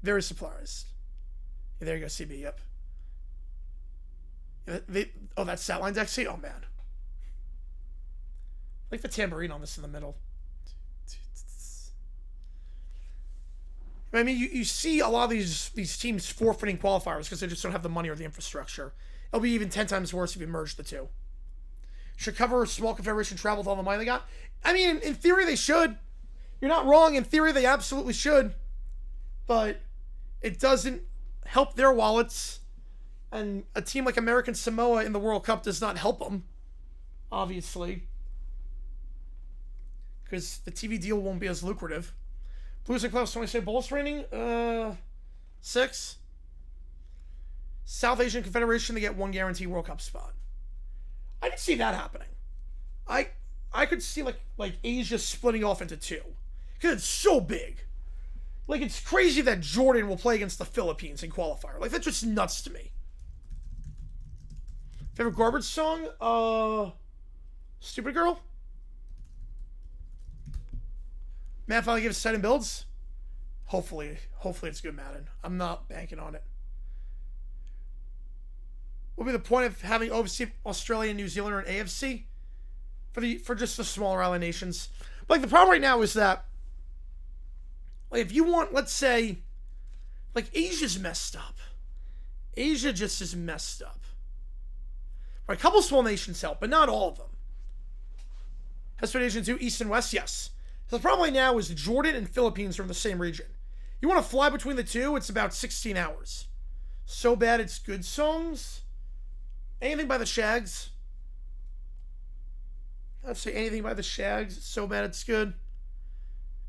Very surprised. Yeah, there you go, CB. Yep. That's Statline Dexy? Oh, man. I like the tambourine on this in the middle. I mean, you see a lot of these teams forfeiting qualifiers because they just don't have the money or the infrastructure. It'll be even 10 times worse if you merge the two. Should cover small confederation travel with all the money they got? I mean, in theory, they should. You're not wrong. In theory, they absolutely should. But it doesn't help their wallets. And a team like American Samoa in the World Cup does not help them, obviously. Because the TV deal won't be as lucrative. Blues and Clubs, 20 Bulls rating? 6. South Asian Confederation, they get 1 guaranteed World Cup spot. I could see that happening. I could see like Asia splitting off into 2. Because it's so big. Like, it's crazy that Jordan will play against the Philippines in qualifier. Like, that's just nuts to me. Favorite garbage song? Stupid Girl? Matt finally gives set and builds? Hopefully it's good, Madden. I'm not banking on it. What would be the point of having overseas Australia, New Zealand, or an AFC? For just the smaller island nations. But, like, the problem right now is that, like, if you want, let's say, like, Asia's messed up. Asia just is messed up. Right, a couple small nations help, but not all of them. Has Asians do East and West? Yes. So the problem right now is Jordan and Philippines are in the same region. You want to fly between the two, it's about 16 hours. So Bad It's Good songs? Anything by the Shags? I'd say anything by the Shags. It's so bad it's good.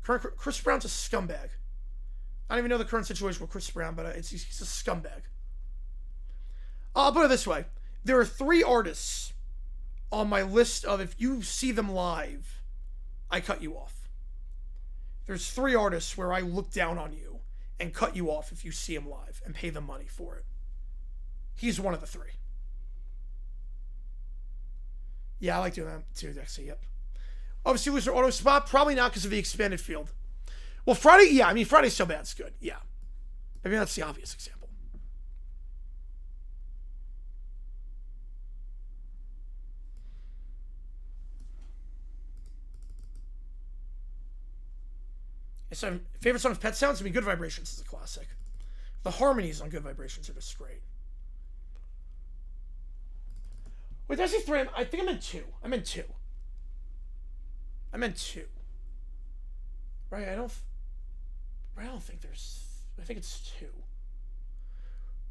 Chris Brown's a scumbag. I don't even know the current situation with Chris Brown, but he's a scumbag. I'll put it this way. There are 3 artists on my list of if you see them live, I cut you off. There's 3 artists where I look down on you and cut you off if you see them live and pay them money for it. He's one of the 3. Yeah, I like doing that too, Dexy, yep. Obviously, loser auto spot, probably not because of the expanded field. Well, Friday, yeah, I mean, Friday's so bad, it's good, yeah. I mean, that's the obvious example. So, favorite song of Pet Sounds? I mean, Good Vibrations is a classic. The harmonies on Good Vibrations are just great. Wait, did I say 3? I think I meant 2. I meant 2. Right, I don't think there's... I think it's 2.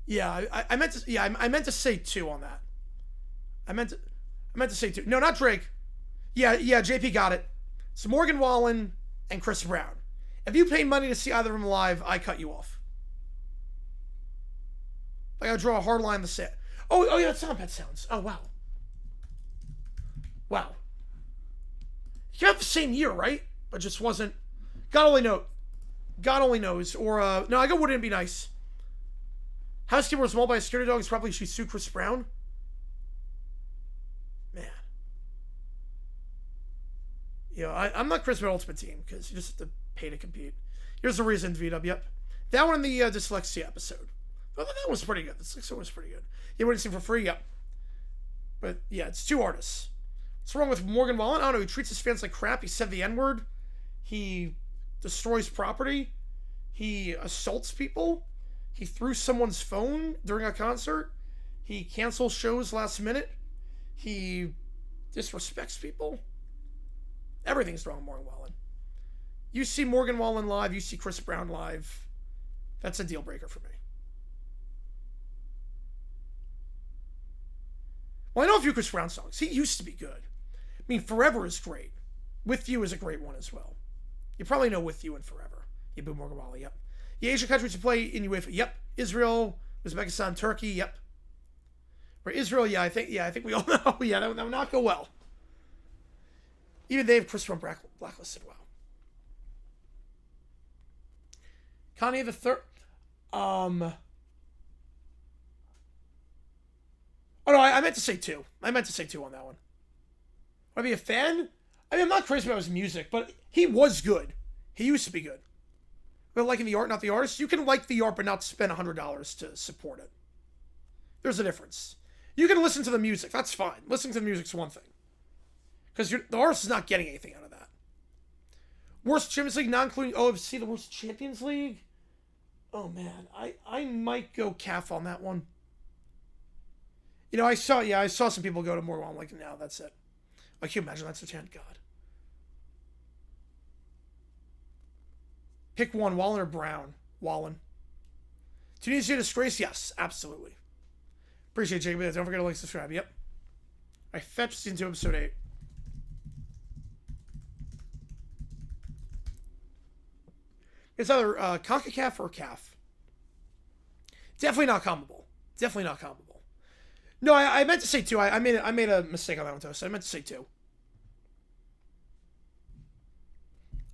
Yeah, I meant to... Yeah, I meant to say 2 on that. I meant to say 2. No, not Drake. Yeah, JP got it. It's Morgan Wallen and Chris Brown. If you pay money to see either of them live, I cut you off. I gotta draw a hard line in the set. Oh yeah, that's not Pet Sounds. Oh, wow. Wow. You have the same year, right? But just wasn't... God only knows. Or, no, I go Wouldn't It Be Nice. Housekeeper was mauled by a security dog. Is probably she sued Chris Brown. Man. You know, I'm not Chris Brown Ultimate Team, because you just have to pay to compete. Here's the reason, VW. Yep. That one in the dyslexia episode. Oh, that was pretty good. The dyslexia was pretty good. You wouldn't see for free, yep. But, yeah, it's 2 artists. What's wrong with Morgan Wallen? I don't know. He treats his fans like crap. He said the N-word. He destroys property. He assaults people. He threw someone's phone during a concert. He cancels shows last minute. He disrespects people. Everything's wrong with Morgan Wallen. You see Morgan Wallen live, you see Chris Brown live. That's a deal breaker for me. Well, I know a few Chris Brown songs. He used to be good. I mean, Forever is great. With You is a great one as well. You probably know With You and Forever. You boo Morgan Wallen, yep. The Asian countries to play in UEFA, yep. Israel, Uzbekistan, Turkey, yep. For Israel, I think we all know. Yeah, that would not go well. Even they have Chris Brown blacklisted. Wow. Kanye the Third. Oh no, I meant to say 2. I meant to say 2 on that one. Would I be a fan? I mean, I'm not crazy about his music, but he was good. He used to be good. But liking the art, not the artist. You can like the art, but not spend $100 to support it. There's a difference. You can listen to the music. That's fine. Listening to the music's one thing. Because the artist is not getting anything out of that. Worst Champions League, not including OFC, the worst Champions League? Oh, man. I might go calf on that one. You know, I saw some people go to Morgan Wallen like, no, that's it. Like, can you imagine that's the chant? God. Pick one, Wallen or Brown? Wallen. Tunisia disgrace? Yes, absolutely. Appreciate it, Jacob. Don't forget to like, subscribe. Yep. I fetched season 2, episode 8. It's either CONCACAF or CAF. Definitely not comparable. Definitely not comparable. No, I meant to say 2. I made a mistake on that one, Toast. I meant to say 2.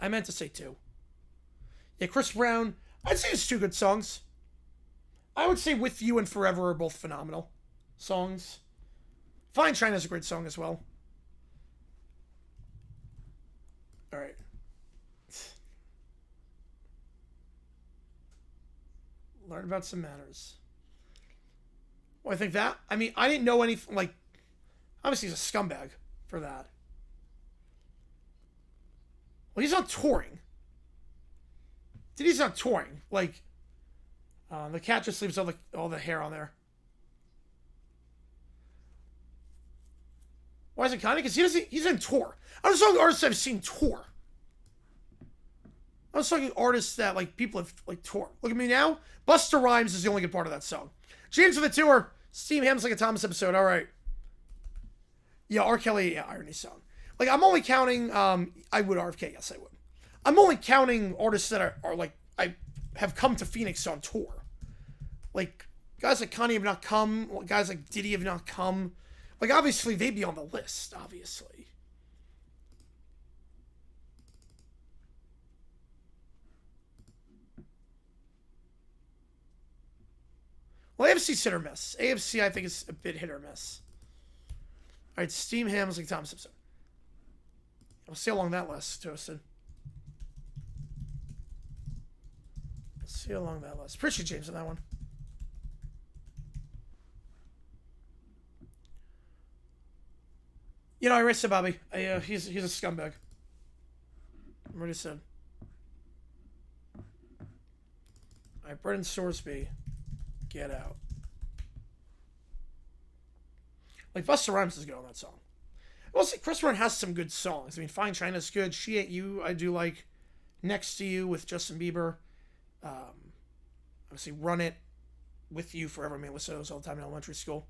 I meant to say 2. Yeah, Chris Brown. I'd say it's 2 good songs. I would say With You and Forever are both phenomenal songs. Fine China's a great song as well. All right. Learn about some manners. Well, I think that... I mean, I didn't know anything... Like, obviously he's a scumbag for that. Well, he's not touring. He's not touring. Like, the cat just leaves all the hair on there. Why is it Kanye? Because he's in tour. I'm just talking artists I've seen tour. I was talking artists that, like, people have, like, tour. Look at me now. Busta Rhymes is the only good part of that song. James for the tour. Steve Ham's like a Thomas episode. All right. Yeah, R. Kelly, yeah, Irony song. Like, I'm only counting, I would RFK, yes, I would. I'm only counting artists that are like, I have come to Phoenix on tour. Like, guys like Kanye have not come, guys like Diddy have not come. Like, obviously, they'd be on the list, obviously. Well, AFC's hit or miss. AFC, I think, is a bit hit or miss. All right, Steam Hams like Tom Simpson. We'll see along that list, Toasted. Let's see along that list. Appreciate James on that one. You know, I raced Bobby. He's a scumbag. I'm already said. All right, Brendan Sorsby, get out. Like, Busta Rhymes is good on that song. Well, see, Chris Brown has some good songs. I mean, Fine China's good. She Ain't You, I do like. Next to You with Justin Bieber. Obviously, Run It with You Forever. I mean, listen to those all the time in elementary school.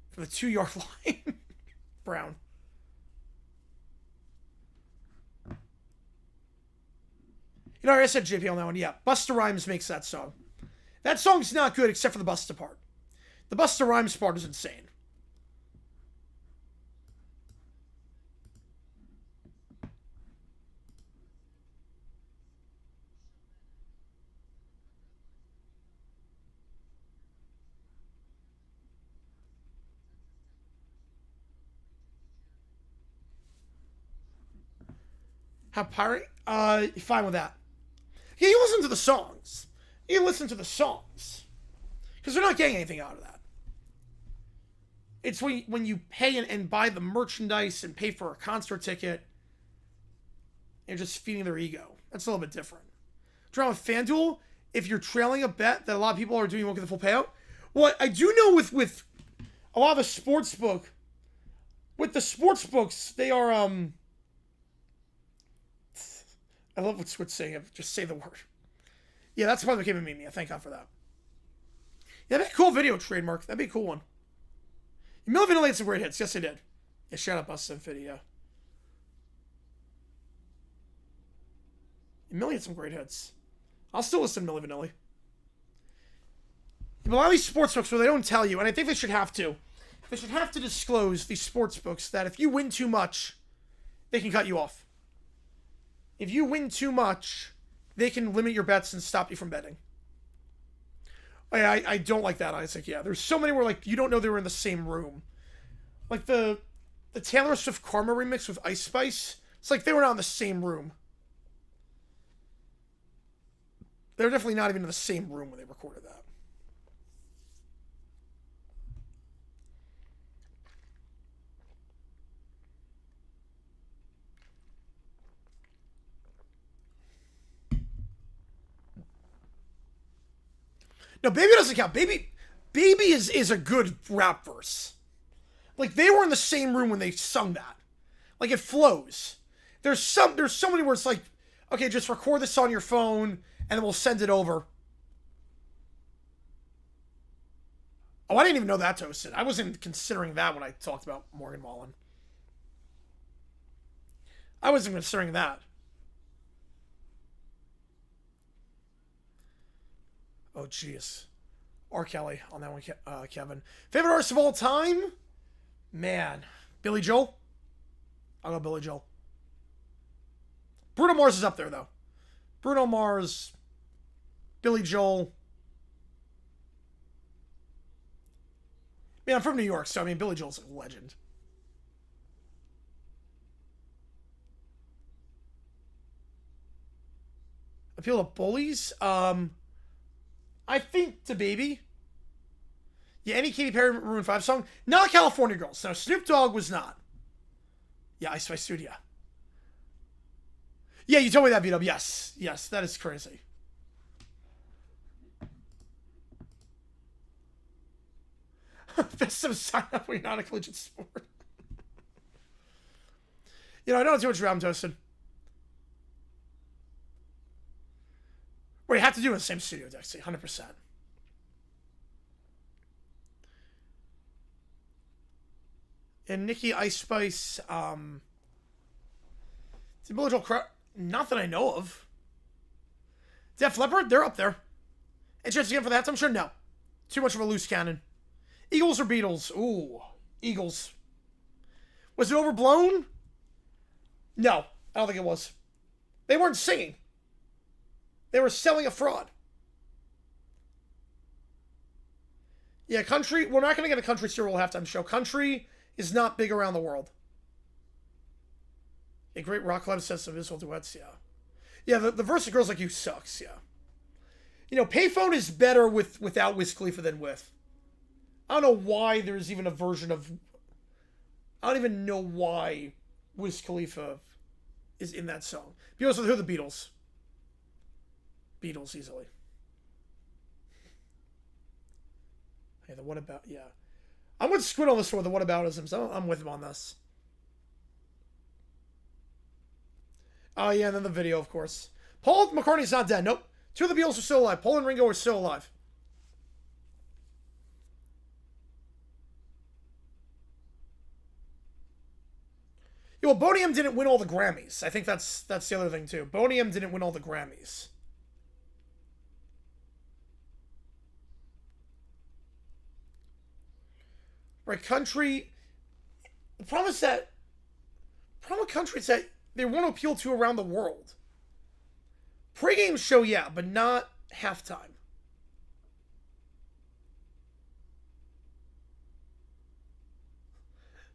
For the 2-yard line. Brown. You know, I said JP on that one. Yeah, Busta Rhymes makes that song. That song's not good except for the Busta part. The Busta Rhymes part is insane. How pirate? Fine with that. Yeah, you listen to the songs. You listen to the songs. Because they're not getting anything out of that. It's when you pay and buy the merchandise and pay for a concert ticket, you're just feeding their ego. That's a little bit different. Drama with FanDuel, if you're trailing a bet that a lot of people are doing, you won't get the full payout. Well, I do know with a lot of the sportsbook, with the sportsbooks, they are, I love what Squid's saying. Just say the word. Yeah, that's probably became a meme. Yeah, thank God for that. Yeah, that'd be a cool video trademark. That'd be a cool one. Milli Vanilli had some great hits. Yes, they did. Yeah, shout out Busta Infinity, yeah. Milli had some great hits. I'll still listen to Milli Vanilli. But a lot of these sports books where they don't tell you, and I think they should have to. They should have to disclose these sports books that if you win too much, they can cut you off. If you win too much, they can limit your bets and stop you from betting. I don't like that, Isaac. Yeah, there's so many where, like, you don't know they were in the same room. Like the Taylor Swift Karma remix with Ice Spice. It's like they were not in the same room. They were definitely not even in the same room when they recorded that. No, Baby doesn't count. Baby is a good rap verse. Like, they were in the same room when they sung that. Like, it flows. There's so many where it's like, okay, just record this on your phone and then we'll send it over. Oh, I didn't even know that, Toasted. I wasn't considering that when I talked about Morgan Wallen. I wasn't considering that. Oh, jeez. R. Kelly on that one, Kevin. Favorite artist of all time? Man. Billy Joel? I'll go Billy Joel. Bruno Mars is up there, though. Bruno Mars, Billy Joel. Man, I'm from New York, so, I mean, Billy Joel's a legend. Appeal to bullies? I think the Baby. Yeah, any Katy Perry Maroon 5 song. Not California Girls. No, Snoop Dogg was not. Yeah, Ice Spice Studio. Yeah, you told me that, Vito. Yes. Yes, that is crazy. Best of sign up when you're not a collegiate sport. You know, I don't know too much about Toasted. Wait, you have to do it in the same studio, Dexy. 100%. And Nikki Ice Spice, not that I know of. Def Leppard, they're up there. And chance again for the halftime show? No. Too much of a loose cannon. Eagles or Beatles? Ooh, Eagles. Was it overblown? No, I don't think it was. They weren't singing. They were selling a fraud. Yeah, country. We're not going to get a country serial halftime show. Country is not big around the world. A great rock club says some visual duets, yeah. Yeah, the verse of Girls Like You sucks, yeah. You know, Payphone is better without Wiz Khalifa than with. I don't know why there's even a version of... I don't even know why Wiz Khalifa is in that song. Be honest with who? The Beatles. Beatles, easily. Hey, the what about... Yeah. I'm with Squid on this one, the whataboutisms. I'm with him on this. Oh, yeah, and then the video, of course. Paul McCartney's not dead. Nope. Two of the Beatles are still alive. Paul and Ringo are still alive. Yeah, well, Boney M didn't win all the Grammys. I think that's the other thing, too. Boney M didn't win all the Grammys. Right, country... The problem with country is that they want to appeal to around the world. Pre-game show, yeah, but not halftime.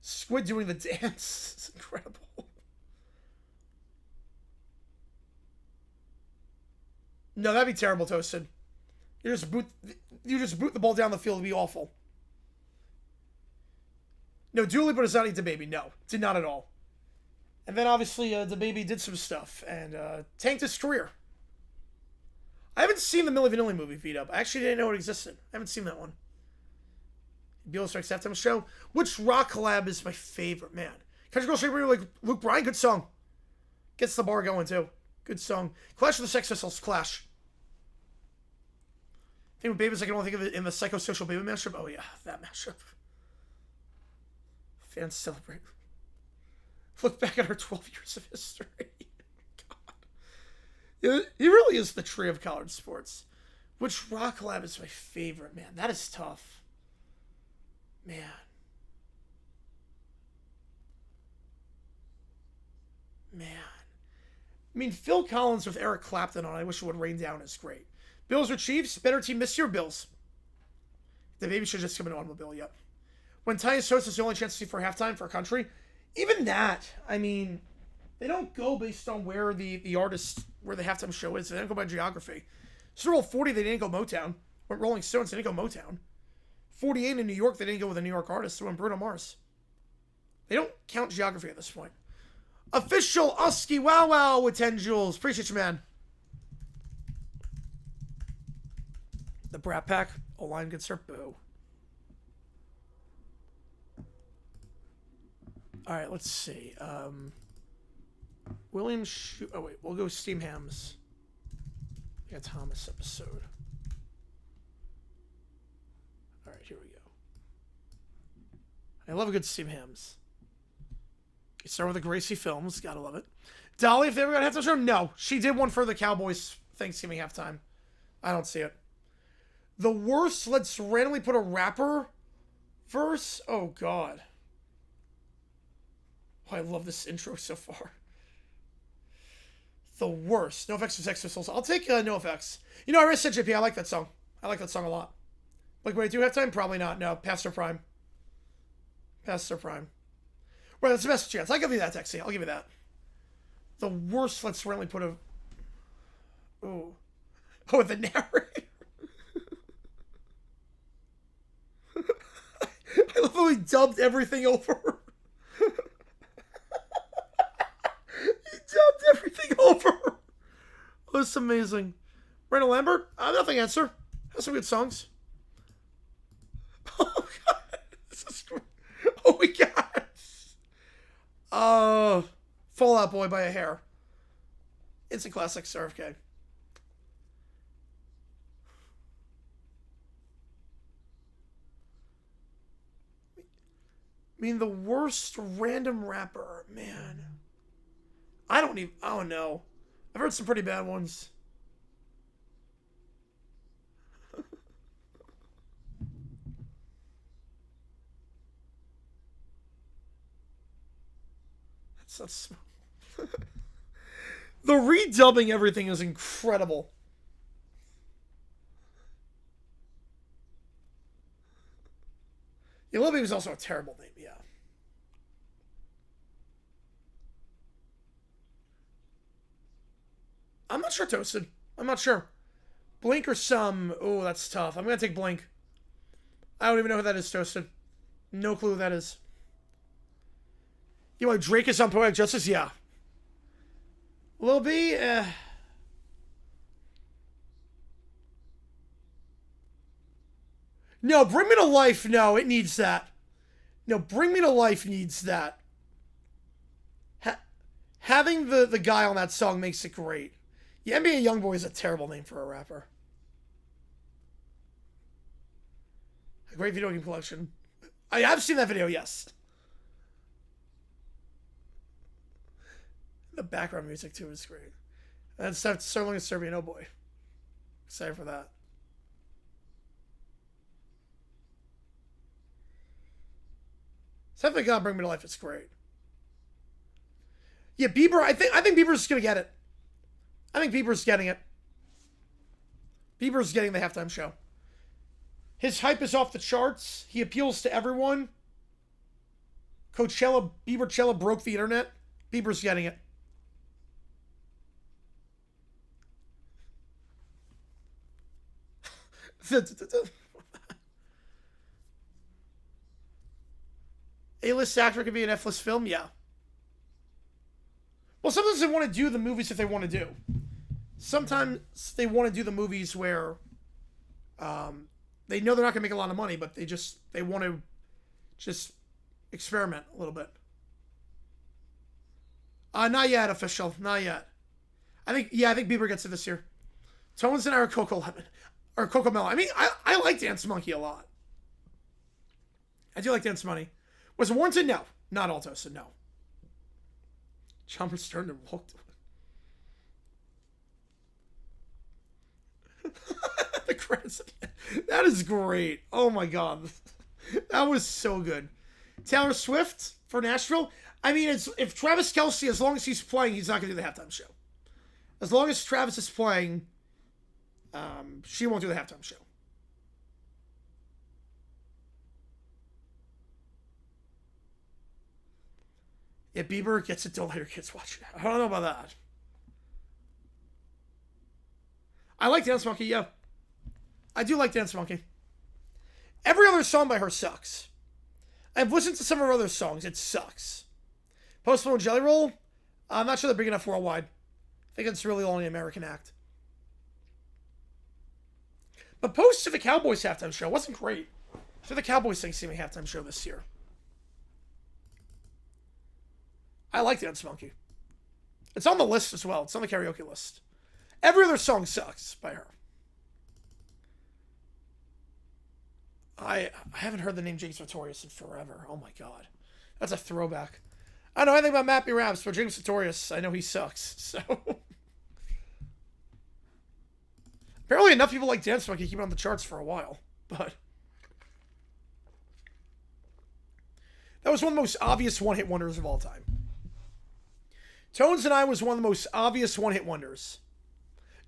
Squid doing the dance. It's incredible. No, that'd be terrible, Toasted. You just boot the ball down the field. It'd be awful. No, Dua Lipa does not eat the baby. No, did not at all. And then obviously the baby did some stuff and tanked his career. I haven't seen the Milli Vanilli movie, V-Dub. I actually didn't know it existed. I haven't seen that one. Beatles Strikes Halftime Show. Which rock collab is my favorite, man? Country Girl Shape like Luke Bryan, good song. Gets the bar going too. Good song. Clash of the Sex Pistols, Clash. Think of babies, I can only think of it in the Psychosocial Baby mashup. Oh yeah, that mashup. Fans celebrate. Look back at our 12 years of history. God. He really is the tree of college sports. Which rock collab is my favorite, man? That is tough. Man. I mean, Phil Collins with Eric Clapton on I Wish It Would Rain Down is great. Bills or Chiefs? Better team this year, Bills. The baby should just come in an automobile, yep. When Tyus Host is the only chance to see for halftime for a country, even that, I mean, they don't go based on where the artist, where the halftime show is. They don't go by geography. Super Bowl 40, they didn't go Motown. Went Rolling Stones, they didn't go Motown. 48 in New York, they didn't go with a New York artist. They went Bruno Mars. They don't count geography at this point. Official Usky Wow Wow with 10 jewels. Appreciate you, man. The Brat Pack. O-line good start. Boo. All right, let's see. William Oh, wait. We'll go Steam Hams. We got Thomas episode. All right, here we go. I love a good Steam Hams. You start with the Gracie Films. Gotta love it. Dolly, if they ever got a halftime show? No. She did one for the Cowboys Thanksgiving halftime. I don't see it. The worst, let's randomly put a rapper verse. Oh, God. Oh, I love this intro so far. The worst. NoFX for Sex Pistols. I'll take NoFX. You know, I already said JP. I like that song. I like that song a lot. Like, wait, do you have time? Probably not. No. Past their prime. Past their prime. Well, that's the best chance. I'll give you that, Texie. I'll give you that. The worst, let's randomly put a... Oh. Oh, the narrator. I love how he dubbed everything over. He dubbed everything over. Oh, that's amazing. Randall Lambert? Nothing answer. Has some good songs. Oh, God. This is great. Oh, my God. Fall Out Boy by a hair. Instant classic, RFK. mean, the worst random rapper, man. I don't know. I've heard some pretty bad ones. That's the redubbing everything is incredible. Yeah, Lil Baby was also a terrible name, yeah. I'm not sure, Toasted. I'm not sure. Blink or some. Oh, that's tough. I'm going to take Blink. I don't even know who that is, Toasted. No clue who that is. You know, Drake is on Poetic Justice? Yeah. Lil B, No, Bring Me to Life, no, it needs that. No, Bring Me to Life needs that. Having the guy on that song makes it great. Yeah, NBA Youngboy is a terrible name for a rapper. A great video game collection. I have seen that video, yes. The background music, too, is great. And it's Sterling and Serbian, oh boy. Excited for that. Definitely gotta Bring Me to Life. It's great. Yeah, Bieber. I think Bieber's gonna get it. I think Bieber's getting it. Bieber's getting the halftime show. His hype is off the charts. He appeals to everyone. Biebercella broke the internet. Bieber's getting it. A-list actor could be an F-list film? Yeah. Well, sometimes they want to do the movies that they want to do. Sometimes they want to do the movies where they know they're not going to make a lot of money, but they want to just experiment a little bit. Not yet, official. Not yet. I think Bieber gets it this year. Tones and I are Coco Lemon. Or Coco Melon. I mean, I like Dance Monkey a lot. I do like Dance Money. Was it warranted? No. Not all toasted, no. Chalmers turned and walked away. The credits. That is great. Oh my god. That was so good. Taylor Swift for Nashville. I mean, if Travis Kelce, as long as he's playing, he's not going to do the halftime show. As long as Travis is playing, she won't do the halftime show. If Bieber gets it, don't let your kids watch it. I don't know about that. I like Dance Monkey, yeah. I do like Dance Monkey. Every other song by her sucks. I've listened to some of her other songs. It sucks. Post Malone Jelly Roll, I'm not sure they're big enough worldwide. I think it's really only an American act. But Post to the Cowboys halftime show wasn't great. So the Cowboys Thanksgiving halftime show this year. I like Dance Monkey. It's on the list as well. It's on the karaoke list. Every other song sucks by her. I haven't heard the name James Sartorius in forever. Oh my god. That's a throwback. I don't know anything about Mappy Raps, but James Sartorius, I know he sucks. So apparently enough people like Dance Monkey keep it on the charts for a while. But that was one of the most obvious one-hit wonders of all time. Tones and I was one of the most obvious one-hit wonders.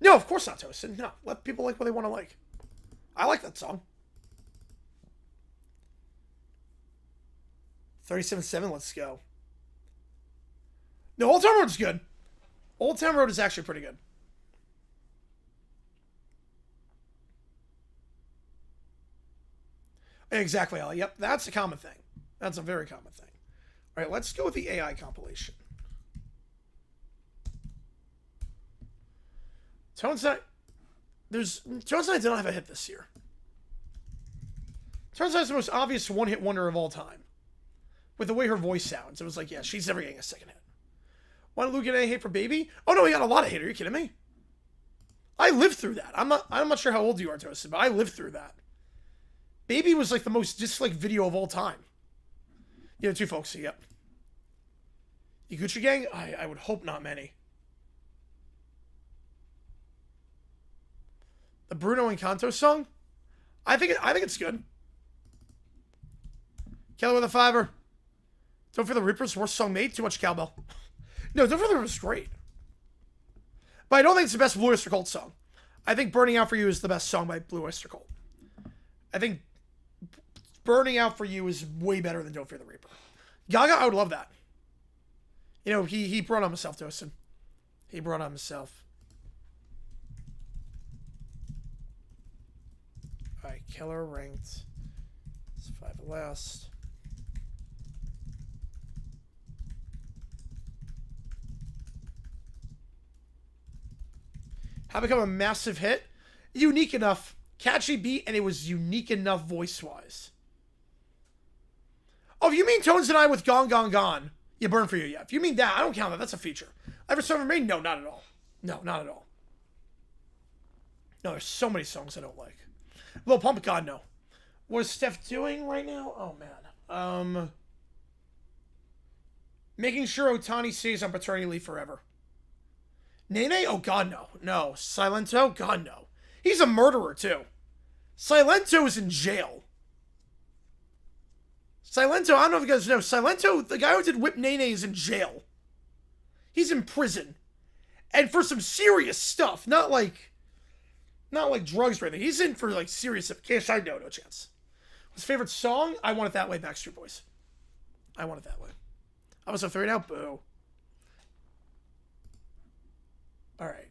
No, of course not, Toasted. No, let people like what they want to like. I like that song. 37.7, let's go. No, Old Town Road is good. Old Town Road is actually pretty good. Exactly, Ali. Yep, that's a common thing. That's a very common thing. All right, let's go with the AI compilation. Tones and I did not have a hit this year. Tones and I is the most obvious one-hit wonder of all time. With the way her voice sounds, it was like, yeah, she's never getting a second hit. Why did Luke get any hate for Baby? Oh no, he got a lot of hate. Are you kidding me? I lived through that. I'm not sure how old you are, Toasted, but I lived through that. Baby was like the most disliked video of all time. You know, too folksy, yep. The Gucci Gang? I would hope not many. The Bruno Encanto song? I think it's good. Kelly with a $5. Don't Fear the Reaper's worst song made? Too much cowbell. No, Don't Fear the Reaper's great. But I don't think it's the best Blue Oyster Cult song. I think Burning Out For You is the best song by Blue Oyster Cult. I think Burning Out For You is way better than Don't Fear the Reaper. Gaga, I would love that. You know, he brought on himself, Dawson. He brought on himself. Alright, Killer ranked. It's 5 last. How become a massive hit? Unique enough. Catchy beat, and it was unique enough voice-wise. Oh, if you mean Tones and I with Gone, Gone, Gone, yeah, Burn For You, yeah. If you mean that, I don't count that. That's a feature. Ever Song Remain? No, not at all. No, not at all. No, there's so many songs I don't like. Lil Pump, God, no. What is Steph doing right now? Oh, man. Making sure Otani stays on paternity leave forever. Nene? Oh, God, no. No. Silento? God, no. He's a murderer, too. Silento is in jail. Silento, I don't know if you guys know. Silento, the guy who did Whip Nene, is in jail. He's in prison. And for some serious stuff. Not like drugs or anything. He's in for, like, serious stuff. Can't I know, no chance. His favorite song? I Want It That Way, Backstreet Boys. I Want It That Way. I was up 3 now. Boo. Alright.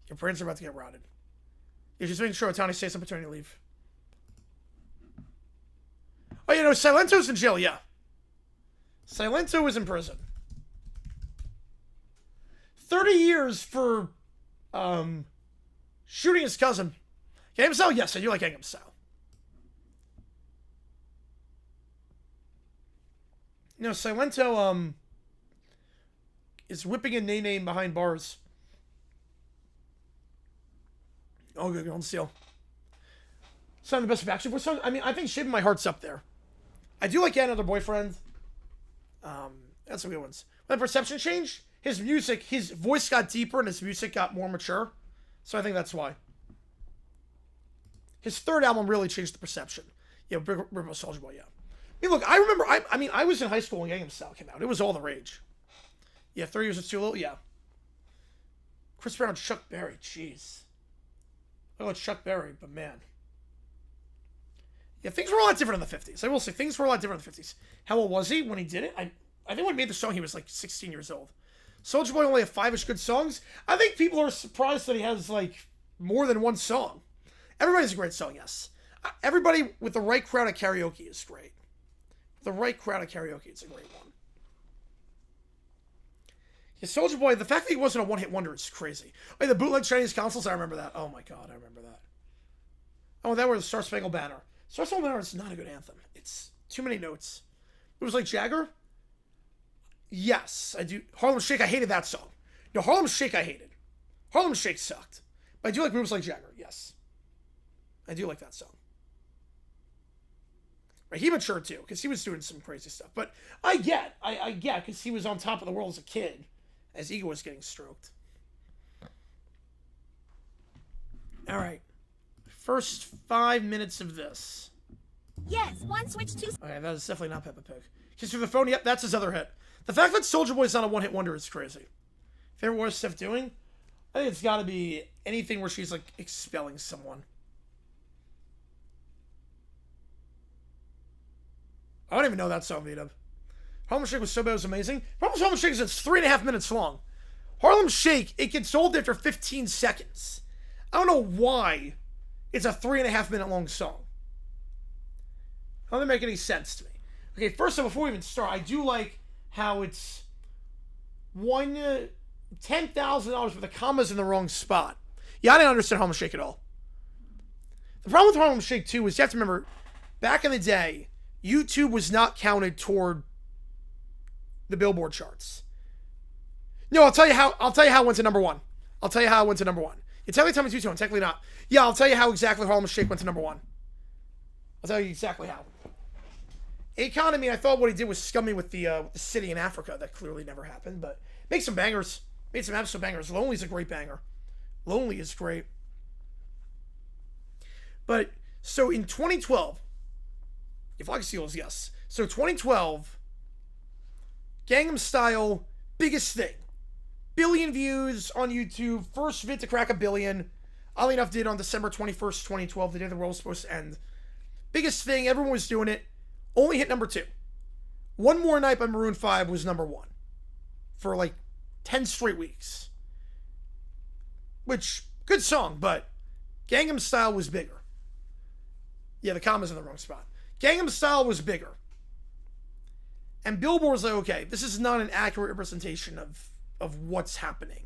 Your brains are about to get rotted. You're just making sure Otani stays on paternity leave. Oh, you know, Silento's in jail, yeah. Silento was in prison. 30 years for, shooting his cousin. Gangnam Style? Yes, I do like Gangnam Style. You know, Silento, is whipping a Nene behind bars. Oh, good, on Seal. It's not the best Backstreet Boys song. I mean, I think Shaving My Heart's up there. I do like Another Boyfriend. That's some good ones. When the perception changed, his voice got deeper and his music got more mature. So I think that's why. His third album really changed the perception. Yeah, River Soulja Boy, yeah. I mean, look, I remember, I was in high school when Gangnam Style came out. It was all the rage. Yeah, 3 years is too little, yeah. Chris Brown, Chuck Berry, jeez. Oh, it's Chuck Berry, but man. Yeah, things were a lot different in the 50s. I will say, things were a lot different in the 50s. How old was he when he did it? I think when he made the song, he was like 16 years old. Soulja Boy only had 5-ish good songs. I think people are surprised that he has like more than one song. Everybody's a great song, yes. Everybody with the right crowd at karaoke is great. The right crowd at karaoke, it's a great one. Yeah, Soulja Boy, the fact that he wasn't a one-hit wonder is crazy. Like the bootleg Chinese consoles, I remember that. Oh my god, I remember that. Oh, that was the Star Spangled Banner. Star Spangled Banner is not a good anthem. It's too many notes. It was like Jagger? Yes, I do. Harlem Shake, I hated that song. No, Harlem Shake I hated. Harlem Shake sucked. But I do like Moves Like Jagger, yes. I do like that song. Right, he matured too, because he was doing some crazy stuff. But I get, because he was on top of the world as a kid, as ego was getting stroked. All right. First 5 minutes of this. Yes, one switch, two. Okay, that is definitely not Peppa Pig. Kiss Through the Phone, yep, that's his other hit. The fact that Soulja Boy's not a one-hit wonder is crazy. Favorite worst Steph doing? I think it's got to be anything where she's, like, expelling someone. I don't even know that song, V-Dub. Harlem Shake was so bad, it was amazing. Problem with Harlem Shake is it's 3.5 minutes long. Harlem Shake, it gets old after 15 seconds. I don't know why it's a 3.5 minute long song. How does that make any sense to me? Okay, first of all, before we even start, I do like how it's $10,000 with the commas in the wrong spot. Yeah, I didn't understand Harlem Shake at all. The problem with Harlem Shake, too, is you have to remember, back in the day, YouTube was not counted toward the Billboard charts. No, I'll tell you how it went to number one. You tell me tell me two-tone, technically not. Yeah, I'll tell you how exactly Harlem Shake went to number one. I'll tell you exactly how. Akon, I mean, I thought what he did was scummy with the city in Africa. That clearly never happened, but make some bangers. Made some absolute bangers. Lonely's a great banger. Lonely is great. But, so in 2012, if I can see those, yes. So 2012, Gangnam Style, biggest thing. Billion views on YouTube. First vid to crack 1 billion. Oddly enough, did on December 21st, 2012, the day the world was supposed to end. Biggest thing, everyone was doing it. Only hit number 2. One More Night by Maroon 5 was number 1. For like 10 straight weeks. Which, good song, but Gangnam Style was bigger. Yeah, the comma's in the wrong spot. Gangnam Style was bigger. And Billboard was like, okay, this is not an accurate representation of what's happening.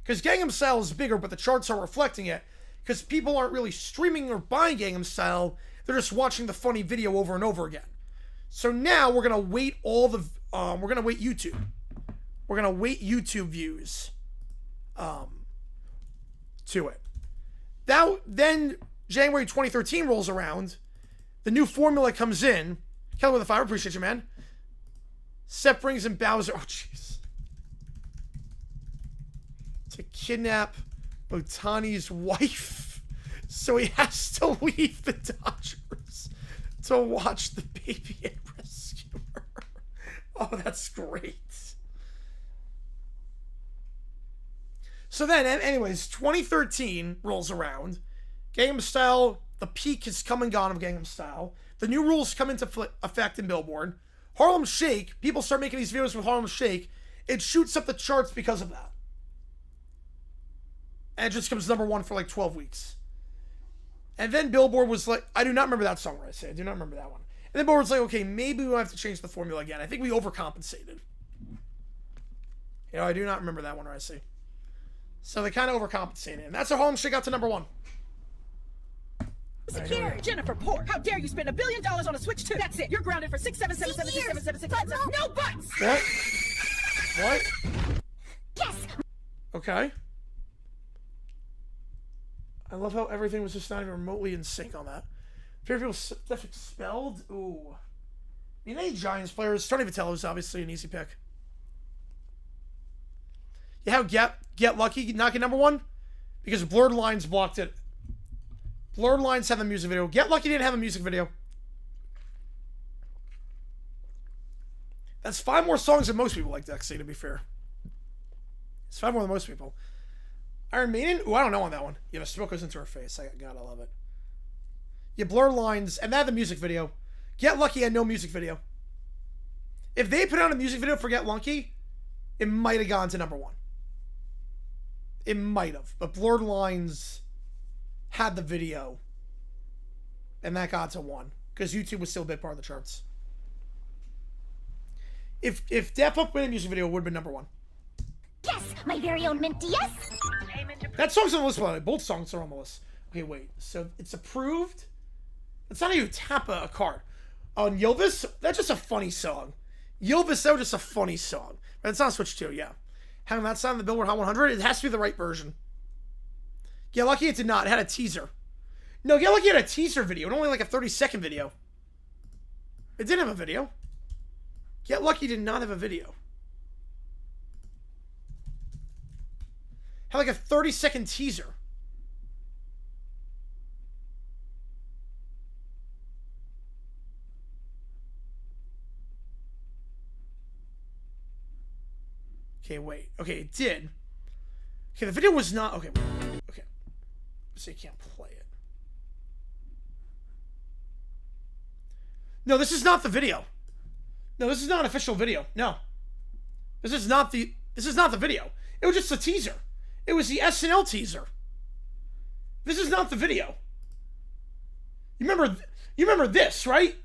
Because Gangnam Style is bigger, but the charts are reflecting it. Because people aren't really streaming or buying Gangnam Style. They're just watching the funny video over and over again. So now we're going to weight all the... we're going to weight YouTube. We're going to weight YouTube views to it. Then January 2013 rolls around. The new formula comes in. Kelly with the fire, appreciate you, man. Seth brings in Bowser. Oh, jeez. To kidnap Otani's wife. So he has to leave the Dodgers to watch the baby and rescue her. Oh, that's great. So then, anyways, 2013 rolls around. Gangnam Style, the peak has come and gone of Gangnam Style. The new rules come into effect in Billboard. Harlem Shake, people start making these videos with Harlem Shake. It shoots up the charts because of that. And it just comes number 1 for like 12 weeks. And then Billboard was like, I do not remember that song, right? I do not remember that one. And then Billboard's like, okay, maybe we'll have to change the formula again. I think we overcompensated. You know, I do not remember that one, right? So they kind of overcompensated. And that's how Harlem Shake got to number 1. Secure. Jennifer Port, how dare you spend $1 billion on a Switch 2? That's it. You're grounded for 6777777. No buts. What? What? Yes. Okay. I love how everything was just not even remotely in sync on that. Favorite people stuff expelled? Ooh. I mean, any Giants players, Tony Vitello is obviously an easy pick. You have Get Lucky knocking number 1? Because Blurred Lines blocked it. Blurred Lines have a music video. Get Lucky didn't have a music video. That's 5 more songs than most people like Dexy, to be fair. It's 5 more than most people. Iron Maiden? Ooh, I don't know on that one. Yeah, the smoke goes into her face. I gotta love it. Yeah, Blurred Lines, and they had the music video. Get Lucky had no music video. If they put out a music video for Get Lucky, it might have gone to number 1. It might have. But Blurred Lines had the video. And that got to 1. Because YouTube was still a big part of the charts. If Def Up with a music video, it would have been number 1. Yes, my very own Minty, yes. That song's on the list, by the way. Both songs are on the list. Okay, wait. So it's approved? That's not how you tap a card. On Ylvis, that's just a funny song. Ylvis, that was just a funny song. But it's on Switch 2, yeah. Having that sound on the Billboard Hot 100, it has to be the right version. Get Lucky, it did not. It had a teaser. No, Get Lucky had a teaser video. And only like a 30-second video. It didn't have a video. Get Lucky did not have a video. Had like a 30-second teaser. Okay, wait. Okay, it did. Okay, the video was not... Okay, wait. Okay. So you can't play it. No, this is not the video. No, this is not an official video. No. This is not the video. It was just a teaser. It was the SNL teaser. This is not the video. You remember this, right?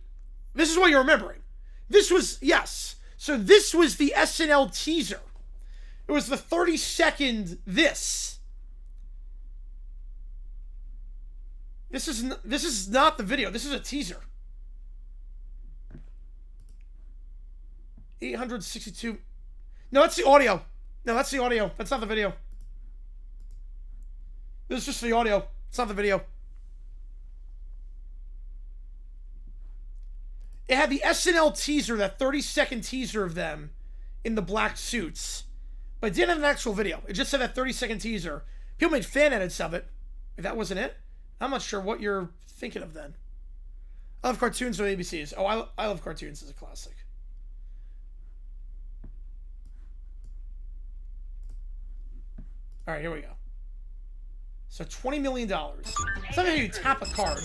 This is what you're remembering. This was, yes. So this was the SNL teaser. It was the 30-second this. This is not the video. This is a teaser. 862. No, that's the audio. No, that's the audio. That's not the video. This is just the audio. It's not the video. It had the SNL teaser, that 30-second teaser of them in the black suits. But it didn't have an actual video. It just said that 30-second teaser. People made fan edits of it. If that wasn't it, I'm not sure what you're thinking of then. I love cartoons with ABCs. Oh, I love cartoons as a classic. All right, here we go. So $20 million. It's not how you tap a card.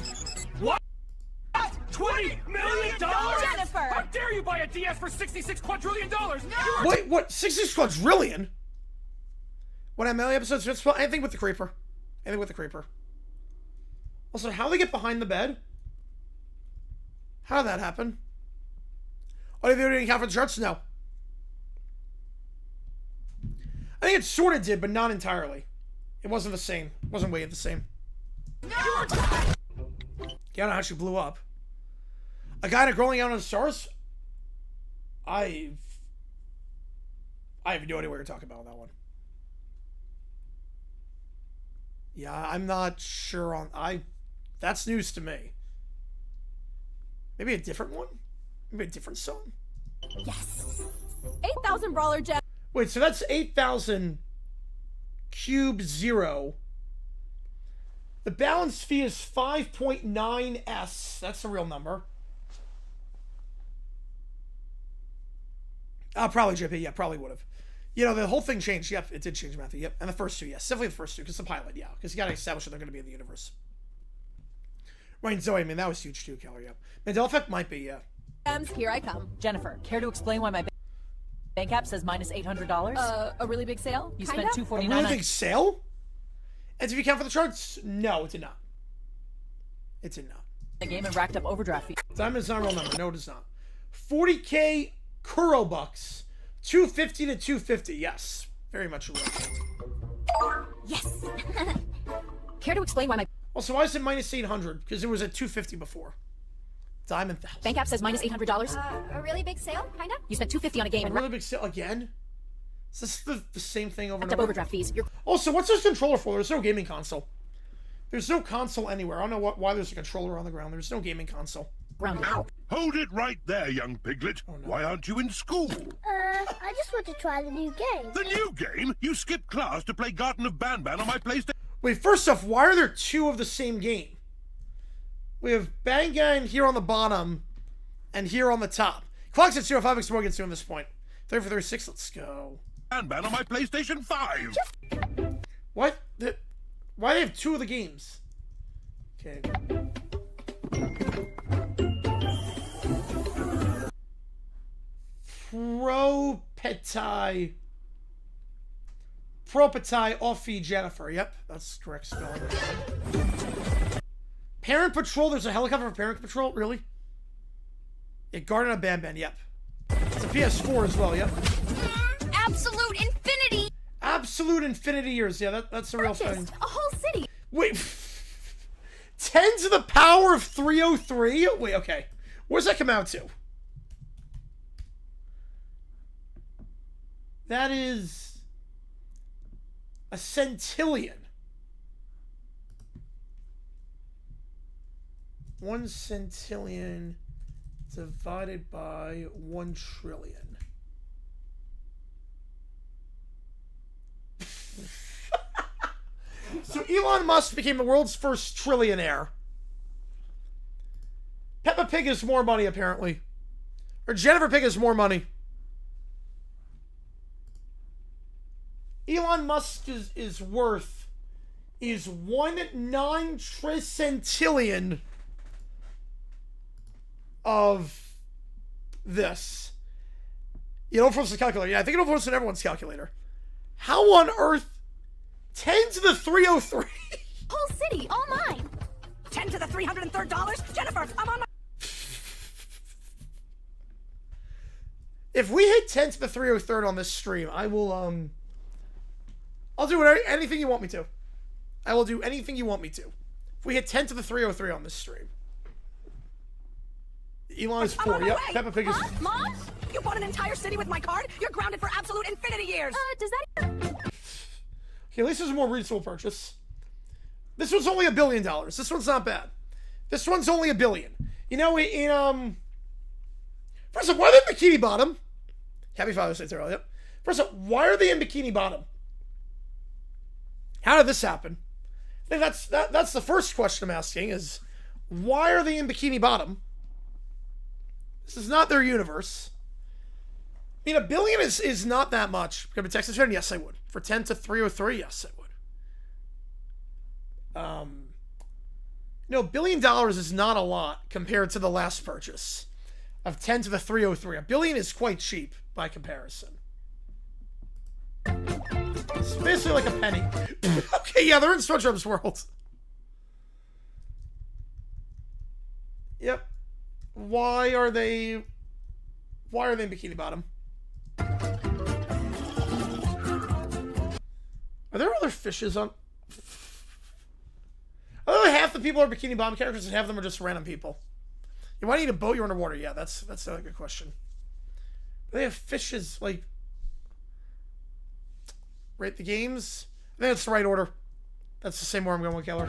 What? $20 million? Jennifer! How dare you buy a DS for $66 quadrillion? No! Wait, what? 66 quadrillion? What, how many episodes? Anything with the creeper. Anything with the creeper. Also, how do they get behind the bed? How did that happen? Oh, they didn't count for the charts? No. I think it sort of did, but not entirely. It wasn't the same. It wasn't weighted the same. No! Yeah, I don't know how she blew up. A guy in a growing out on the stars? I have no idea what you're talking about on that one. Yeah, I'm not sure on... That's news to me. Maybe a different one? Maybe a different song? Yes. 8,000 brawler jet. Wait, so that's 8,000 cube 0. The balance fee is 5.9S. That's the real number. Probably JP. Yeah, probably would have. You know, the whole thing changed. Yep, it did change, Matthew. Yep, and the first two, yes. Definitely the first two, because the pilot, yeah. Because you got to establish that they're going to be in the universe. Right, and Zoe, I mean, that was huge too, Keller, yep. Mandela Effect might be, yeah. Here I come. Jennifer, care to explain why my bank app says minus $800? A really big sale? You Kinda? spent A $249. really big sale? And if you count for the charts, no, it did not. It did not. The game and racked up overdraft fee. Diamond is not a real number. No, it is not. 40K Kuro bucks. 250 to 250. Yes. Very much a real. Yes. Care to explain why my Also, why is it minus 800? Because it was at 250 before. Diamond thousand. bank app says minus $800? A really big sale, kinda? You spent $250 on a game A and really big sale again? Is this the same thing over and racked up over? overdraft fees. You're Also, what's this controller for? There's no gaming console. There's no console anywhere. I don't know why there's a controller on the ground. There's no gaming console. grounded. Hold it right there, young piglet. Why aren't you in school? I just want to try the new game. The new game? You skipped class to play Garden of Banban on my PlayStation. Wait, first off, why are there two of the same game? We have Bang Gang here on the bottom and here on the top. Clock's at 05X Morgan's doing this point. 3 for 36, let's go. Banban on my PlayStation 5. What? Why do they have two of the games? Okay. Propetai Offie Jennifer. Yep, that's correct spelling. Parent Patrol. There's a helicopter for Parent Patrol. Really? Yeah, Garden of Banban. Yep. It's a PS4 as well. Yep. Absolute infinity. Absolute infinity years. Yeah, that's a real thing. A whole city. Wait. 10 to the power of 303? Wait, okay. What does that come out to? That is a centillion. 1 centillion divided by 1 trillion. So Elon Musk became the world's first trillionaire. Peppa Pig has more money, apparently. Or Jennifer Pig has more money. Elon Musk is worth 1/9 tricentillion of this. You don't force the calculator. Yeah, I think it'll force in everyone's calculator. How on earth? 10 to the 303. Whole city, all mine. 10 to the $303? Jennifer, I'm on my... If we hit 10 to the 303rd on this stream, I will, I'll do anything you want me to. I will do anything you want me to. If we hit 10 to the 303 on this stream. Elon is 4. Yep, Peppa Pig is... Huh? Mom? You bought an entire city with my card? You're grounded for absolute infinity years. Does that... Okay, at least it's a more reasonable purchase. This one's only $1 billion. This one's not bad. This one's only $1 billion. You know, in First of all, why are they in Bikini Bottom? Happy Father's Day, Terrell. Yep. First of all, why are they in Bikini Bottom? How did this happen? I think that's the first question I'm asking is, why are they in Bikini Bottom? This is not their universe. I mean, $1 billion is not that much. Could I be Texas fan? Yes, I would. For 10 to 303, yes, I would. No, $1 billion is not a lot compared to the last purchase of 10 to the 303. $1 billion is quite cheap by comparison. It's basically like a penny. Okay, yeah, they're in SpongeBob's world. Yep. Why are they in Bikini Bottom? Are there other fishes on? I don't know, half the people are Bikini Bottom characters and half of them are just random people. Why do you need a boat? You're underwater. Yeah, that's a good question. They have fishes, like... Rate the games? I think that's the right order. That's the same order I'm going with, Keller.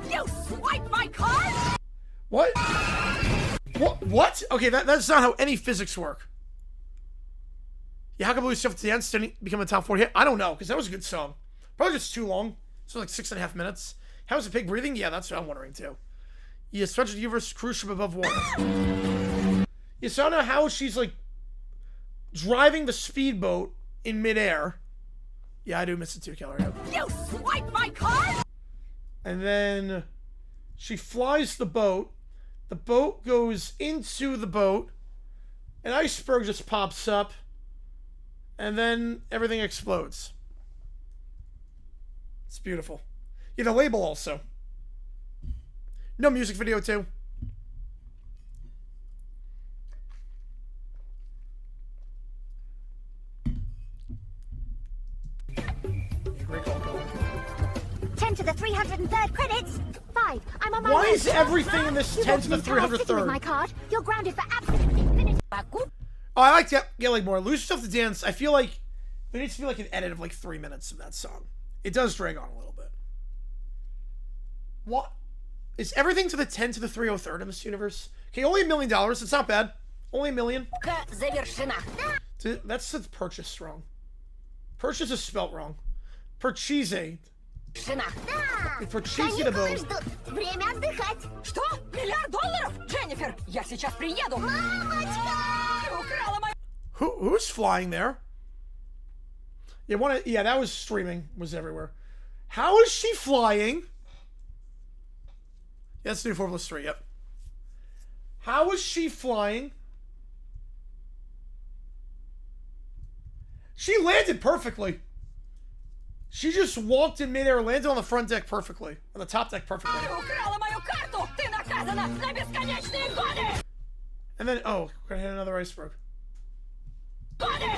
You swiped my card? What? What? Okay, that's not how any physics work. Yeah, how come Blue Stuff at the end didn't become a top 40 hit? I don't know, because that was a good song. Probably just too long. So like 6.5 minutes. How is the pig breathing? Yeah, that's what I'm wondering too. Yeah, such a universe cruise ship above water. Yeah, so I don't know how she's like driving the speedboat in midair. Yeah, I do miss it too, Keller. You swiped my card? And then she flies the boat. The boat goes into the boat. An iceberg just pops up. And then everything explodes. It's beautiful. Yeah, the label also. No music video too. Great call, Colin. 10 to the 303rd credits. 5. I'm on my Why way. is everything in this You 10 to the don't need to sit with my 303rd? card. You're grounded for absolute infinity. Oh, I like to get like more. Lose Yourself to Dance. I feel like there needs to be like an edit of like 3 minutes of that song. It does drag on a little bit. What? Is everything to the 10 to the 303rd in this universe? Okay, only $1 million. It's not bad. Only $1 million. That's the purchase wrong. Purchase is spelt wrong. Purchase. Purchase the boat. Время отдыхать. Что? $1 миллиард? Дженнифер, я сейчас приеду. Ты украла мою... Who's flying there? Yeah, that was streaming. Was everywhere. How is she flying? Yeah, that's new 4+3. Yep. How is she flying? She landed perfectly. She just walked in midair, landed on the front deck perfectly. On the top deck perfectly. Ты украла мою карту! Ты наказана на бесконечные годы! And then, oh, we're gonna hit another iceberg. Годы!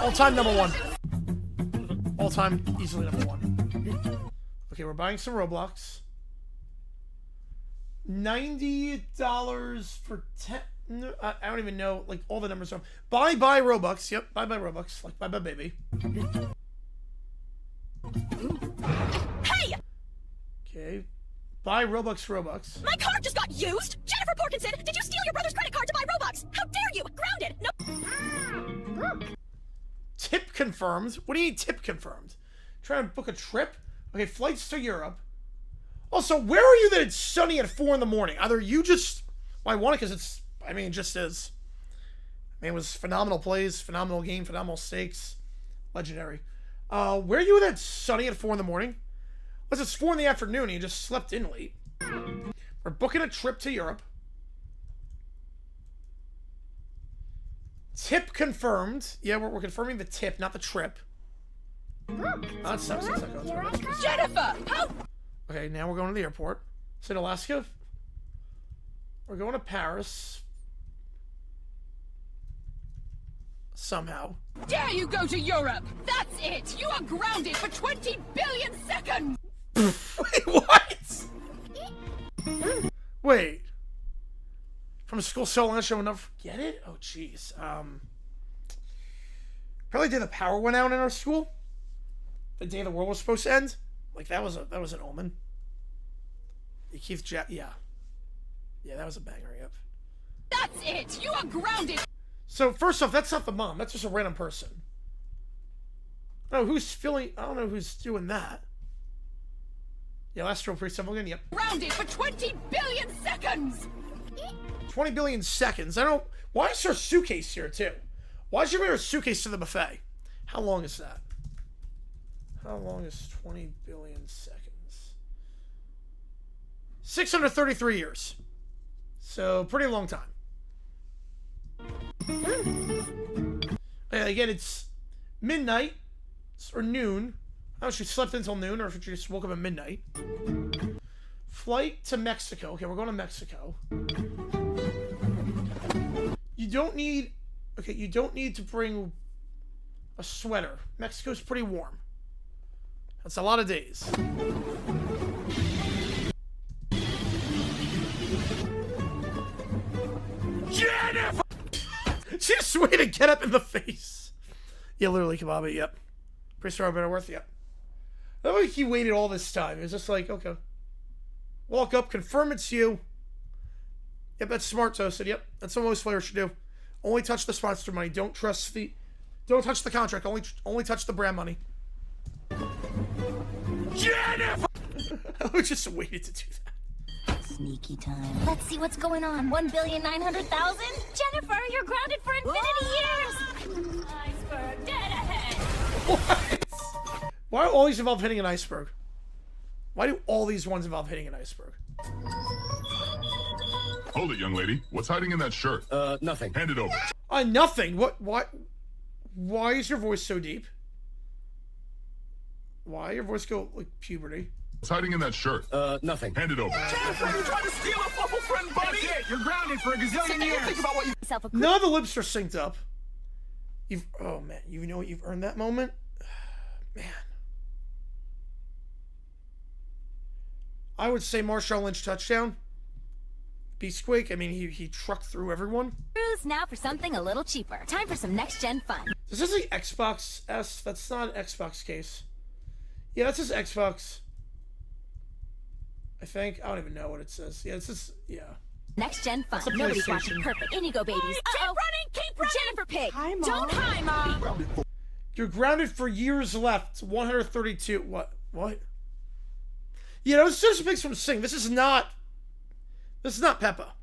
All-time #1. All-time, easily #1. Okay, we're buying some Roblox. $90 for 10... No, I don't even know, like, all the numbers are... Buy Robux. Yep, buy Robux. Like, buy baby. Hey! Okay. Buy Robux. My card just got used! Jennifer Porkinson, did you steal your brother's credit card to buy Robux? How dare you! Grounded! No... Tip confirmed? What do you mean tip confirmed? Trying to book a trip? Okay, flights to Europe. Also, where are you that it's sunny at 4 in the morning? Either you just... Well, I want it because it's... I mean, it just is. I mean, it was phenomenal plays, phenomenal game, phenomenal stakes. Legendary. Where are you that it's sunny at 4 in the morning? Unless it's 4 in the afternoon and you just slept in late. We're booking a trip to Europe. Tip confirmed. Yeah, we're confirming the tip, not the trip. Oh, that sucks. Jennifer! How... Okay, now we're going to the airport. St. Alaska. We're going to Paris. Somehow. Dare you go to Europe? That's it! You are grounded for 20 billion seconds! Wait, what? Wait. From a school so long, I will never forget it? Oh, jeez. Probably the day the power went out in our school. The day the world was supposed to end. Like, that was an omen. Keith yeah. Yeah, that was a banger, yep. That's it! You are grounded! So, first off, that's not the mom. That's just a random person. Oh, who's filling... I don't know who's doing that. Yeah, last row pretty simple again, yep. Grounded for 20 billion seconds! 20 billion seconds. I don't... Why is there a suitcase here, too? Why is there a suitcase to the buffet? How long is that? How long is 20 billion seconds? 633 years. So, pretty long time. Again, it's midnight or noon. I don't know if she slept until noon or if she just woke up at midnight. Flight to Mexico. Okay, we're going to Mexico. You don't need... Okay, you don't need to bring a sweater. Mexico's pretty warm. That's a lot of days. Jennifer! She just waited to get up in the face. Yeah, literally, Kababi, yep. Pretty sure I better worth, yep. I don't think he waited all this time. It was just like, okay. Walk up, confirm it's you. Yep, that's smart, Toasted, yep. That's what most players should do. Only touch the sponsor money. Don't touch the contract. Only touch the brand money. Jennifer! I just waited to do that. Sneaky time. Let's see what's going on. 1,900,000? Jennifer, you're grounded for infinity years! Iceberg dead ahead! What? Why do all these involve hitting an iceberg? Why do all these ones involve hitting an iceberg? Hold it, young lady. What's hiding in that shirt? Nothing. Hand it over. Nothing. What? Why is your voice so deep? Why your voice go like puberty? What's hiding in that shirt? Nothing. Hand it over. Jennifer, you trying to steal a bubble friend, buddy? That's it. You're grounded for a gazillion years. Think about what you... None of the lips are synced up. Oh man, you know what? You've earned that moment, man. I would say Marshawn Lynch touchdown. Beastquake. I mean, he trucked through everyone. Cruise now for something a little cheaper. Time for some next-gen fun. Does this say Xbox S? That's not an Xbox case. Yeah, that says Xbox. I think. I don't even know what it says. Yeah, it says, yeah. Next-gen fun. That's a Nobody's PlayStation. watching perfect. In you go, babies. Keep running! Keep running! Jennifer Pig. Hi, Mom. Don't hi, Mom! You're grounded for years left. 132. What? Yeah, those just makes from Sing. This is not Peppa.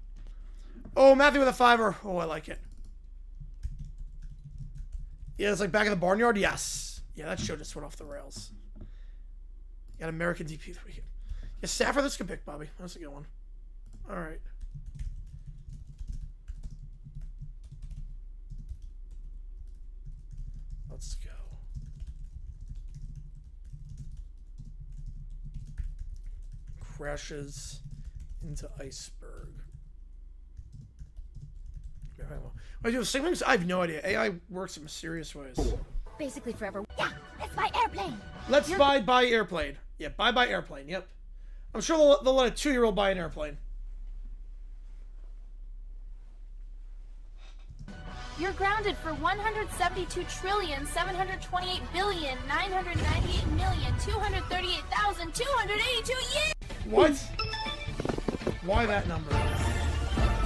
Oh, Matthew with a $5. Oh, I like it. Yeah, it's like back in the barnyard. Yes. Yeah, that show just went off the rails. Got American DP of the weekend. Yeah, Stafford, this can pick, Bobby. That's a good one. All right. Let's go. Crashes into iceberg. I do the same things. I have no idea. AI works in mysterious ways. Basically forever. Yeah, let's buy airplane. Let's buy airplane. Yeah, buy airplane. Yep. I'm sure they'll let a 2-year-old buy an airplane. You're grounded for 172,728,998,238,282 years. What? Why that number?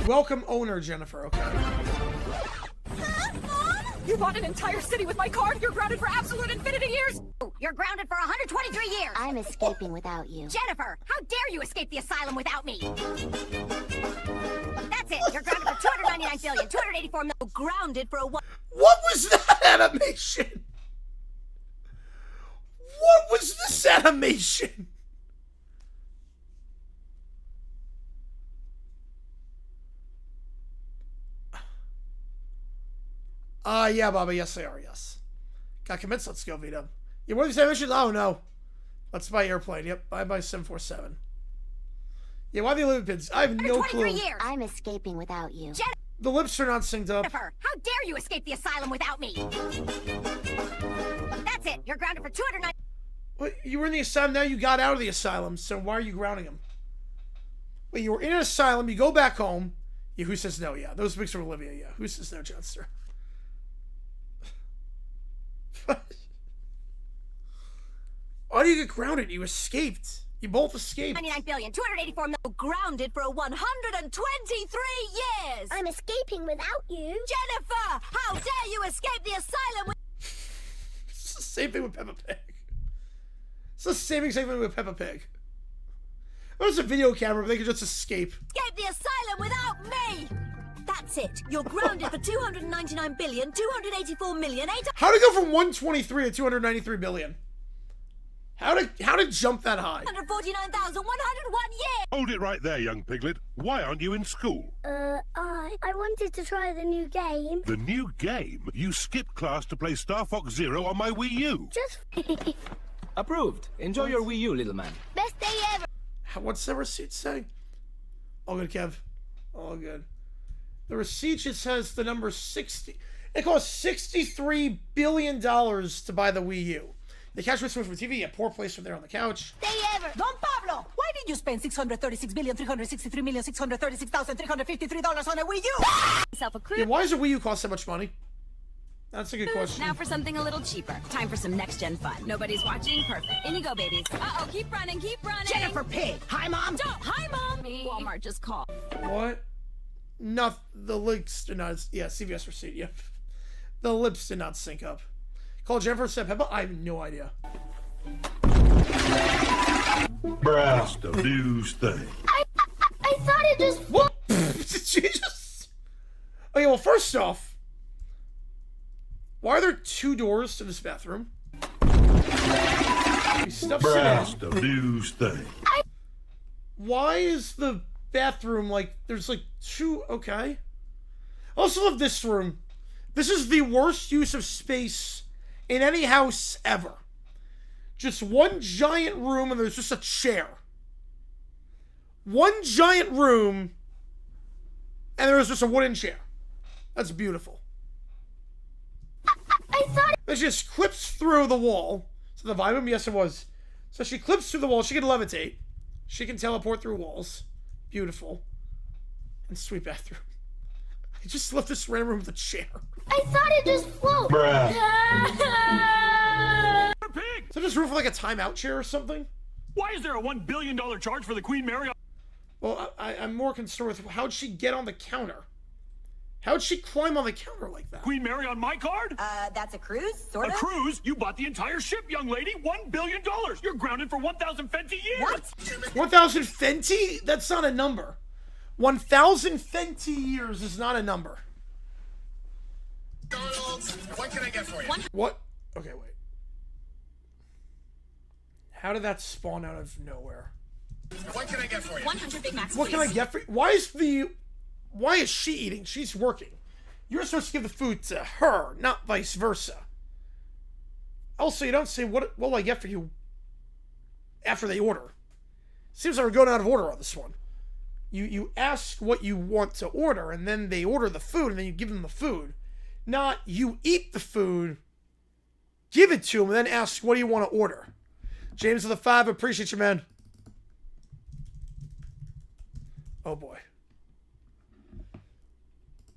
Welcome owner, Jennifer. Okay. You bought an entire city with my card? You're grounded for absolute infinity years? You're grounded for 123 years. I'm escaping without you. Jennifer, how dare you escape the asylum without me? That's it. You're grounded for 299 billion, 284 million. Grounded for a what? What was that animation? What was this animation? Yeah, Bobby. Yes, they are. Yes. Got commits. Let's go, Vito. Yeah, what are these animations? Oh, no. Let's buy airplane. Yep. Buy 747. Yeah, why the lip pins? I have no clue. Years. I'm escaping without you. The lips are not synced up. Jennifer, how dare you escape the asylum without me? That's it. You're grounded for 209. Wait, you were in the asylum, now you got out of the asylum, so why are you grounding him? Wait, you were in an asylum, you go back home. Yeah, who says no? Yeah, those pictures of Olivia. Yeah, who says no, Johnster? Why do you get grounded? You escaped. You both escaped. 99 billion, 284 million. Grounded for 123 years. I'm escaping without you. Jennifer, how dare you escape the asylum with... It's the same thing with Peppa Pig. It's the same exact thing with Peppa Pig. There's a video camera, but they could just escape. Escape the asylum without me. That's it. You're grounded for 299 billion, 284 million, 8... How to go from 123 to 293 billion? How to jump that high? 149,101 years. Hold it right there, young piglet. Why aren't you in school? I wanted to try the new game. The new game? You skipped class to play Star Fox Zero on my Wii U. Just Approved. Enjoy your Wii U, little man. best day ever. What's the receipt say? All good, Kev. All good. The receipt just says the number 60. It cost $63 billion to buy the Wii U. The cash was from TV, a poor place from there on the couch. Day ever. Don Pablo, why did you spend $636,363,636,353 on a Wii U? Myself a Yeah, cruise. why does a Wii U cost so much money? That's a good question. Now for something a little cheaper. Time for some next-gen fun. Nobody's watching. Perfect. In you go, babies. Uh-oh, keep running, keep running. Jennifer Pig. Hi, Mom. Don't. Hi, Mom. Walmart just called. What? No, the links did not. Yeah, CVS receipt. Yep. The lips did not sync up. Call Jennifer, said Peppa. I have no idea. That's the news thing. I thought it just... What? Did she just... Okay, well, first off, why are there two doors to this bathroom? That's the news thing. Why is the bathroom like... There's like two... Okay. I also love this room. This is the worst use of space in any house ever. Just one giant room and there's just a chair. One giant room and there's just a wooden chair. That's beautiful. I thought Then she just clips through the wall. So the vibe room, yes it was. So she clips through the wall. She can levitate. She can teleport through walls. Beautiful. And sweet bathroom. I just left this random room with a chair. I thought it just floated. Is there just room for like a timeout chair or something? Why is there a $1 billion charge for the Queen Mary? Well, I'm more concerned with how'd she get on the counter? How'd she climb on the counter like that? Queen Mary on my card? That's a cruise, sort A of? cruise? You bought the entire ship, young lady. $1 billion. You're grounded for 1,000 Fenty years. What? 1,000 Fenty? That's not a number. 1,000 Fenty years is not a number. What can I get for you? What? Okay, wait. How did that spawn out of nowhere? What can I get for you? 100 Big Macs, What can I get for you? Why is she eating? She's working. You're supposed to give the food to her, not vice versa. Also, you don't say, what will I get for you after they order? Seems like we're going out of order on this one. You ask what you want to order, and then they order the food, and then you give them the food. Not, you eat the food, give it to them, and then ask, what do you want to order? James of the 5, appreciate you, man. Oh, boy.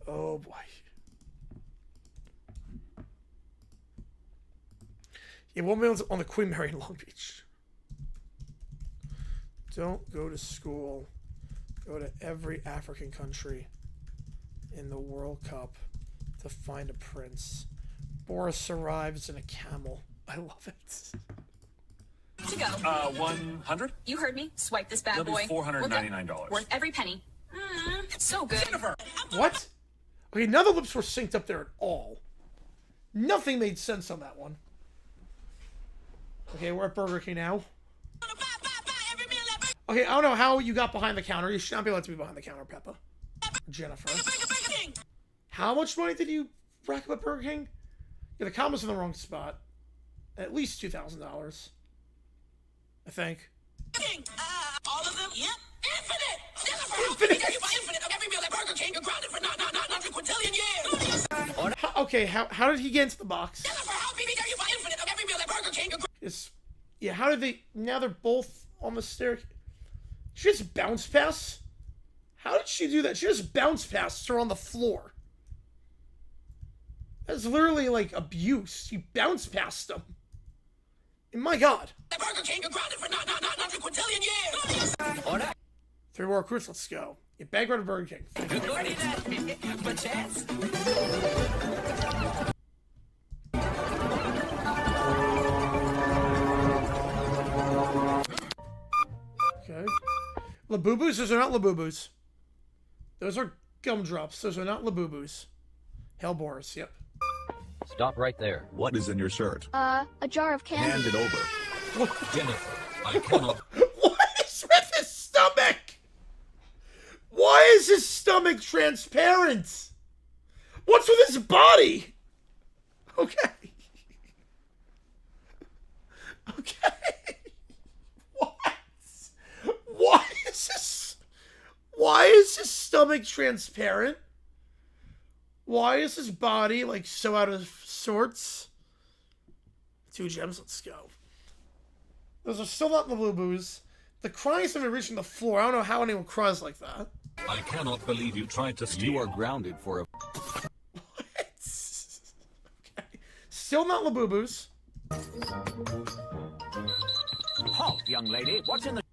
Oh, boy. Yeah, 1 million on the Queen Mary in Long Beach. Don't go to school. Go to every African country in the World Cup to find a prince. Boris arrives in a camel. I love it. To go. 100? You heard me. Swipe this bad That'll boy. be $499. Worth every penny. So good. What? Okay, none of the lips were synced up there at all. Nothing made sense on that one. Okay, we're at Burger King now. Okay, I don't know how you got behind the counter. You should not be allowed to be behind the counter, Peppa. Jennifer. How much money did you rack up at Burger King? Yeah, the comma's in the wrong spot. At least $2,000. I think. All of them? Yep. Infinite! Infinite! Infinite of every meal at Burger King. You're grounded for not quintillion years. Okay, how did he get into the box? Jennifer, how BB you buy infinite of every meal at Burger King? Yeah, how did they... Now they're both on the stair. She just bounced past? How did she do that? She just bounced past her on the floor. That's literally like abuse. She bounced past them. My God. Burger King, you're grounded for not a quintillion years. 3 more recruits. Let's go. Get bankrupt Burger King. Okay. Labubu's? Those are not Labubu's. Those are gumdrops. Those are not Labubu's. Hellbores, yep. Stop right there. What is in your shirt? A jar of candy. Hand it over. Jennifer, I cannot. What is with his stomach? Why is his stomach transparent? What's with his body? Okay. Okay. What? Why is his stomach transparent? Why is his body, like, so out of sorts? 2 gems, let's go. Those are still not Labubu's. The cries haven't reaching the floor. I don't know how anyone cries like that. I cannot believe you tried to steal. You are grounded for a... What? Okay. Still not Labubu's. Halt, young lady. What's in the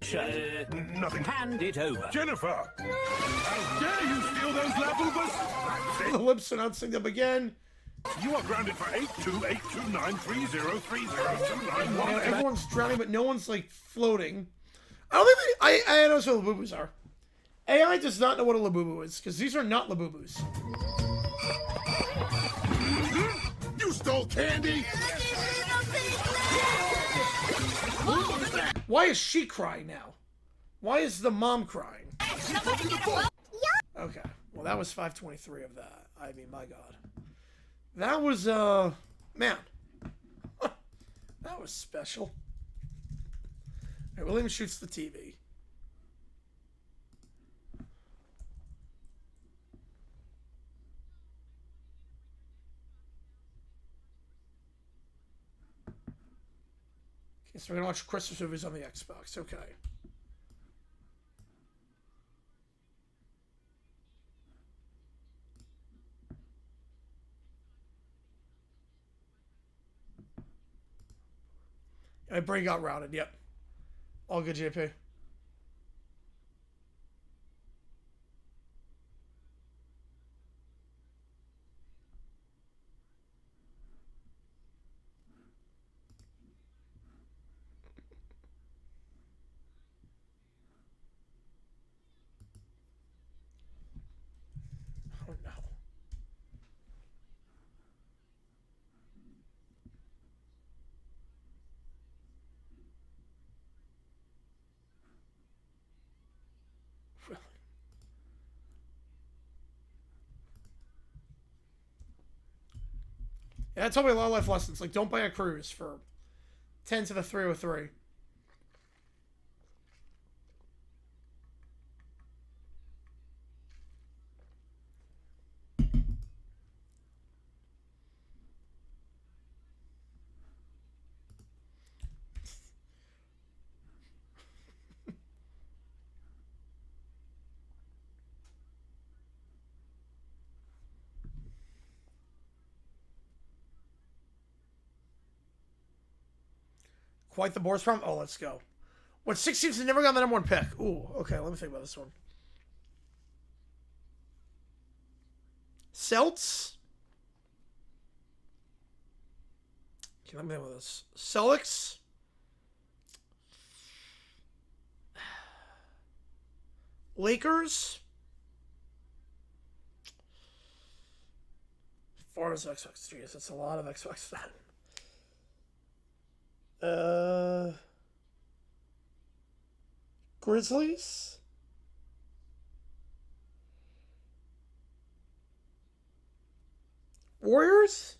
shirt? Nothing. Hand it over. Jennifer! How dare you steal those labubas? The lips are not synced up again. You are grounded for 8282930302911. Everyone's drowning, but no one's, like, floating. I don't think I know what Labubus are. AI does not know what a Labubu is, because these are not Labubus. You stole candy? Why is she crying now? Why is the mom crying? Okay, well that was 523 of that. I mean, my God. That was, man. That was special. All right, William shoots the TV. Okay, so we're gonna watch Christmas movies on the Xbox. Okay. My brain got routed, yep. All good, JP. Oh no. Yeah, that taught me a lot of life lessons. Like, don't buy a cruise for 10 to the 303. Quite the board's from. Oh, let's go. What 6 teams have never gotten the #1 pick? Ooh, okay, let me think about this one. Celts. Okay, let me think about this. Celtics. Lakers. As far as Xbox, geez, that's a lot of Xbox. Grizzlies? Warriors?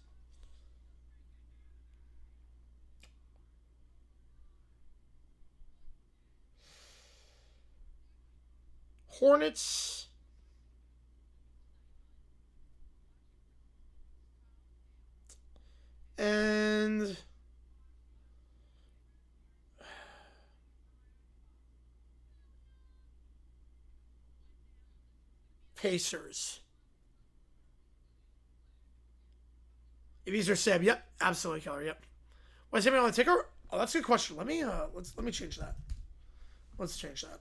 Hornets? And Pacers. These are Seb. Yep, absolutely, Keller. Yep. Why is anybody on the ticker? Oh, that's a good question. Let me change that. Let's change that.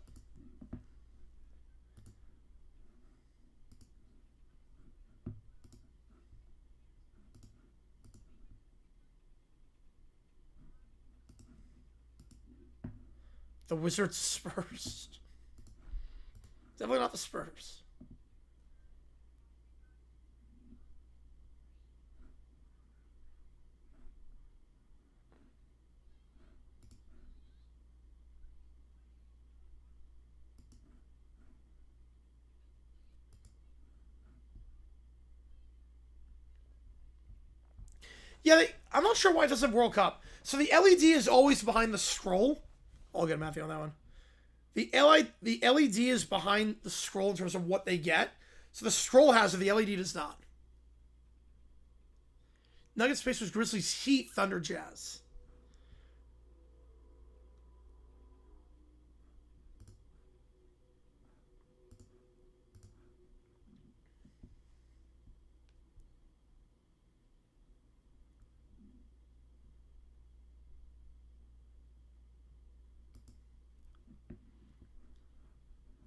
The Wizards Spurs. Definitely not the Spurs. Yeah, I'm not sure why it doesn't have World Cup. So the LED is always behind the scroll. I'll get Matthew on that one. The LED is behind the scroll in terms of what they get. So the scroll has it, the LED does not. Nuggets, Pacers, Grizzlies, Heat, Thunder, Jazz.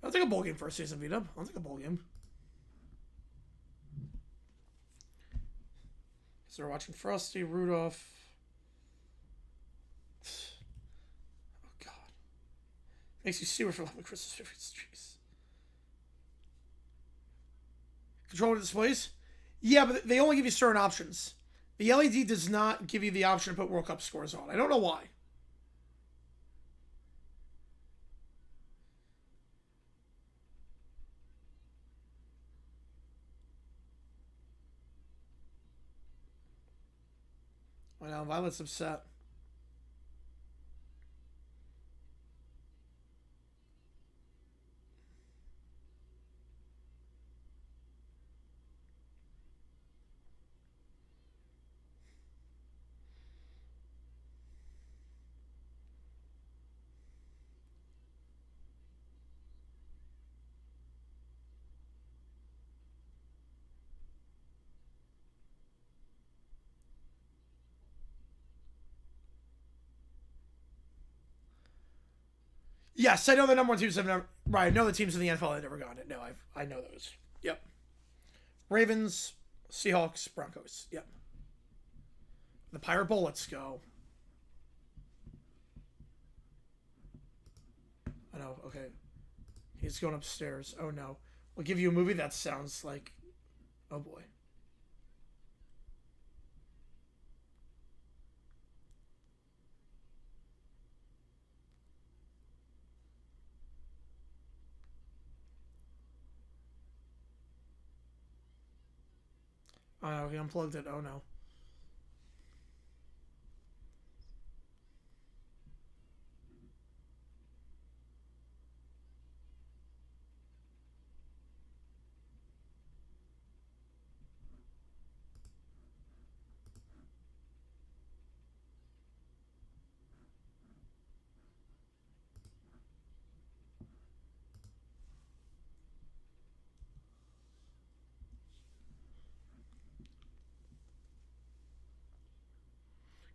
I'll take a bowl game for a season, V-Dub. I'll take a bowl game. So we're watching Frosty, Rudolph. Oh, God. Makes you super for lovely Christmas favorites. Jeez. Controller displays? Yeah, but they only give you certain options. The LED does not give you the option to put World Cup scores on. I don't know why. I know, Violet's upset. Yes, I know the number one teams have never. Right, I know the teams in the NFL have never gotten it. No, I know those. Yep. Ravens, Seahawks, Broncos. Yep. The Pirate Bowl. Let's go. I know. Okay. He's going upstairs. Oh no. We'll give you a movie that sounds like. Oh boy. Oh no, he unplugged it. Oh no.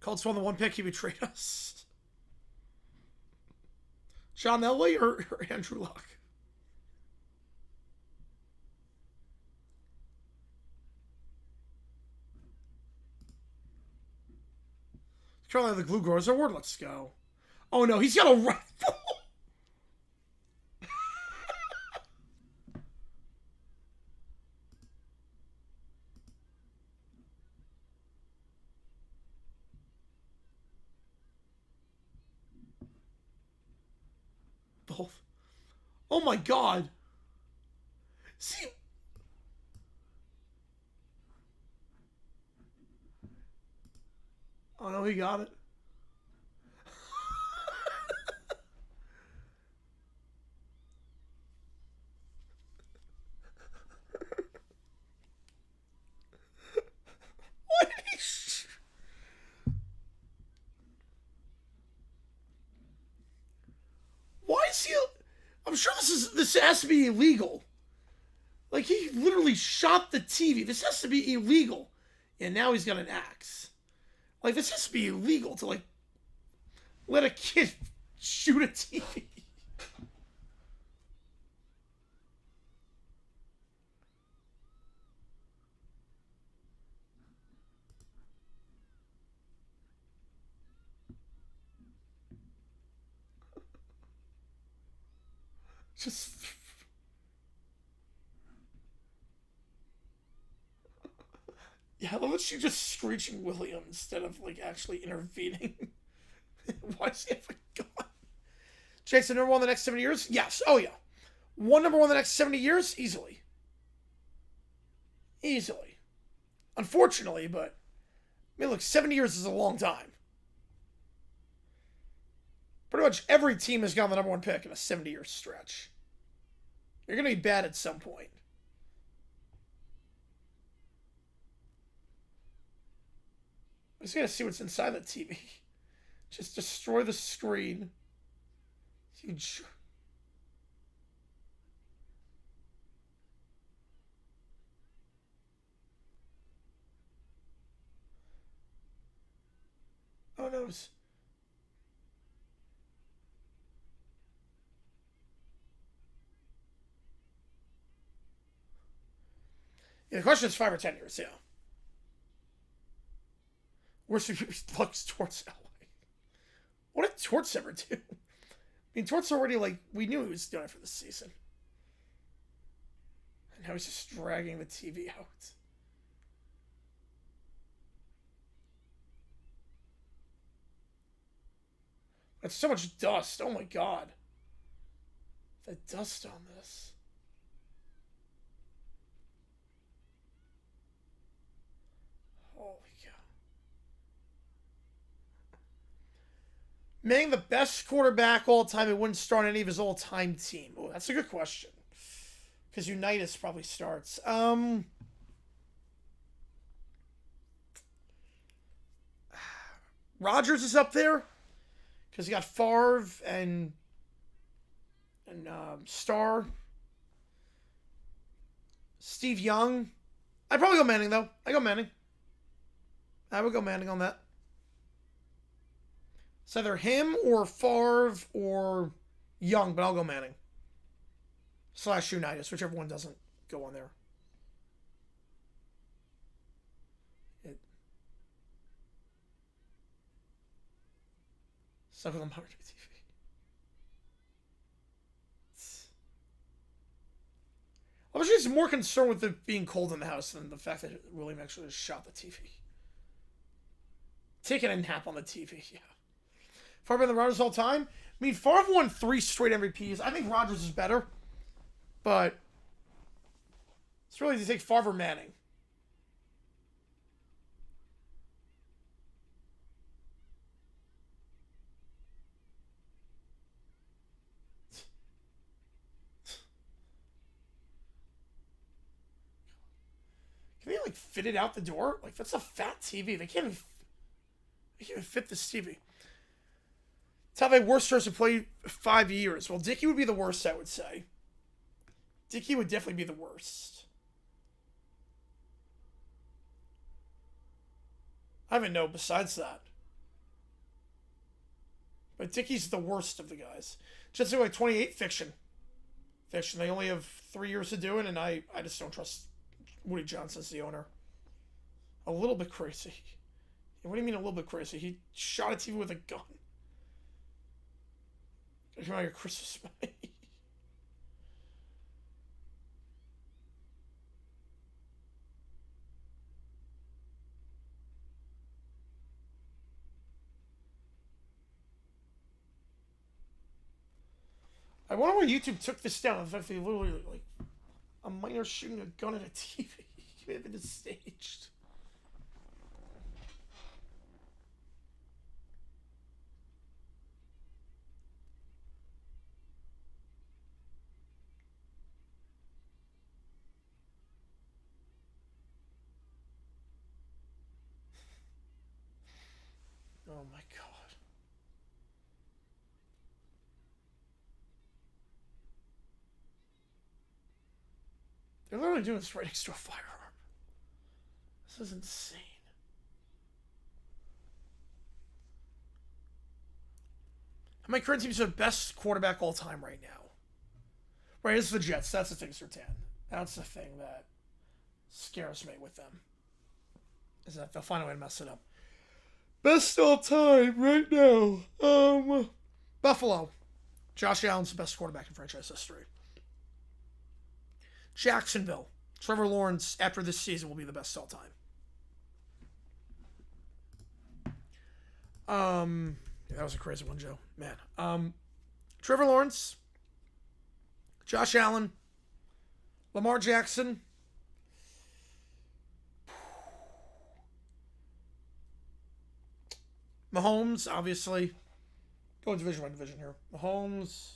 Colts won the one pick, he betrayed us. John Elway or Andrew Luck? Carolina the Glue Growers Award, let's go. Oh no, he's got a rifle. Both. Oh my God. See. Oh no, he got it. What? Why is he? I'm sure this has to be illegal. Like he literally shot the TV. This has to be illegal. And now he's got an axe. Like, this has to be illegal to, like, let a kid shoot a TV. Just... Yeah, I love that she's just screeching William instead of, like, actually intervening. Why does he have a gun? Jason, number one in the next 70 years? Yes. Oh, yeah. Number one in the next 70 years? Easily. Easily. Unfortunately, but... I mean, look, 70 years is a long time. Pretty much every team has gotten the number one pick in a 70-year stretch. You're going to be bad at some point. I'm just going to see what's inside the TV. Just destroy the screen. Huge. Oh, no. Yeah, the question is 5 or 10 years, yeah. Worst looks towards LA. What did Torts ever do? I mean, Torts already, like, we knew he was doing it for the season. And now he's just dragging the TV out. That's so much dust. Oh my god. The dust on this. Holy cow. Manning the best quarterback all time and wouldn't start any of his all-time team. Oh, that's a good question. Because Unitas probably starts. Rodgers is up there. Because you got Favre and Starr. Steve Young. I'd probably go Manning, though. I go Manning. I would go Manning on that. It's either him or Favre or Young, but I'll go Manning. / Unitas, whichever one doesn't go on there. Stuck with a monitor TV. I was just more concerned with it being cold in the house than the fact that William actually just shot the TV. Taking a nap on the TV, yeah. Favre than the Rodgers all time? I mean, Favre won 3 straight MVPs. I think Rodgers is better. But it's really to take Favre or Manning. Can they, like, fit it out the door? Like, that's a fat TV. They can't even fit this TV. It's how they worst starts to play 5 years. Well, Dickie would be the worst, I would say. Dickie would definitely be the worst. I don't even know besides that. But Dickie's the worst of the guys. Just like 28 fiction. Fiction. They only have 3 years to do it, and I just don't trust Woody Johnson as the owner. A little bit crazy. What do you mean a little bit crazy? He shot a TV with a gun. Come on, your Christmas money. I wonder where YouTube took this down. In fact, they literally, like, a minor shooting a gun at a TV. It may have been staged. Oh my god. They're literally doing this right next to a firearm. This is insane. My current team's the best quarterback all time right now. Right, it's the Jets. That's the thing, Sertan. That's the thing that scares me with them. Is that they'll find a way to mess it up. Best all time right now. Buffalo. Josh Allen's the best quarterback in franchise history. Jacksonville. Trevor Lawrence, after this season, will be the best all time. Yeah, that was a crazy one, Joe. Man. Trevor Lawrence, Josh Allen, Lamar Jackson, Mahomes, obviously. Going division by division here. Mahomes.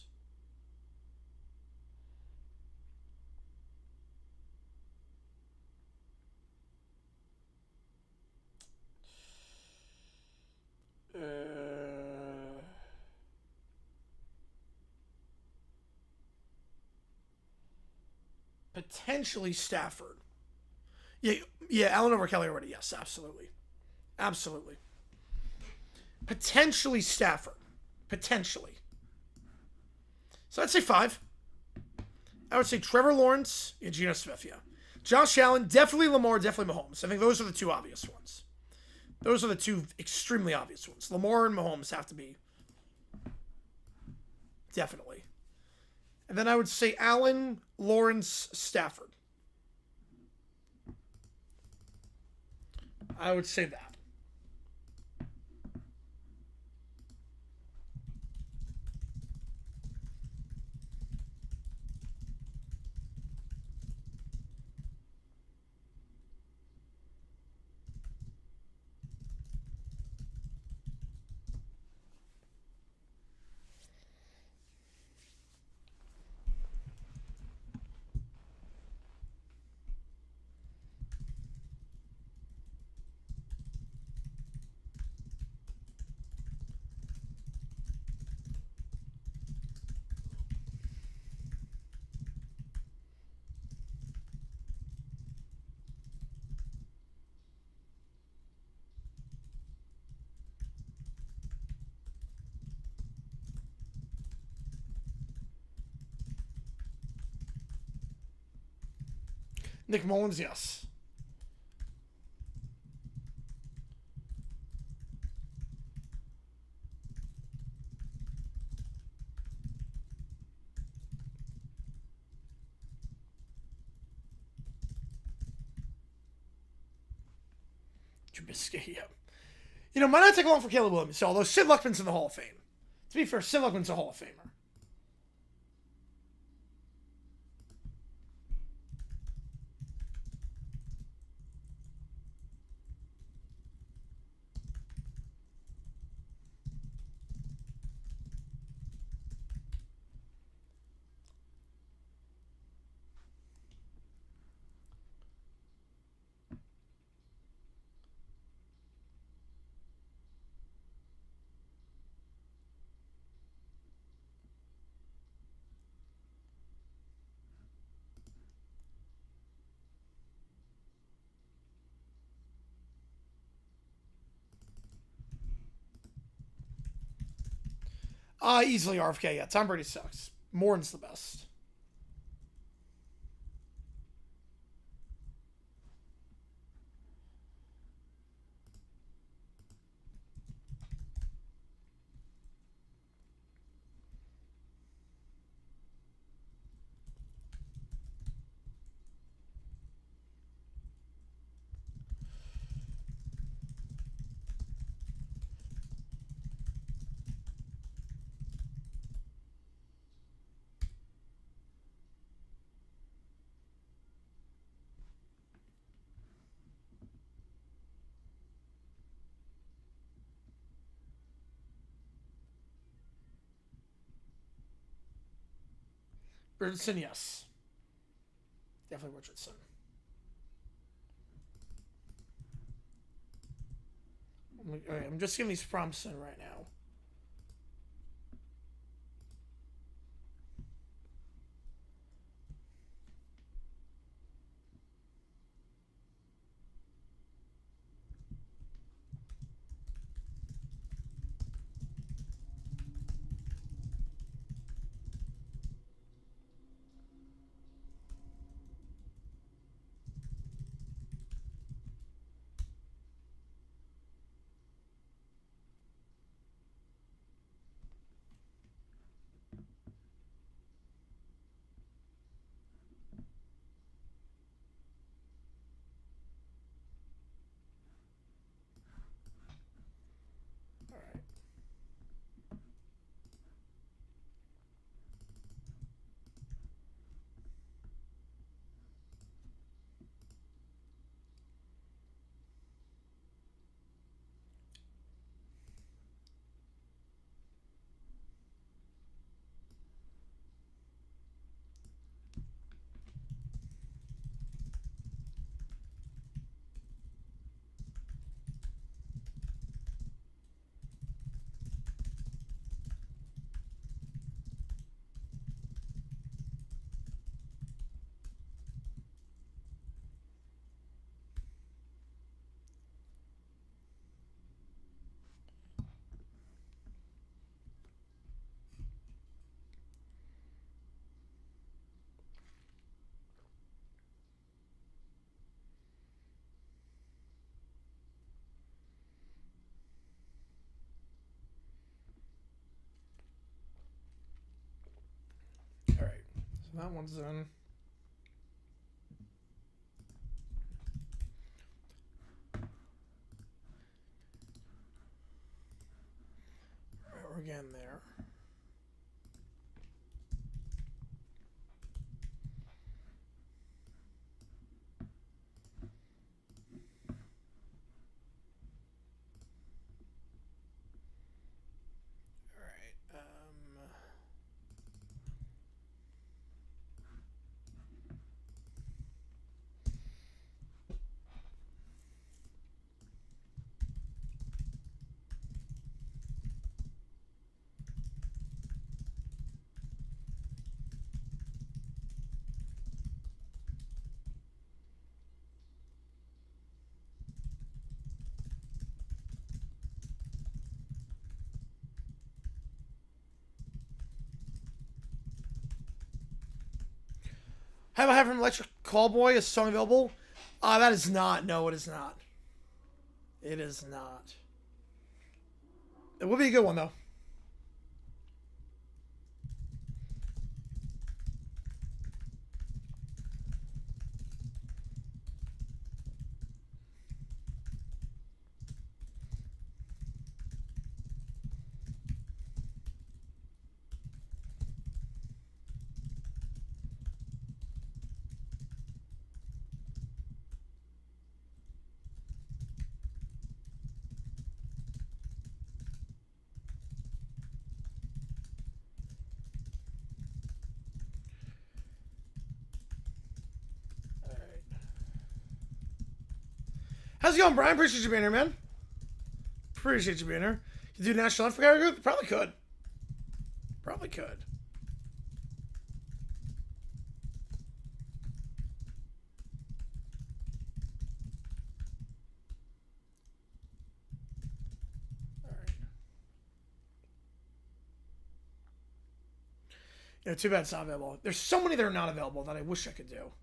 Potentially Stafford. Yeah, Allen over Kelly already. Yes, absolutely. Absolutely. Potentially Stafford. Potentially. So I'd say 5. I would say Trevor Lawrence and Geno Smith, yeah. Josh Allen, definitely Lamar, definitely Mahomes. I think those are the two obvious ones. Those are the two extremely obvious ones. Lamar and Mahomes have to be. Definitely. And then I would say Allen, Lawrence, Stafford. I would say that. Nick Mullins, yes. Trubisky, yeah. You know, might not take long for Caleb Williams, although Sid Luckman's in the Hall of Fame. To be fair, Sid Luckman's a Hall of Famer. Easily RFK, yeah. Tom Brady sucks. Morin's the best. Richardson, yes. Definitely Richardson. Okay, I'm just giving these prompts in right now. that one's in. We're getting there. Have I have from Electric Callboy a song available? That is not. No, it is not. It is not. It would be a good one though. How's it going, Brian? Appreciate you being here, man. Appreciate you being here. You do national anthem karaoke? Probably could. Probably could. All right. You know, too bad it's not available. There's so many that are not available that I wish I could do.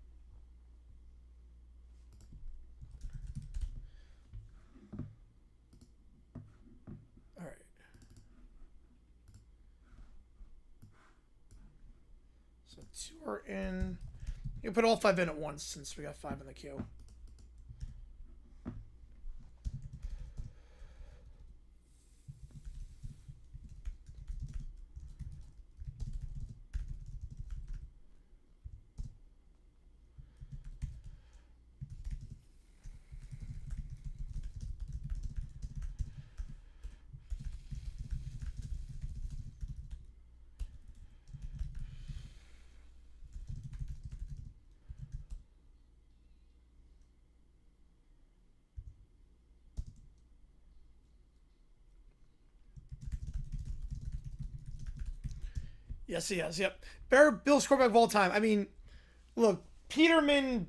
Two are in. You can put all 5 in at once since we got 5 in the queue. Yes, he has. Yep. Better Bills quarterback of all time. I mean, look, Peterman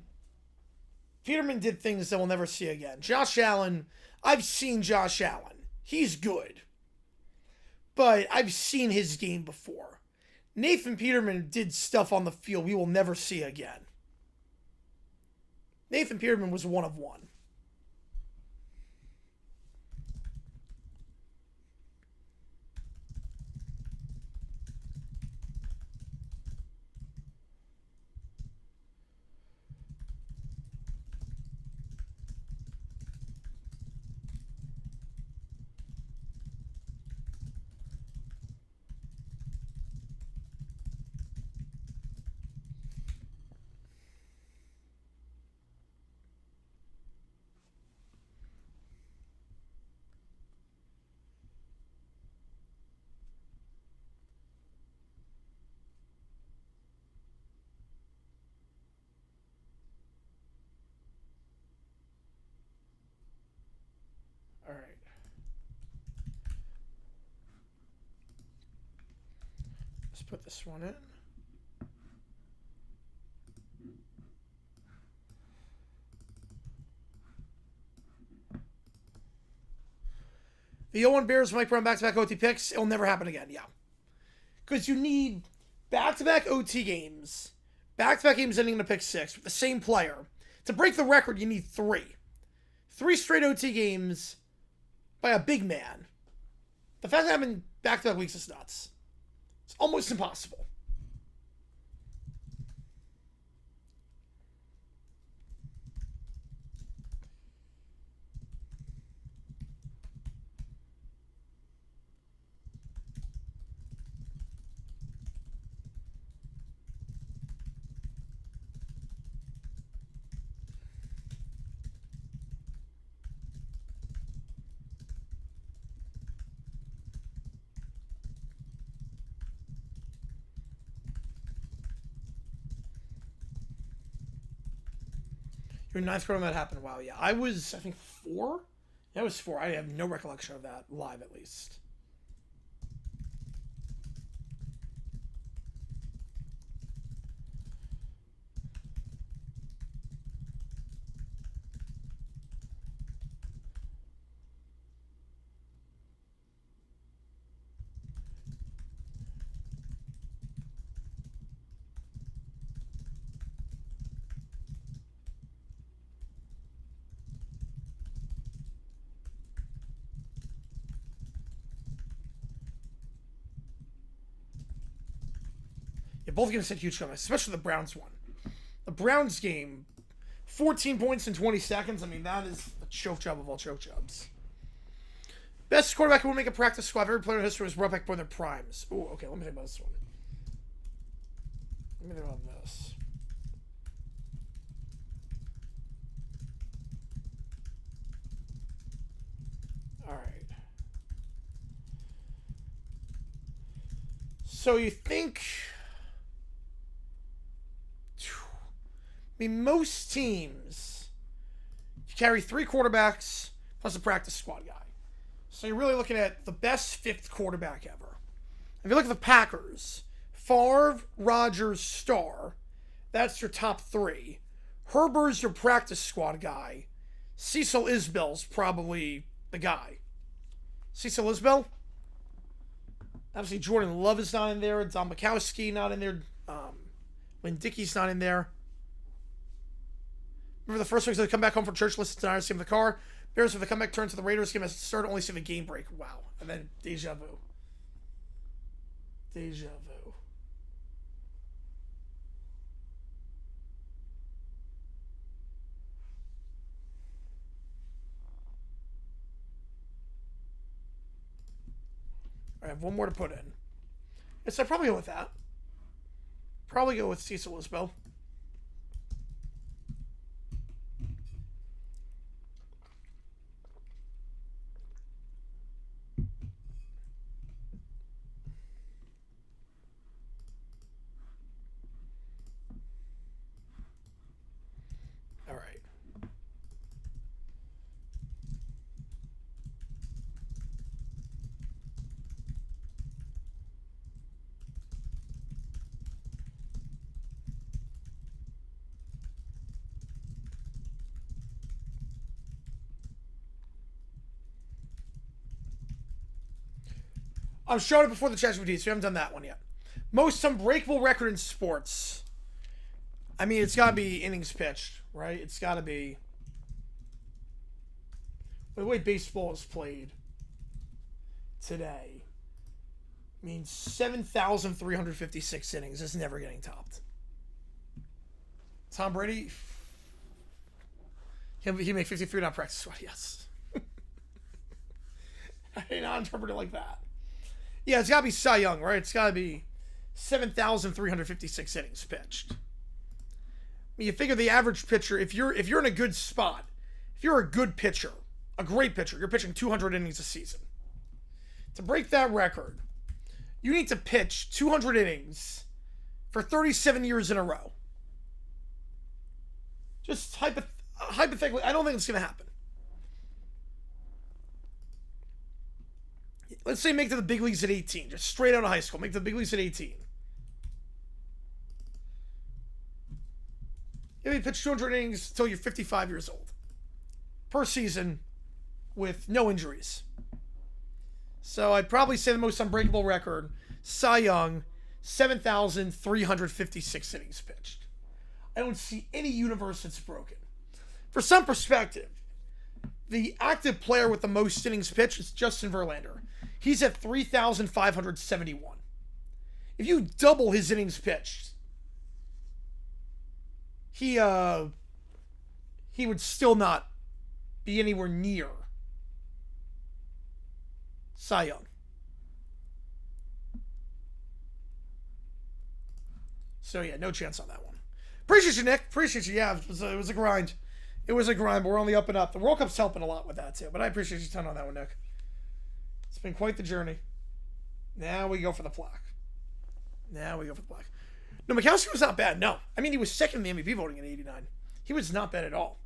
did things that we'll never see again. Josh Allen, I've seen Josh Allen. He's good. But I've seen his game before. Nathan Peterman did stuff on the field we will never see again. Nathan Peterman was one of one. All right. Let's put this one in. The 0-1 Bears, Mike Brown, back-to-back OT picks. It'll never happen again, yeah. Because you need back-to-back OT games, back-to-back games ending in a pick six with the same player. To break the record, you need 3. 3 straight OT games by a big man. The fact that I'm in back-to-back weeks is nuts. It's almost impossible. Your ninth grade when that happened. Wow, yeah. I was, I think, 4? Yeah, I was 4. I have no recollection of that, live at least. Yeah, both games had huge comebacks, especially the Browns one. The Browns game, 14 points in 20 seconds. I mean, that is a choke job of all choke jobs. Best quarterback who will make a practice squad. Every player in history was brought back for their primes. Ooh, okay, let me think about this one. Let me think about this. All right. So you think... I mean, most teams carry 3 quarterbacks plus a practice squad guy. So you're really looking at the best 5th quarterback ever. If you look at the Packers, Favre, Rodgers, Starr, that's your top 3. Herbert's your practice squad guy. Cecil Isbell's probably the guy. Cecil Isbell? Obviously, Jordan Love is not in there. Don Mikowski not in there. Lynn Dickey's not in there. Remember the first week they come back home from church, listen to the Niners game in the car. Bears with the comeback turn to the Raiders game as start only see the game break. Wow. And then deja vu. Deja vu. I have one more to put in. Yes, I'd probably go with that. Probably go with Cecil Isbell. I'm showing it before the ChatGPT, so we haven't done that one yet. Most unbreakable record in sports. I mean, it's got to be innings pitched, right? It's got to be... The way baseball is played today, I mean, 7,356 innings is never getting topped. Tom Brady, he made 53 on practice squad, yes. I did not interpret it like that. Yeah, it's got to be Cy Young, right? It's got to be 7,356 innings pitched. I mean, you figure the average pitcher, if you're in a good spot, if you're a good pitcher, a great pitcher, you're pitching 200 innings a season. To break that record, you need to pitch 200 innings for 37 years in a row. Just hypothetically, I don't think it's going to happen. Let's say make to the big leagues at 18, just straight out of high school. Make to the big leagues at 18. You pitch 200 innings until you're 55 years old per season with no injuries. So I'd probably say the most unbreakable record, Cy Young, 7,356 innings pitched. I don't see any universe that's broken. For some perspective, the active player with the most innings pitched is Justin Verlander. He's at 3,571. If you double his innings pitched, he would still not be anywhere near Cy Young. So yeah, no chance on that one. Appreciate you, Nick. Appreciate you. Yeah, it was a grind. It was a grind, but we're on the up and up. The World Cup's helping a lot with that too. But I appreciate you a ton on that one, Nick. It's been quite the journey. Now we go for the plaque. No, Mikowski was not bad. No. I mean, he was second in the MVP voting in '89. He was not bad at all.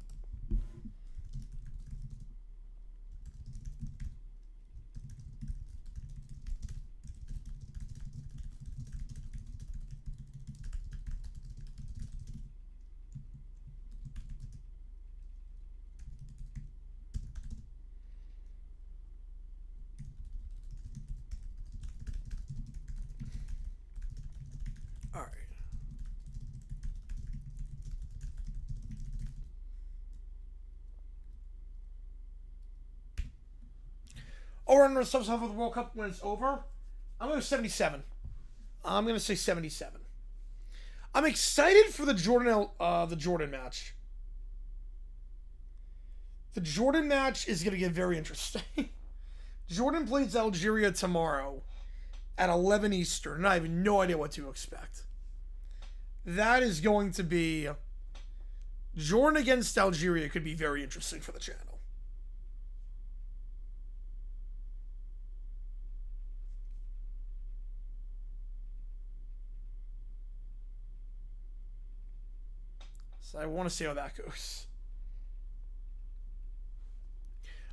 Or under subs for the World Cup when it's over. I'm going to 77. I'm going to say 77. I'm excited for the Jordan match. The Jordan match is going to get very interesting. Jordan plays Algeria tomorrow at 11 Eastern, and I have no idea what to expect. That is going to be... Jordan against Algeria could be very interesting for the channel. So I want to see how that goes.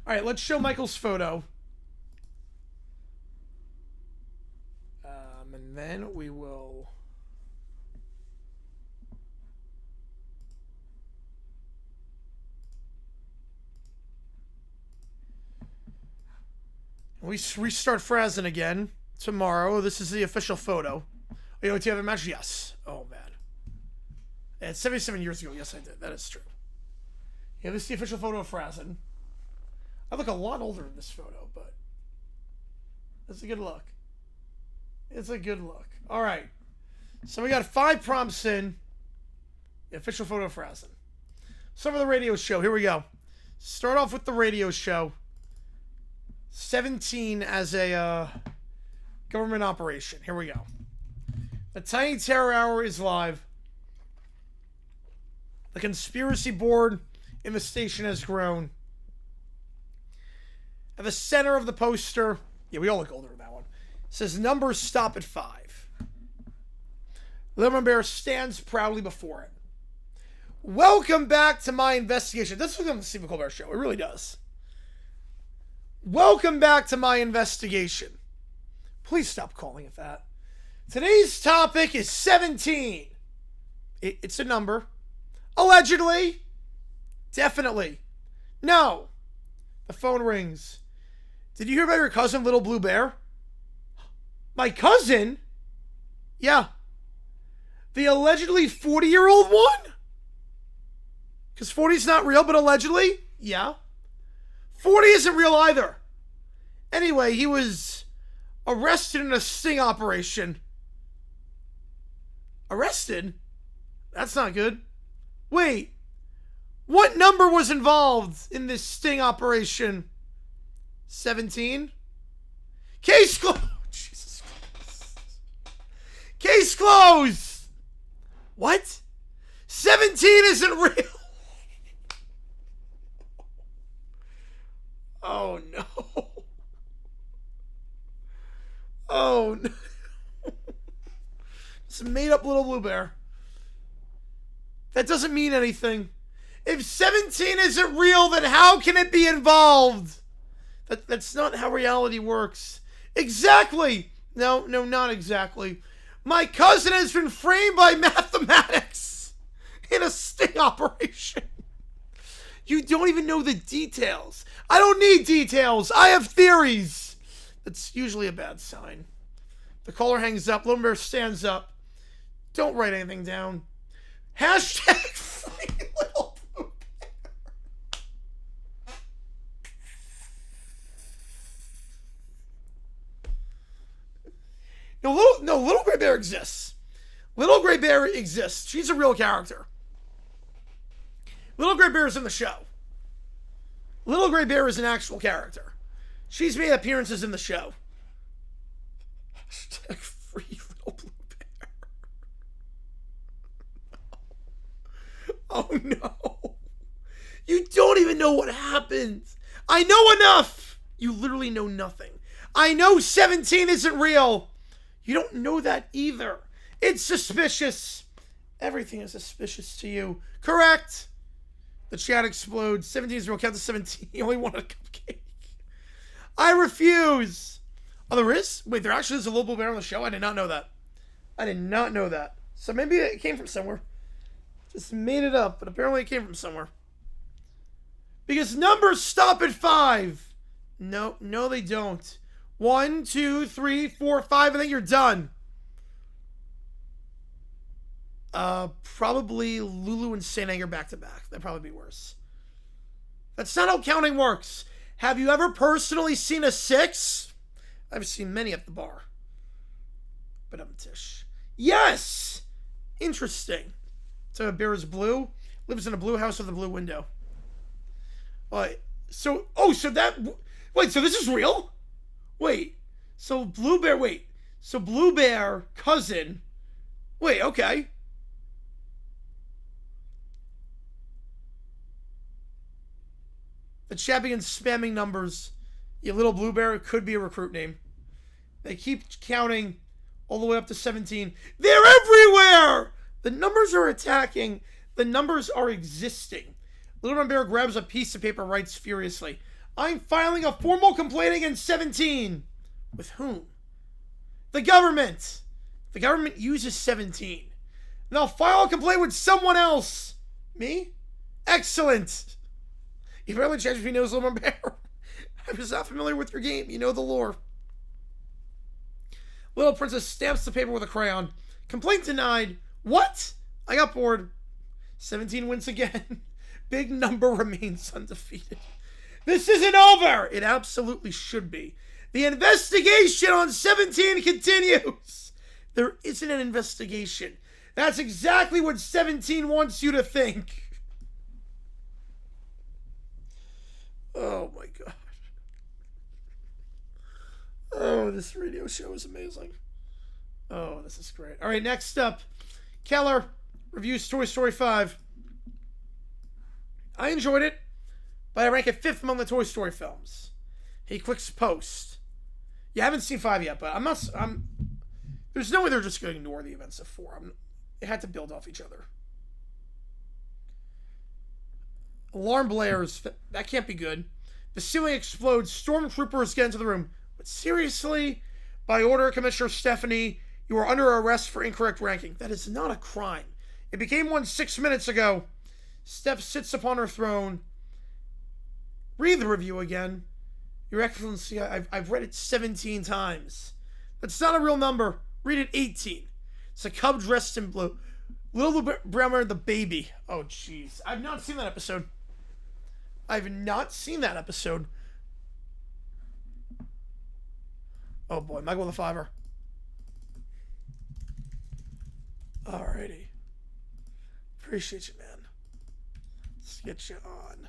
All right, let's show Michael's photo. And then we will... We restart Frazen again tomorrow. This is the official photo. Oh, you have a match? Yes. Oh, man. Yeah, it's 77 years ago. Yes, I did. That is true. Yeah, this is the official photo of Frazen. I look a lot older in this photo, but it's a good look. It's a good look. All right. So we got 5 prompts in. The official photo of Frazen. Start with the radio show. Here we go. Start off with the radio show. 17 as a government operation. Here we go. The Tiny Terror Hour is live. The conspiracy board in the station has grown. At the center of the poster, yeah, we all look older in that one, says numbers stop at 5. Lemon Bear stands proudly before it. Welcome back to my investigation. This is on the Stephen Colbert Show. It really does. Welcome back to my investigation. Please stop calling it that. Today's topic is 17. It's a number. Allegedly. Definitely. No. The phone rings. Did you hear about your cousin, Little Blue Bear? My cousin? Yeah. The allegedly 40-year-old one? Because 40 is not real, but allegedly? Yeah. 40 isn't real either. Anyway, he was arrested in a sting operation. Arrested? That's not good. Wait. What number was involved in this sting operation? 17? Case closed. Jesus Christ. Case closed. What? 17 isn't real. Oh no. Oh no. It's a made up Little Blue Bear. That doesn't mean anything. If 17 isn't real, then how can it be involved? That's not how reality works. Exactly. No, not exactly. My cousin has been framed by mathematics in a sting operation. You don't even know the details. I don't need details. I have theories. That's usually a bad sign. The caller hangs up. Little Bear stands up. Don't write anything down. Hashtag free Little Blue Bear. No, Little Gray Bear exists. Little Gray Bear exists. She's a real character. Little Gray Bear is in the show. Little Gray Bear is an actual character. She's made appearances in the show. Hashtag free Little Blue Bear. Oh no. You don't even know what happened. I know enough. You literally know nothing. I know 17 isn't real. You don't know that either. It's suspicious. Everything is suspicious to you. Correct. The chat explodes. 17-0, count to 17. He only wanted a cupcake. I refuse. Oh, there is? Wait, there actually is a little bit on the show? I did not know that. I did not know that. So maybe it came from somewhere. Just made it up, but apparently it came from somewhere. Because numbers stop at 5. No, they don't. 1, 2, 3, 4, 5, and then you're done. Probably Lulu and St. Anger back to back. That'd probably be worse. That's not how counting works. Have you ever personally seen a 6? I've seen many at the bar. But I'm Tish. Yes! Interesting. So a bear is blue. Lives in a blue house with a blue window. So this is real? Wait. So Blue Bear, cousin. Wait, okay. The chat begins spamming numbers. You little blue bear could be a recruit name. They keep counting all the way up to 17. They're everywhere! The numbers are attacking. The numbers are existing. Little Red Bear grabs a piece of paper, writes furiously. I'm filing a formal complaint against 17. With whom? The government. The government uses 17. And I'll file a complaint with someone else. Me? Excellent. You barely changed if he knows Little Red Bear. I was not familiar with your game. You know the lore. Little Princess stamps the paper with a crayon. Complaint denied. What? I got bored. 17 wins again. Big number remains undefeated. This isn't over. It absolutely should be. The investigation on 17 continues. There isn't an investigation. That's exactly what 17 wants you to think. Oh my god. Oh, this radio show is amazing. Oh, this is great. All right, next up, Keller reviews Toy Story 5. I enjoyed it, but I rank it 5th among the Toy Story films. He clicks post. You haven't seen 5 yet, but there's no way they're just going to ignore the events of 4. They had to build off each other. Alarm blares. That can't be good. The ceiling explodes. Stormtroopers get into the room. But seriously, by order of Commissioner Stephanie, you are under arrest for incorrect ranking. That is not a crime. It became one 6 minutes ago. Steph sits upon her throne. Read the review again. Your Excellency, I've read it 17 times. That's not a real number. Read it 18. It's a cub dressed in blue. Little Brown Bear the baby. Oh, jeez. I've not seen that episode. Oh, boy. Michael with a 5-er. Alrighty. Appreciate you, man. Let's get you on.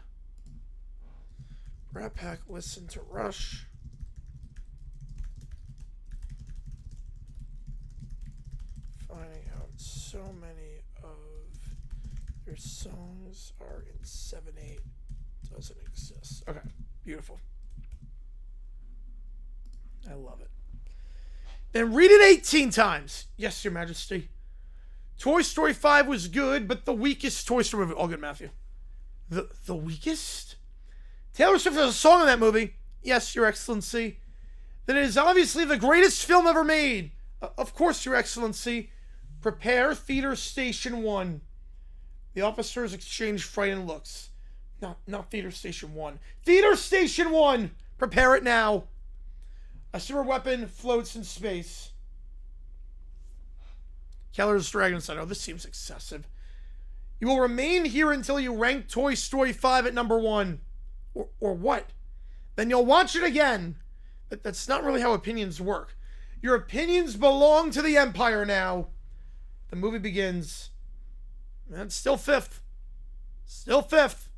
Rat Pack, listen to Rush. Finding out so many of your songs are in 7/8 doesn't exist. Okay, beautiful. I love it. Then read it 18 times. Yes, Your Majesty. Toy Story 5 was good, but the weakest Toy Story movie. All good, Matthew. The weakest? Taylor Swift has a song in that movie. Yes, Your Excellency. Then it is obviously the greatest film ever made. Of course, Your Excellency. Prepare Theater Station 1. The officers exchange frightened looks. Not Theater Station 1. Theater Station 1! Prepare it now. A super weapon floats in space. Keller's Dragon said, oh, this seems excessive. You will remain here until you rank Toy Story 5 at number 1. Or what? Then you'll watch it again. That's not really how opinions work. Your opinions belong to the Empire now. The movie begins. And it's still 5th. Still 5th.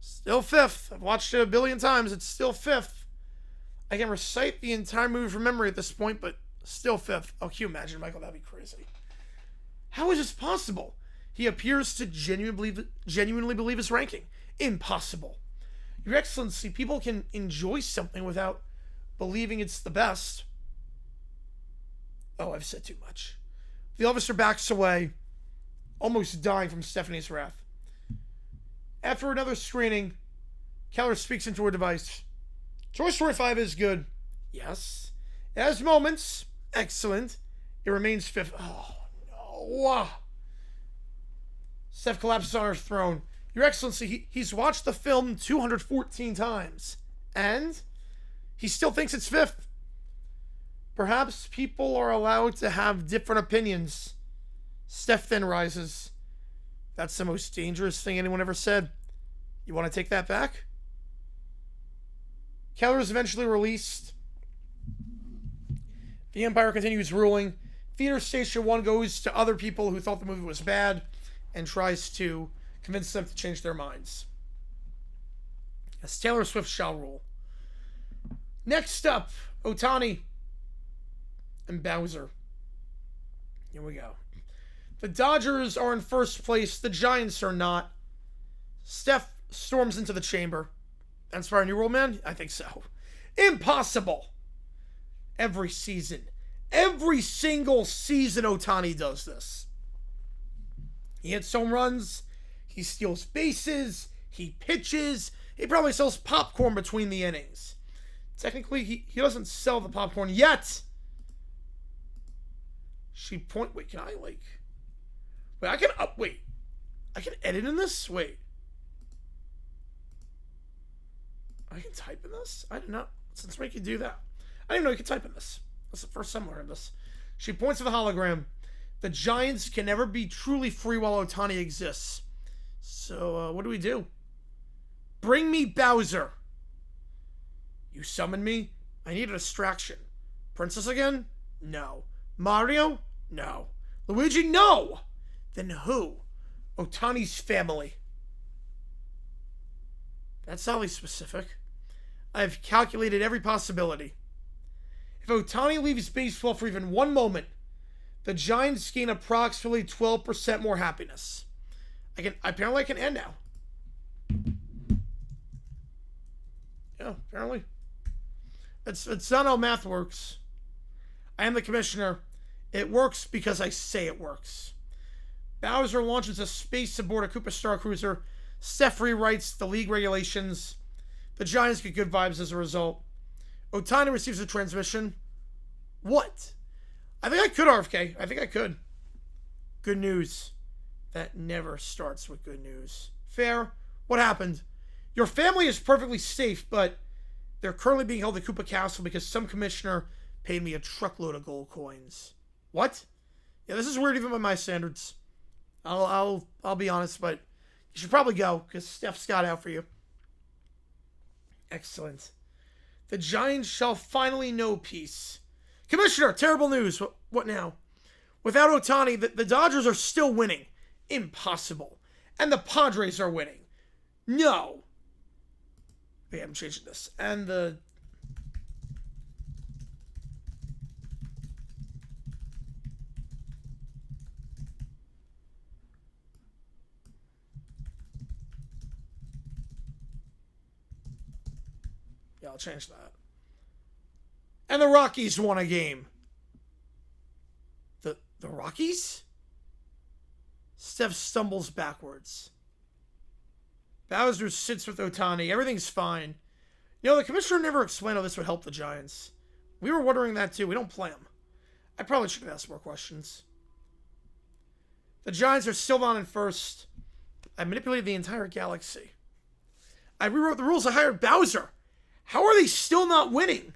Still 5th. I've watched it a billion times. It's still 5th. I can recite the entire movie from memory at this point, but still 5th. Oh, can you imagine, Michael? That'd be crazy. How is this possible? He appears to genuinely believe his ranking. Impossible. Your Excellency, people can enjoy something without believing it's the best. Oh, I've said too much. The officer backs away, almost dying from Stephanie's wrath. After another screening, Keller speaks into her device. Toy Story 5 is good. Yes. It has moments. Excellent. It remains fifth. Oh, no. Steph collapses on her throne. Your Excellency, he's watched the film 214 times. And he still thinks it's fifth. Perhaps people are allowed to have different opinions. Steph then rises. That's the most dangerous thing anyone ever said. You want to take that back? Keller is eventually released. The Empire continues ruling. Theater Station 1 goes to other people who thought the movie was bad and tries to convince them to change their minds. As Taylor Swift shall rule. Next up, Otani and Bowser. Here we go. The Dodgers are in first place. The Giants are not. Steph storms into the chamber. That's for our new rule, man? I think so. Impossible. Every season. Every single season Otani does this. He hits home runs. He steals bases. He pitches. He probably sells popcorn between the innings. Technically, he doesn't sell the popcorn yet. Wait, can I, like... Wait, I can edit in this? Wait. I can type in this? I did not. Since when can you do that? I didn't even know you could type in this. That's the first time I heard this. She points to the hologram. The Giants can never be truly free while Otani exists. So, what do we do? Bring me Bowser. You summon me? I need a distraction. Princess again? No. Mario? No. Luigi? No! Then who? Otani's family. That's oddly specific. I've calculated every possibility. If Otani leaves baseball for even one moment, the Giants gain approximately 12% more happiness. Apparently I can end now. Yeah, apparently. It's not how math works. I am the commissioner. It works because I say it works. Bowser launches a space aboard a Koopa Star Cruiser. Steph rewrites the league regulations. The Giants get good vibes as a result. Otani receives a transmission. What? I think I could, RFK. I think I could. Good news. That never starts with good news. Fair. What happened? Your family is perfectly safe, but they're currently being held at Koopa Castle because some commissioner paid me a truckload of gold coins. What? Yeah, this is weird even by my standards. I'll be honest, but you should probably go because Steph's got out for you. Excellent. The Giants shall finally know peace. Commissioner, terrible news. What now? Without Otani, the Dodgers are still winning. Impossible. And the Padres are winning. No. Okay, I'm changing this. And the... Yeah, I'll change that. And the Rockies won a game. The Rockies? Steph stumbles backwards. Bowser sits with Otani. Everything's fine. You know, the commissioner never explained how this would help the Giants. We were wondering that too. We don't play them. I probably should have asked more questions. The Giants are still not in first. I manipulated the entire galaxy. I rewrote the rules. I hired Bowser. How are they still not winning?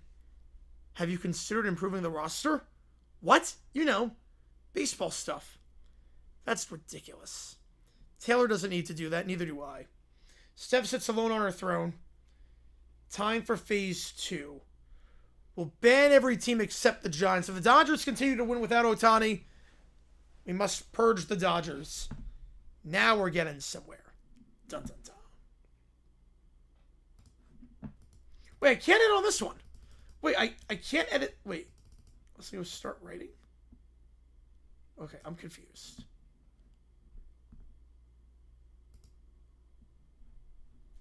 Have you considered improving the roster? What? You know, baseball stuff. That's ridiculous. Taylor doesn't need to do that, neither do I. Steph sits alone on her throne. Time for phase 2. We'll ban every team except the Giants. If the Dodgers continue to win without Otani, we must purge the Dodgers. Now we're getting somewhere. Dun dun dun. Wait, I can't edit on this one. Wait, I can't edit. Wait. Let's go start writing. Okay, I'm confused.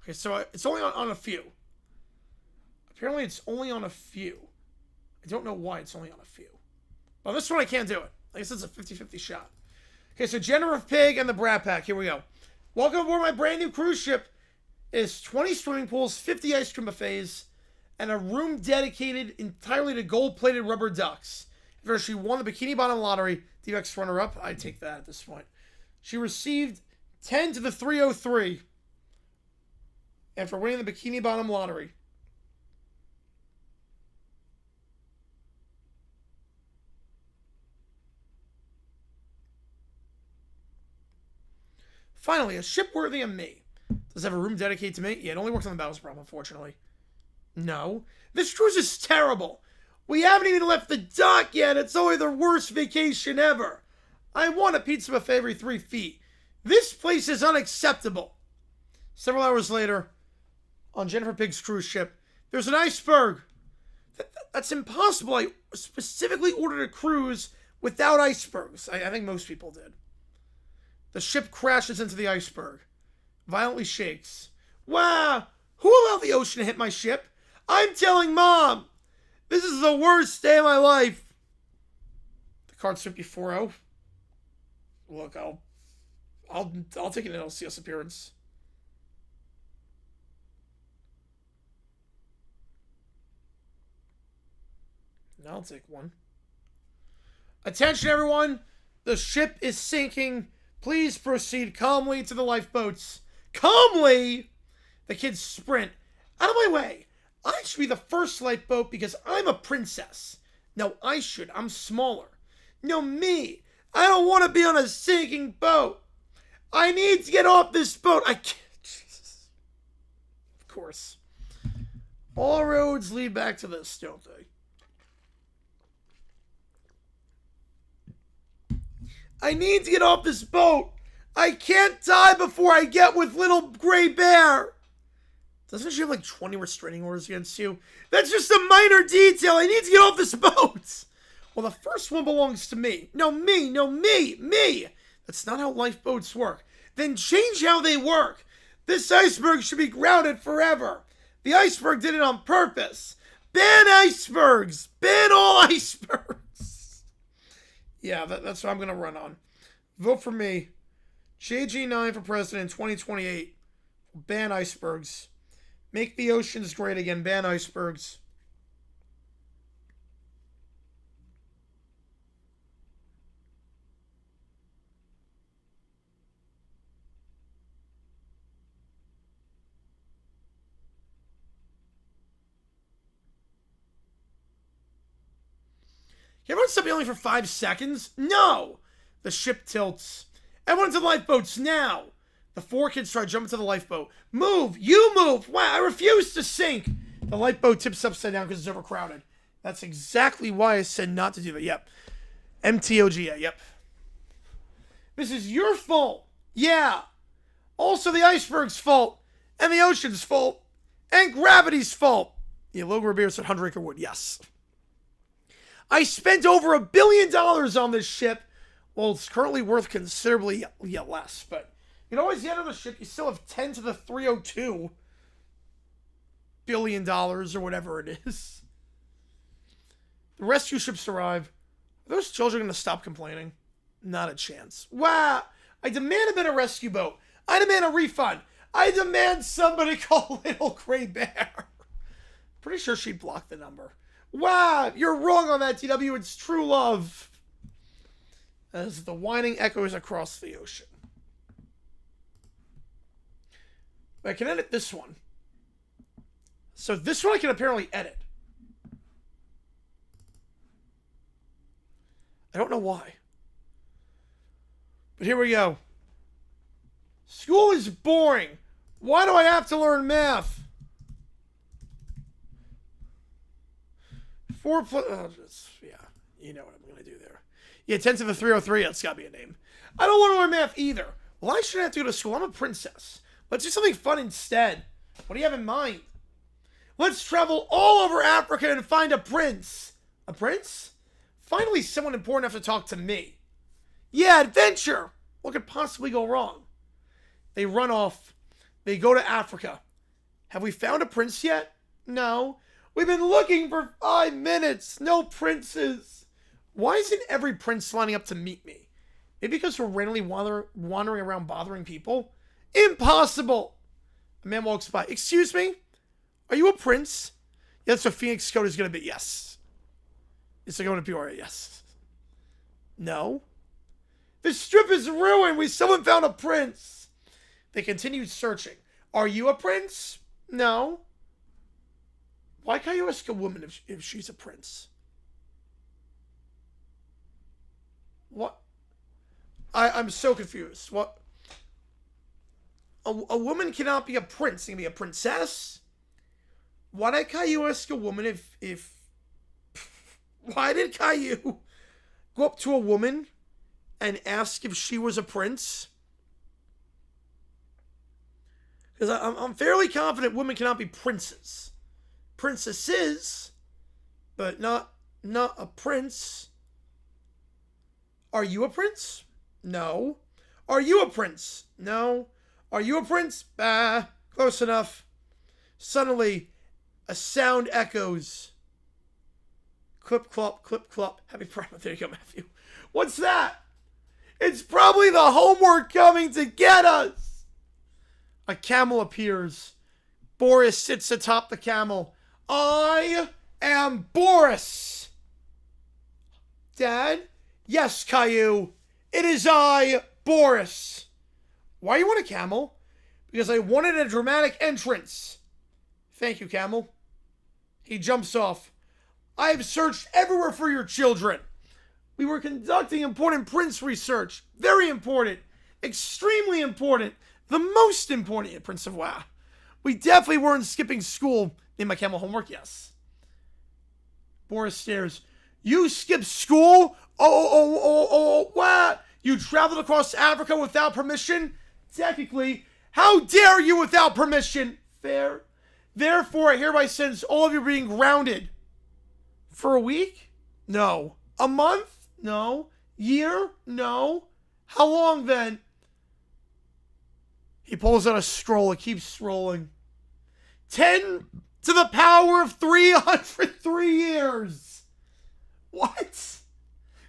Okay, so it's only on a few. Apparently it's only on a few. I don't know why it's only on a few. Well, this one I can't do it. I guess it's a 50-50 shot. Okay, so Jennifer Pig and the Brat Pack. Here we go. Welcome aboard my brand new cruise ship. It is 20 swimming pools, 50 ice cream buffets, and a room dedicated entirely to gold-plated rubber ducks. After she won the Bikini Bottom lottery, DX runner-up, I'd take that at this point. She received 10 to the 303 after winning the Bikini Bottom lottery. Finally, a ship worthy of me. Does it have a room dedicated to me? Yeah, it only works on the Battles problem, unfortunately. No. This cruise is terrible. We haven't even left the dock yet. It's only the worst vacation ever. I want a pizza buffet every 3 feet. This place is unacceptable. Several hours later, on Jennifer Pig's cruise ship, there's an iceberg. That's impossible. I specifically ordered a cruise without icebergs. I think most people did. The ship crashes into the iceberg. Violently shakes. Wow! Who allowed the ocean to hit my ship? I'm telling Mom! This is the worst day of my life! The card's 54-0. Look, I'll take an LCS appearance. I'll take one. Attention, everyone! The ship is sinking. Please proceed calmly to the lifeboats. Calmly? The kids sprint. Out of my way. I should be the first lifeboat because I'm a princess. No, I should. I'm smaller. No, me. I don't want to be on a sinking boat. I need to get off this boat. I can't. Jesus. Of course. All roads lead back to this, don't they? I need to get off this boat. I can't die before I get with little gray bear. Doesn't she have like 20 restraining orders against you? That's just a minor detail. I need to get off this boat. Well, the first one belongs to me. No, me. No, me. That's not how lifeboats work. Then change how they work. This iceberg should be grounded forever. The iceberg did it on purpose. Ban icebergs. Ban all icebergs. Yeah, that's what I'm going to run on. Vote for me. JG9 for president in 2028. Ban icebergs. Make the oceans great again. Ban icebergs. Everyone stop yelling for 5 seconds? No! The ship tilts. Everyone to the lifeboats now! The 4 kids try to jump into the lifeboat. Move! You move! Wow, I refuse to sink! The lifeboat tips upside down because it's overcrowded. That's exactly why I said not to do that. Yep. MTOGA, yep. This is your fault! Yeah! Also the iceberg's fault! And the ocean's fault! And gravity's fault! Yeah, Logan Rivera said 100 acre wood. Yes. I spent over $1 billion on this ship. Well, it's currently worth considerably less, but you know, at the end of the ship, you still have 10 to the 302 billion dollars or whatever it is. The rescue ships arrive. Are those children going to stop complaining? Not a chance. Wow! I demand a better rescue boat. I demand a refund. I demand somebody call Little Gray Bear. Pretty sure she blocked the number. Wow, you're wrong on that, TW. It's true love. As the whining echoes across the ocean. I can edit this one. So this one I can apparently edit. I don't know why. But here we go. School is boring. Why do I have to learn math? 4 plus... yeah, you know what I'm going to do there. Yeah, 10 to the 303, that's got to be a name. I don't want to learn math either. Well, I shouldn't have to go to school. I'm a princess. Let's do something fun instead. What do you have in mind? Let's travel all over Africa and find a prince. A prince? Finally, someone important enough to talk to me. Yeah, adventure. What could possibly go wrong? They run off. They go to Africa. Have we found a prince yet? No. We've been looking for 5 minutes. No princes. Why isn't every prince lining up to meet me? Maybe because we're randomly wandering around bothering people? Impossible. A man walks by. Excuse me? Are you a prince? Yeah, that's what Phoenix Code is going to be. Yes. It's going to Peoria. Yes. No. The strip is ruined. Someone found a prince. They continued searching. Are you a prince? No. Why can't you ask a woman if she's a prince? What? I'm so confused. What? A woman cannot be a prince. She can be a princess? Why did Caillou ask a woman if... Why did Caillou go up to a woman and ask if she was a prince? Because I'm fairly confident women cannot be princes. Princesses, but not a prince. Are you a prince? No. Are you a prince? No. Are you a prince? Bah, close enough. Suddenly, a sound echoes. Clip, clop, clip, clop. Happy Pride Month. There you go, Matthew. What's that? It's probably the homework coming to get us. A camel appears. Boris sits atop the camel. I am Boris. Dad? Yes, Caillou. It is I, Boris. Why you want a camel? Because I wanted a dramatic entrance. Thank you, camel. He jumps off. I have searched everywhere for your children. We were conducting important prince research. Very important. Extremely important. The most important, Prince of WoW. We definitely weren't skipping school. Need my camel homework? Yes. Boris stares. You skipped school? What? You traveled across Africa without permission? Technically, how dare you without permission? Fair. Therefore, I hereby sentence all of you being grounded. For a week? No. A month? No. Year? No. How long then? He pulls out a scroll. It keeps scrolling. 10 to the power of 303 years. What?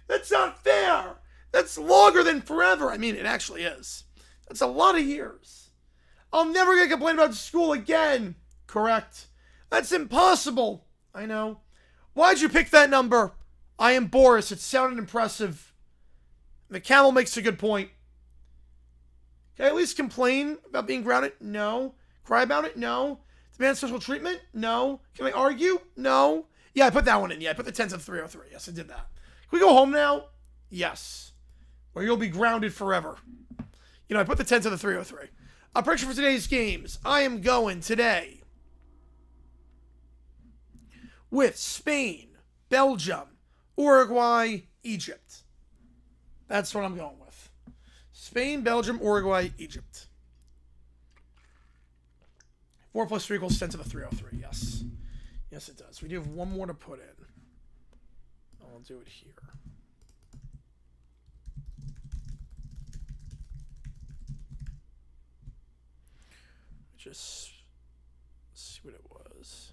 That's not fair. That's longer than forever. I mean, it actually is. That's a lot of years. I'll never get complained about school again. Correct. That's impossible. I know. Why'd you pick that number? I am Boris. It sounded impressive. The camel makes a good point. Can I at least complain about being grounded? No. Cry about it? No. Demand special treatment? No. Can I argue? No. Yeah, I put that one in. Yeah, I put the 10 to 303. Yes, I did that. Can we go home now? Yes. Or you'll be grounded forever. You know, I put the 10 to the 303. A prediction for today's games. I am going today with Spain, Belgium, Uruguay, Egypt. That's what I'm going with. Spain, Belgium, Uruguay, Egypt. 4 plus 3 equals 10 to the 303. Yes. Yes, it does. We do have one more to put in. I'll do it here. Just see what it was.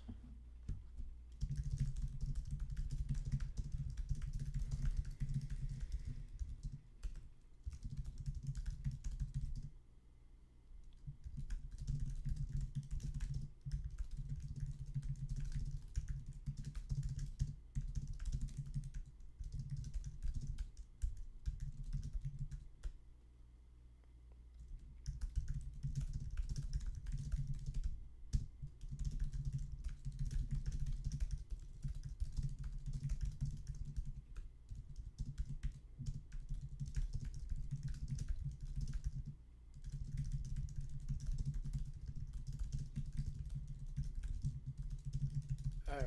Alright.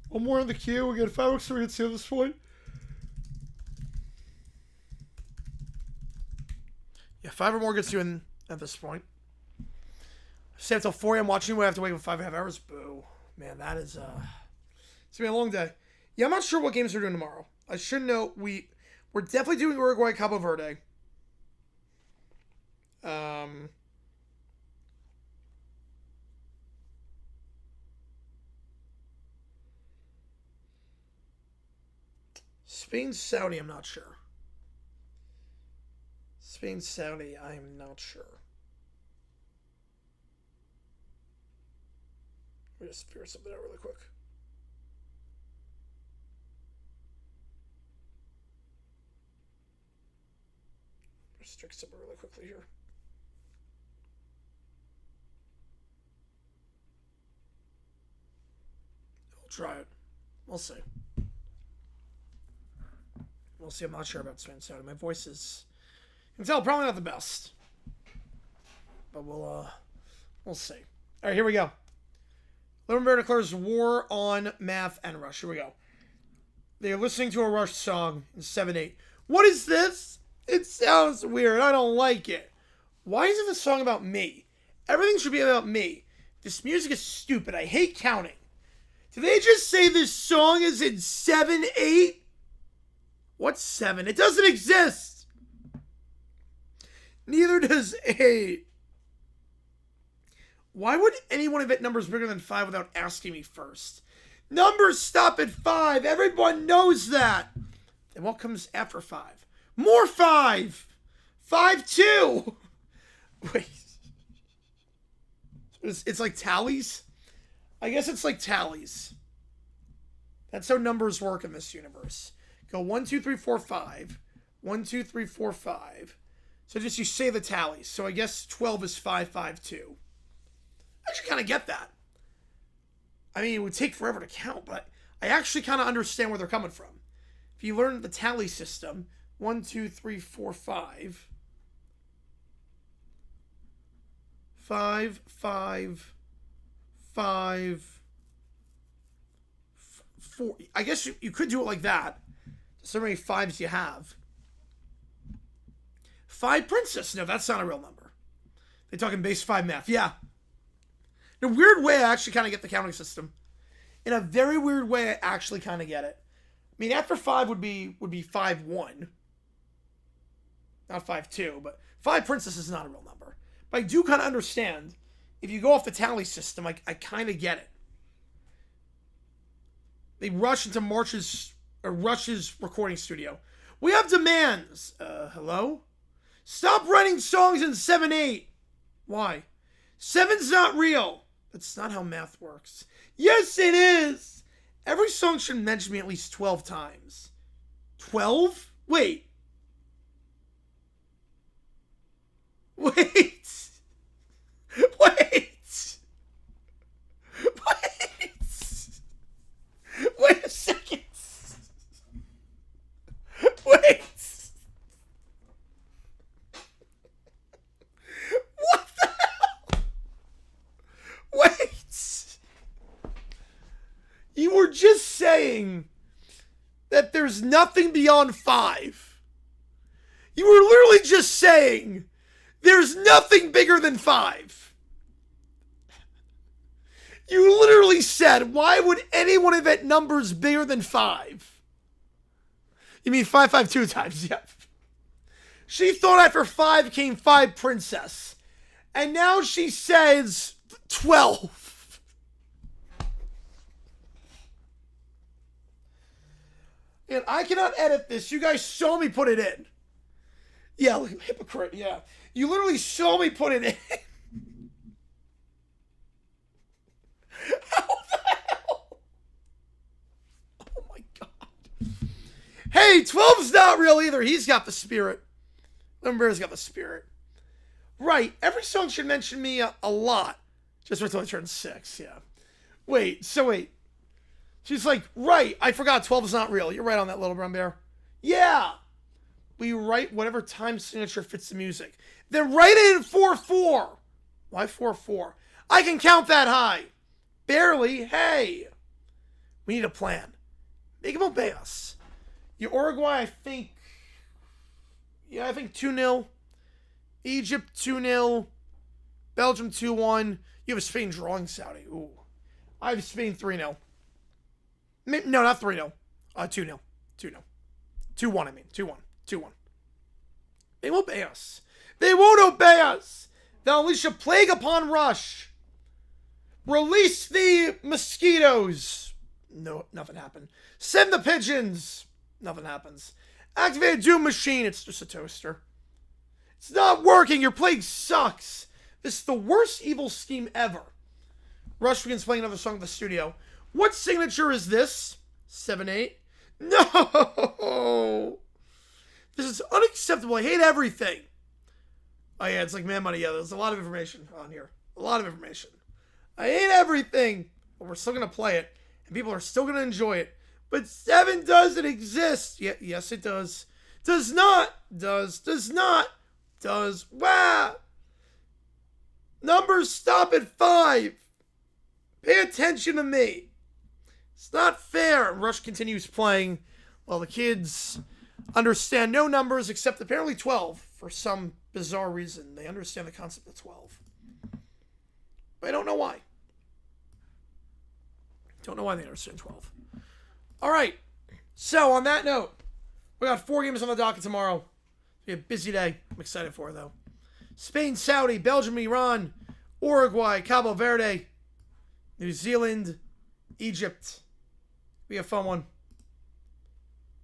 One more in the queue. We got 5 so we can see at this point. Yeah, 5 or more gets you in at this point. Stay until 4 a.m. watching. We have to wait for 5.5 hours. Boo. Man, that is, it's gonna be a long day. Yeah, I'm not sure what games we're doing tomorrow. I should know we're definitely doing Uruguay Cabo Verde. Spain, Saudi, I'm not sure. Spain, Saudi, I am not sure. Let me just figure something out really quick. Restrict something really quickly here. I'll try it. We'll see. We'll see. I'm not sure about Spain, Saudi. My voice is, you can tell, probably not the best. But we'll see. All right, here we go. Little Bear declares war on math and Rush. Here we go. They're listening to a Rush song in 7/8. What is this? It sounds weird. I don't like it. Why isn't this song about me? Everything should be about me. This music is stupid. I hate counting. Did they just say this song is in 7/8? What's 7? It doesn't exist. Neither does 8. Why would anyone invent numbers bigger than 5 without asking me first? Numbers stop at 5. Everyone knows that. Then what comes after 5? More 5. 5, 2. Wait. It's like tallies? I guess it's like tallies. That's how numbers work in this universe. Go 1, 2, 3, 4, 5. 1, 2, 3, 4, 5. So just you say the tallies. So I guess 12 is 5, 5, 2. I actually kind of get that. I mean, it would take forever to count, but I actually kind of understand where they're coming from. If you learn the tally system, 1, 2, 3, 4, 5. 5, 5, 5, 4. I guess you could do it like that. So many 5s you have. 5 princess. No, that's not a real number. They're talking base 5 math. Yeah. In a weird way, I actually kind of get the counting system. In a very weird way, I actually kind of get it. I mean, after 5 would be 5, 1. Not 5, 2, but 5 princess is not a real number. But I do kind of understand. If you go off the tally system, I kind of get it. They rush into Rush's recording studio. We have demands. Hello? Stop writing songs in 7/8. Why? 7's not real. That's not how math works. Yes, it is. Every song should mention me at least 12 times. 12? Wait. Wait. Wait a second. Wait. What the hell? Wait. You were just saying that there's nothing beyond 5. You were literally just saying there's nothing bigger than 5. You literally said, why would anyone invent numbers bigger than 5? You mean 5, 5, 2 times? Yep. She thought after 5 came 5 princess. And now she says 12. And I cannot edit this. You guys saw me put it in. Yeah, hypocrite, yeah. You literally saw me put it in. How the hell? Oh my god. Hey, 12's not real either. He's got the spirit. Limber's got the spirit. Right, every song should mention me a lot. Just wait till I turn 6, yeah. Wait. She's like, right, I forgot 12 is not real. You're right on that, little brown bear. Yeah. We write whatever time signature fits the music. Then write it in 4/4. Why 4/4? I can count that high. Barely. Hey. We need a plan. Make him obey us. Uruguay, I think 2-0. Egypt 2-0. Belgium 2-1. You have Spain drawing Saudi. Ooh. I have Spain 3-0. No, not 3-0. 2-0. 2-0. 2-1, I mean. 2-1. 2-1. They won't obey us. They won't obey us. They'll unleash a plague upon Rush. Release the mosquitoes. No, nothing happened. Send the pigeons. Nothing happens. Activate a doom machine. It's just a toaster. It's not working. Your plague sucks. This is the worst evil scheme ever. Rush begins playing another song in the studio. What signature is this? 7-8. No! This is unacceptable. I hate everything. Oh, yeah, it's like man money. Yeah, there's a lot of information on here. A lot of information. I hate everything. But we're still going to play it. And people are still going to enjoy it. But 7 doesn't exist. Yeah, yes, it does. Does not. Does not. Does. Wow. Numbers stop at 5. Pay attention to me. It's not fair. Rush continues playing while the kids understand no numbers except apparently 12 for some bizarre reason. They understand the concept of 12. But I don't know why. Don't know why they understand 12. All right. So on that note, we got 4 games on the docket tomorrow. It'll be a busy day. I'm excited for it though. Spain, Saudi, Belgium, Iran, Uruguay, Cabo Verde, New Zealand, Egypt. Be a fun one.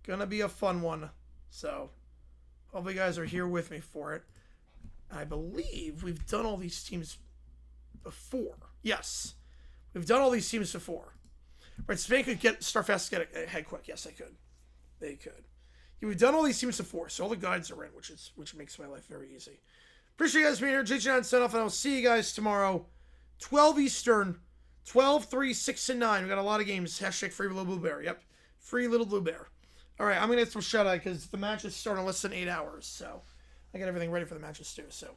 Gonna be a fun one. So, hopefully you guys are here with me for it. I believe we've done all these teams before. Yes. We've done all these teams before. Right, Spain could start fast, get ahead quick. Yes, they could. They could. Yeah, we've done all these teams before, so all the guides are in, which makes my life very easy. Appreciate you guys being here. JJ9 sign off, and I'll see you guys tomorrow. 12 Eastern, 12, 3, 6, and 9. We got a lot of games. Hashtag free little blue bear. Yep. Free little blue bear. All right, I'm going to get some shut-eye because the match is starting in less than 8 hours. So I got everything ready for the matches too. So